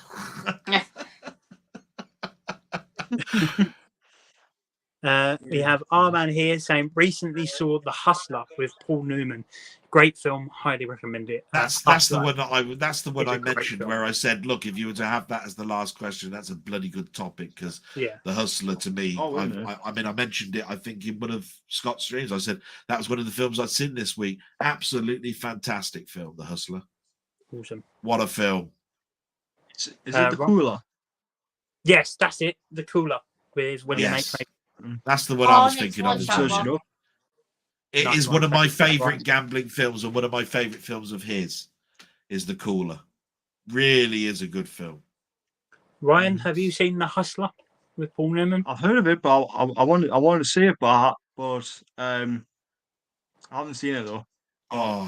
S1: We have Arman here saying recently saw The Hustler with Paul Newman. Great film, highly recommend it.
S4: That's the one I mentioned where I said, look, if you were to have that as the last question, that's a bloody good topic, because The Hustler to me, I mean, I mentioned it, I think in one of Scott's streams, I said that was one of the films I'd seen this week. Absolutely fantastic film, The Hustler.
S1: Awesome.
S4: What a film.
S2: Is it The Cooler?
S1: Yes, that's it. The Cooler with William H.
S4: That's the one I was thinking of. It is one of my favourite gambling films, and one of my favourite films of his is The Cooler. Really is a good film.
S1: Ryan, have you seen The Hustler with Paul Newman?
S2: I've heard of it, but I wanted to see it, but I haven't seen it though.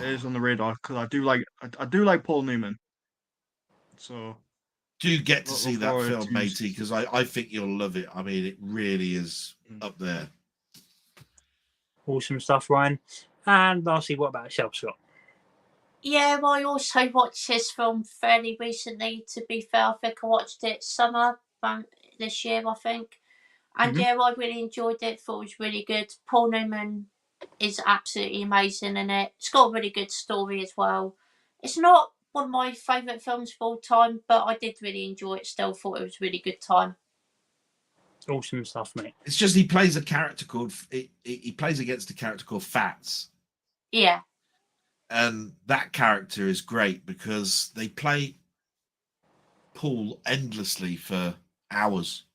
S2: It is on the radar because I do like Paul Newman. So
S4: Do get to see that film, matey, because I think you'll love it. I mean, it really is up there.
S1: Awesome stuff, Ryan. And lastly, what about yourself, Scott?
S3: Yeah, I also watched this film fairly recently. To be fair, I think I watched it summer this year, I think. And yeah, I really enjoyed it. Thought it was really good. Paul Newman is absolutely amazing in it. It's got a really good story as well. It's not one of my favourite films of all time, but I did really enjoy it. Still thought it was a really good time.
S1: Awesome stuff, mate.
S4: It's just he plays a character called he plays against a character called Fats.
S3: Yeah.
S4: And that character is great because they play Paul endlessly for hours.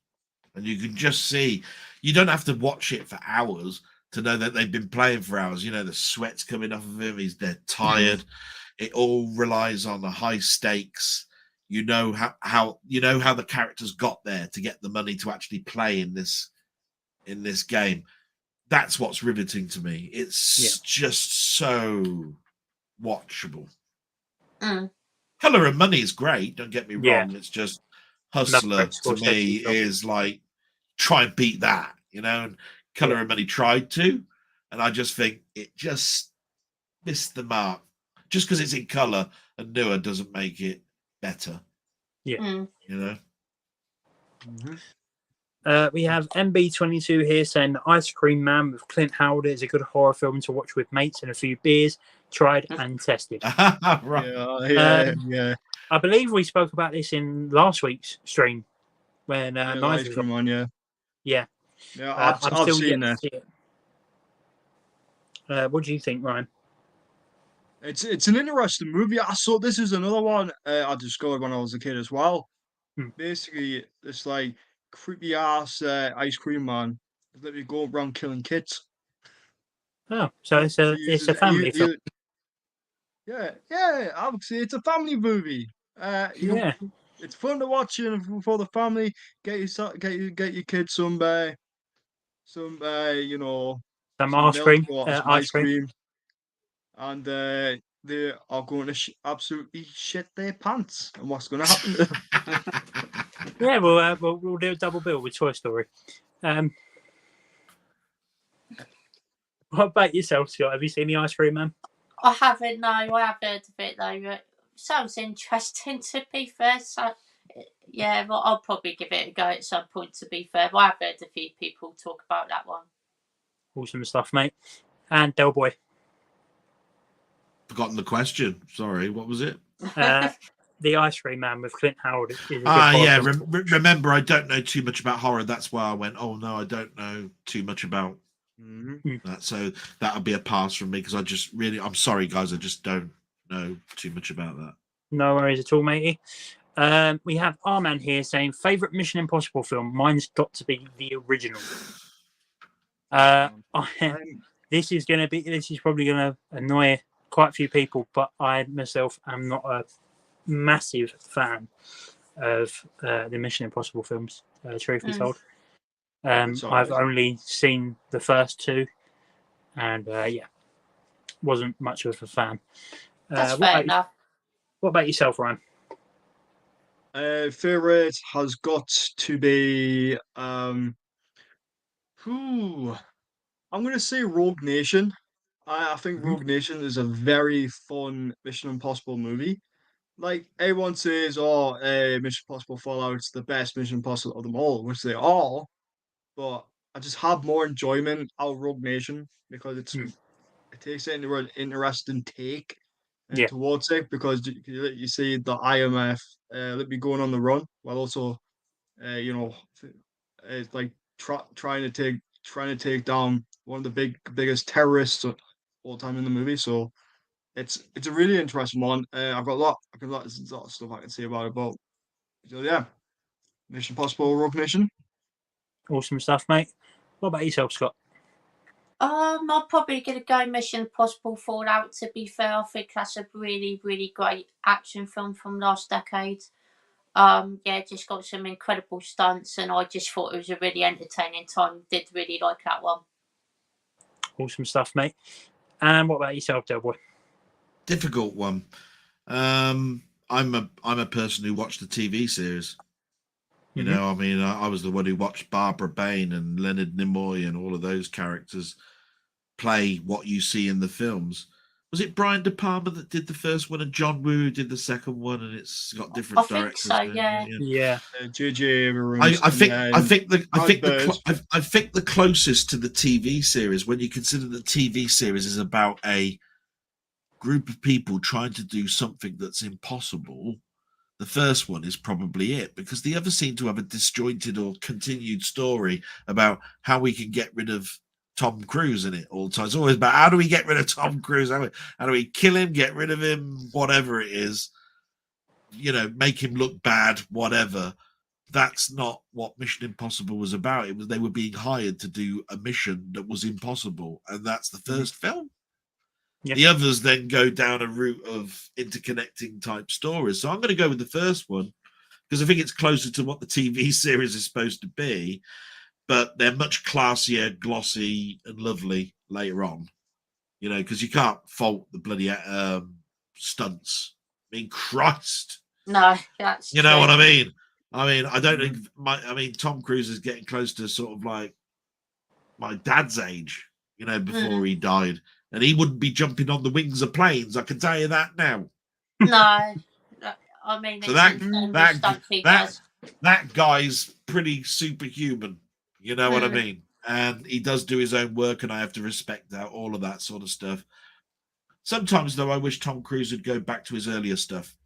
S4: And you can just see, you don't have to watch it for hours to know that they've been playing for hours. You know, the sweat's coming off of him. They're tired. It all relies on the high stakes. You know how the characters got there to get the money to actually play in this game. That's what's riveting to me. It's just so watchable. Color and Money is great, don't get me wrong. It's just Hustler to me is like, try and beat that, you know. And Color and Money tried to, and I just think it just missed the mark. Just because it's in color and newer doesn't make it better.
S1: Yeah.
S4: You know.
S1: We have MB22 here saying Ice Cream Man with Clint Howard is a good horror film to watch with mates and a few beers, tried and tested.
S2: Right. Yeah.
S1: I believe we spoke about this in last week's stream when
S2: Ice Cream Man,
S1: yeah.
S2: I've still seen that.
S1: What do you think, Ryan?
S2: It's an interesting movie. I saw this is another one I discovered when I was a kid as well. Basically, it's like creepy ass ice cream man let me go around killing kids.
S1: Oh, so it's a family film.
S2: Yeah, I would say it's a family movie. It's fun to watch for the family. Get your kids some some
S1: ice cream,
S2: some ice cream, and they are going to absolutely shit their pants. And what's going to happen to them?
S1: Yeah, we'll do a double bill with Toy Story. What about yourself, Scott? Have you seen the Ice Cream Man?
S3: I haven't. No, I have heard of it though. It sounds interesting, to be fair. So, yeah, well, I'll probably give it a go at some point. To be fair, but I've heard a few people talk about that one.
S1: Awesome stuff, mate. And Del Boy.
S4: Forgotten the question. Sorry, what was it?
S1: The Ice Cream Man with Clint Howard.
S4: Remember, I don't know too much about horror. That's why I went, oh no, I don't know too much about that. So that'll be a pass from me because I'm sorry, guys. I just don't know too much about that.
S1: No worries at all, matey. We have our man here saying favourite Mission Impossible film. Mine's got to be the original. This is probably going to annoy quite a few people, but I myself am not a massive fan of the Mission Impossible films. Truth be told, I've only seen the first two, and wasn't much of a fan.
S3: That's fair enough.
S1: What about yourself, Ryan?
S2: Favorite has got to be I'm going to say Rogue Nation. I think Rogue Nation is a very fun Mission Impossible movie. Like everyone says, Mission Impossible Fallout's the best Mission Impossible of them all, which they are. But I just have more enjoyment out of Rogue Nation because it takes it into an interesting take towards it because you see the IMF going on the run while also it's like trying to take down one of the biggest terrorists of all time in the movie. So it's a really interesting one. I've got a lot of stuff I can say about it. But so yeah, Mission Impossible Rogue Nation.
S1: Awesome stuff, mate. What about yourself, Scott?
S3: I'm probably going to go Mission Impossible Fallout. To be fair, I think that's a really, really great action film from last decade. Just got some incredible stunts, and I just thought it was a really entertaining time. Did really like that one.
S1: Awesome stuff, mate. And what about yourself, Del Boy?
S4: Difficult one. I I'm a person who watched the TV series. You know, I mean, I was the one who watched Barbara Bain and Leonard Nimoy and all of those characters play what you see in the films. Was it Brian De Palma that did the first one and John Woo did the second one, and it's got different directors?
S3: I think so,
S1: yeah.
S2: J.J. Abrams.
S4: I think the closest to the TV series, when you consider the TV series is about a group of people trying to do something that's impossible, the first one is probably it, because the others seem to have a disjointed or continued story about how we can get rid of Tom Cruise in it all the time. It's always about how do we get rid of Tom Cruise? How do we kill him, get rid of him, whatever it is, you know, make him look bad, whatever. That's not what Mission Impossible was about. It was they were being hired to do a mission that was impossible, and that's the first film. Yeah. The others then go down a route of interconnecting type stories. So I'm going to go with the first one because I think it's closer to what the TV series is supposed to be, but they're much classier, glossy, and lovely later on. You know, because you can't fault the bloody stunts. I mean, Christ.
S3: No, that's
S4: you know what I mean. I don't think Tom Cruise is getting close to sort of like my dad's age, you know, before he died. And he wouldn't be jumping on the wings of planes. I can tell you that now.
S3: No, I mean,
S4: so that guy's pretty superhuman. You know what I mean? And he does do his own work, and I have to respect that, all of that sort of stuff. Sometimes, though, I wish Tom Cruise would go back to his earlier stuff.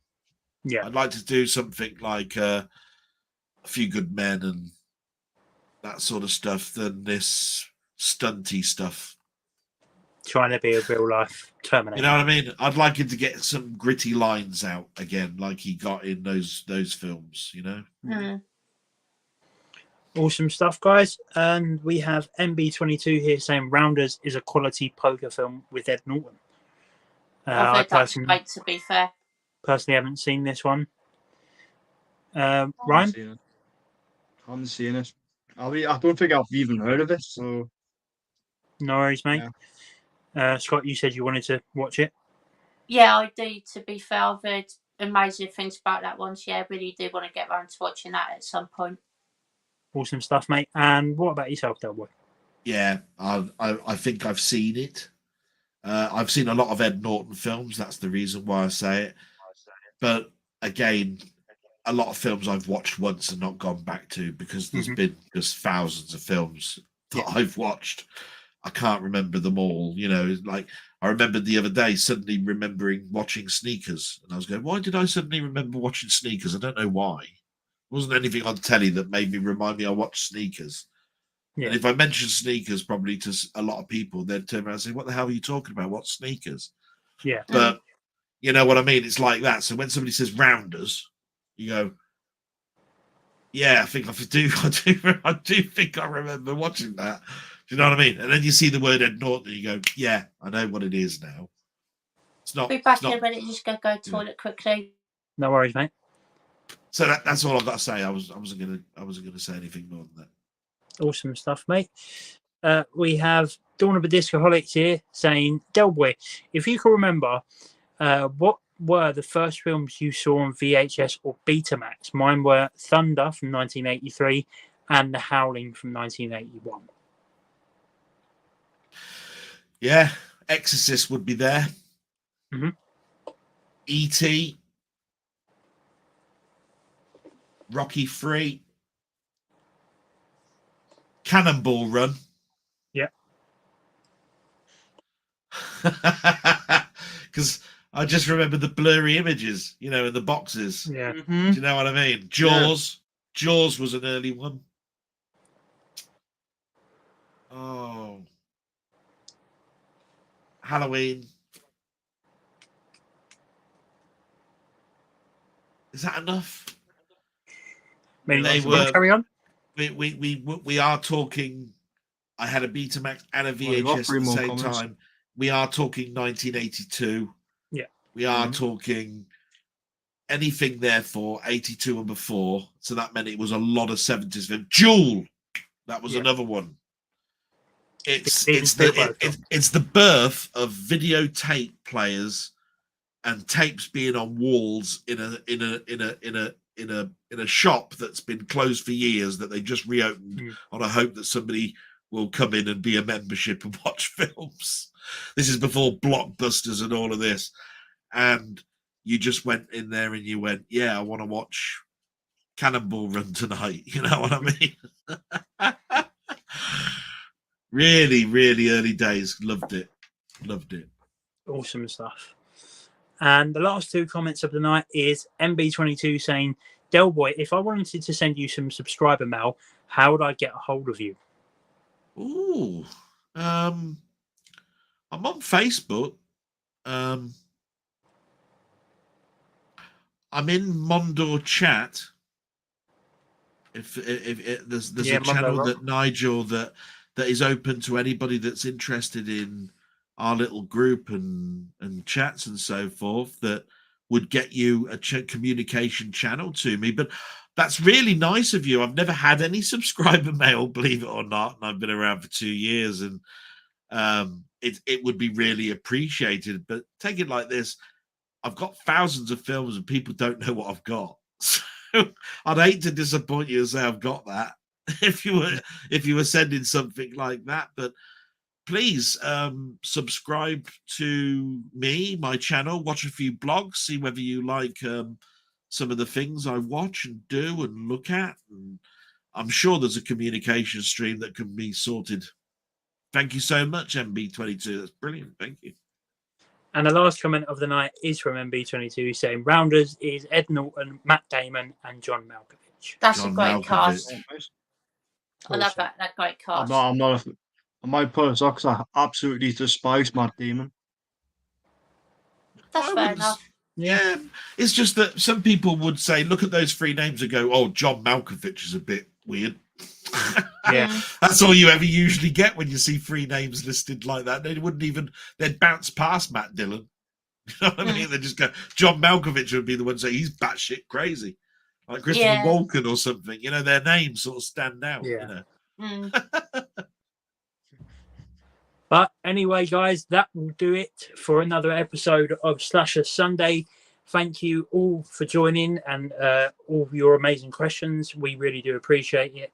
S1: Yeah,
S4: I'd like to do something like A Few Good Men and that sort of stuff than this stunty stuff.
S1: Trying to be a real life Terminator.
S4: You know what I mean? I'd like him to get some gritty lines out again, like he got in those films. You know.
S1: Awesome stuff, guys. And we have MB22 here saying Rounders is a quality poker film with Ed Norton.
S3: I personally, to be fair,
S1: personally haven't seen this one. Ryan?
S2: I haven't seen it. I don't think I've even heard of it. So
S1: no worries, mate. Yeah. Scott, you said you wanted to watch it.
S3: Yeah, I do. To be fair, I've heard amazing things about that one. So yeah, I really do want to get around to watching that at some point.
S1: Awesome stuff, mate. And what about yourself, Delboy?
S4: Yeah, I think I've seen it. I've seen a lot of Ed Norton films. That's the reason why I say it. But again, a lot of films I've watched once and not gone back to because there's been just thousands of films that I've watched. I can't remember them all. You know, like I remembered the other day suddenly remembering watching Sneakers. And I was going, why did I suddenly remember watching Sneakers? I don't know why. It wasn't anything on telly that made me remind me I watched Sneakers. Yeah. And if I mention Sneakers probably to a lot of people, they'd turn around and say, what the hell are you talking about? What's Sneakers?
S1: Yeah.
S4: But you know what I mean? It's like that. So when somebody says Rounders, you go, yeah, I think I do think I remember watching that. Do you know what I mean? And then you see the word Ed Norton and you go, yeah, I know what it is now. It's not.
S3: Be back in a minute, just go toilet quickly.
S1: No worries, mate.
S4: So that's all I've got to say. I wasn't gonna say anything more than that.
S1: Awesome stuff, mate. We have Dawn of a Discoholics here saying, Delboy, if you can remember, what were the first films you saw on VHS or Betamax? Mine were Thunder from 1983 and The Howling from 1981.
S4: Yeah, Exorcist would be there. E.T., Rocky 3, Cannonball Run.
S1: Yeah.
S4: Because I just remember the blurry images, you know, in the boxes.
S1: Yeah.
S4: Do you know what I mean? Jaws. Yeah. Jaws was an early one. Oh. Halloween. Is that enough?
S1: They were. Carry on.
S4: We are talking. I had a Betamax and a VHS at the same time. We are talking 1982.
S1: Yeah.
S4: We are talking anything therefore 82 and before. So that meant it was a lot of 70s film. Jewel. That was another one. It's the birth of videotape players and tapes being on walls in a shop that's been closed for years that they just reopened on a hope that somebody will come in and be a membership and watch films. This is before Blockbusters and all of this. And you just went in there and you went, yeah, I want to watch Cannonball Run tonight. You know what I mean? Really, really early days. Loved it. Loved it.
S1: Awesome stuff. And the last 2 comments of the night is MB22 saying, Del Boy, if I wanted to send you some subscriber mail, how would I get a hold of you?
S4: Ooh. I'm on Facebook. I'm in Mondor Chat. If there's a channel that Nigel that is open to anybody that's interested in our little group and chats and so forth, that would get you a communication channel to me. But that's really nice of you. I've never had any subscriber mail, believe it or not, and I've been around for 2 years, and it would be really appreciated. But take it like this: I've got thousands of films and people don't know what I've got. So I'd hate to disappoint you and say I've got that if you were sending something like that. But please subscribe to me, my channel, watch a few blogs, see whether you like some of the things I watch and do and look at. And I'm sure there's a communication stream that can be sorted. Thank you so much, MB22. That's brilliant. Thank you.
S1: And the last comment of the night is from MB22 saying Rounders is Ed Norton, Matt Damon, and John Malkovich.
S3: That's a great cast. I love that great cast.
S2: I might put it because I absolutely despise Matt Damon.
S3: That's fair enough.
S4: Yeah, it's just that some people would say, look at those 3 names and go, oh, John Malkovich is a bit weird.
S1: Yeah,
S4: that's all you ever usually get when you see 3 names listed like that. They'd bounce past Matt Dillon. You know what I mean? They just go, John Malkovich would be the one saying he's batshit crazy, like Christopher Walken or something. You know, their names sort of stand out.
S1: Yeah.
S4: You know.
S1: But anyway, guys, that will do it for another episode of Slasher Sunday. Thank you all for joining and all of your amazing questions. We really do appreciate it.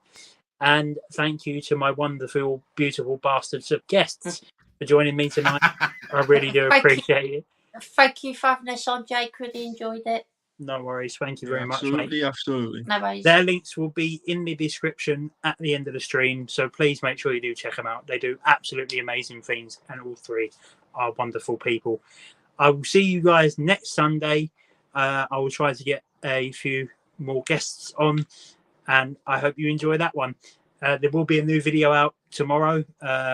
S1: And thank you to my wonderful, beautiful bastards of guests for joining me tonight. I really do appreciate it.
S3: Thank you for having us on, Jake. Really enjoyed it.
S1: No worries. Thank you very much,
S2: mate. Absolutely.
S3: No worries.
S1: Their links will be in the description at the end of the stream, so please make sure you do check them out. They do absolutely amazing things, and all 3 are wonderful people. I will see you guys next Sunday. I will try to get a few more guests on, and I hope you enjoy that one. There will be a new video out tomorrow,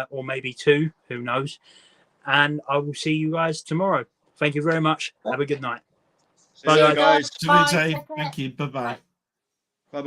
S1: or maybe 2, who knows. And I will see you guys tomorrow. Thank you very much. Have a good night.
S2: Bye, guys.
S4: Bye. Thank you. Bye-bye.
S2: Bye-bye.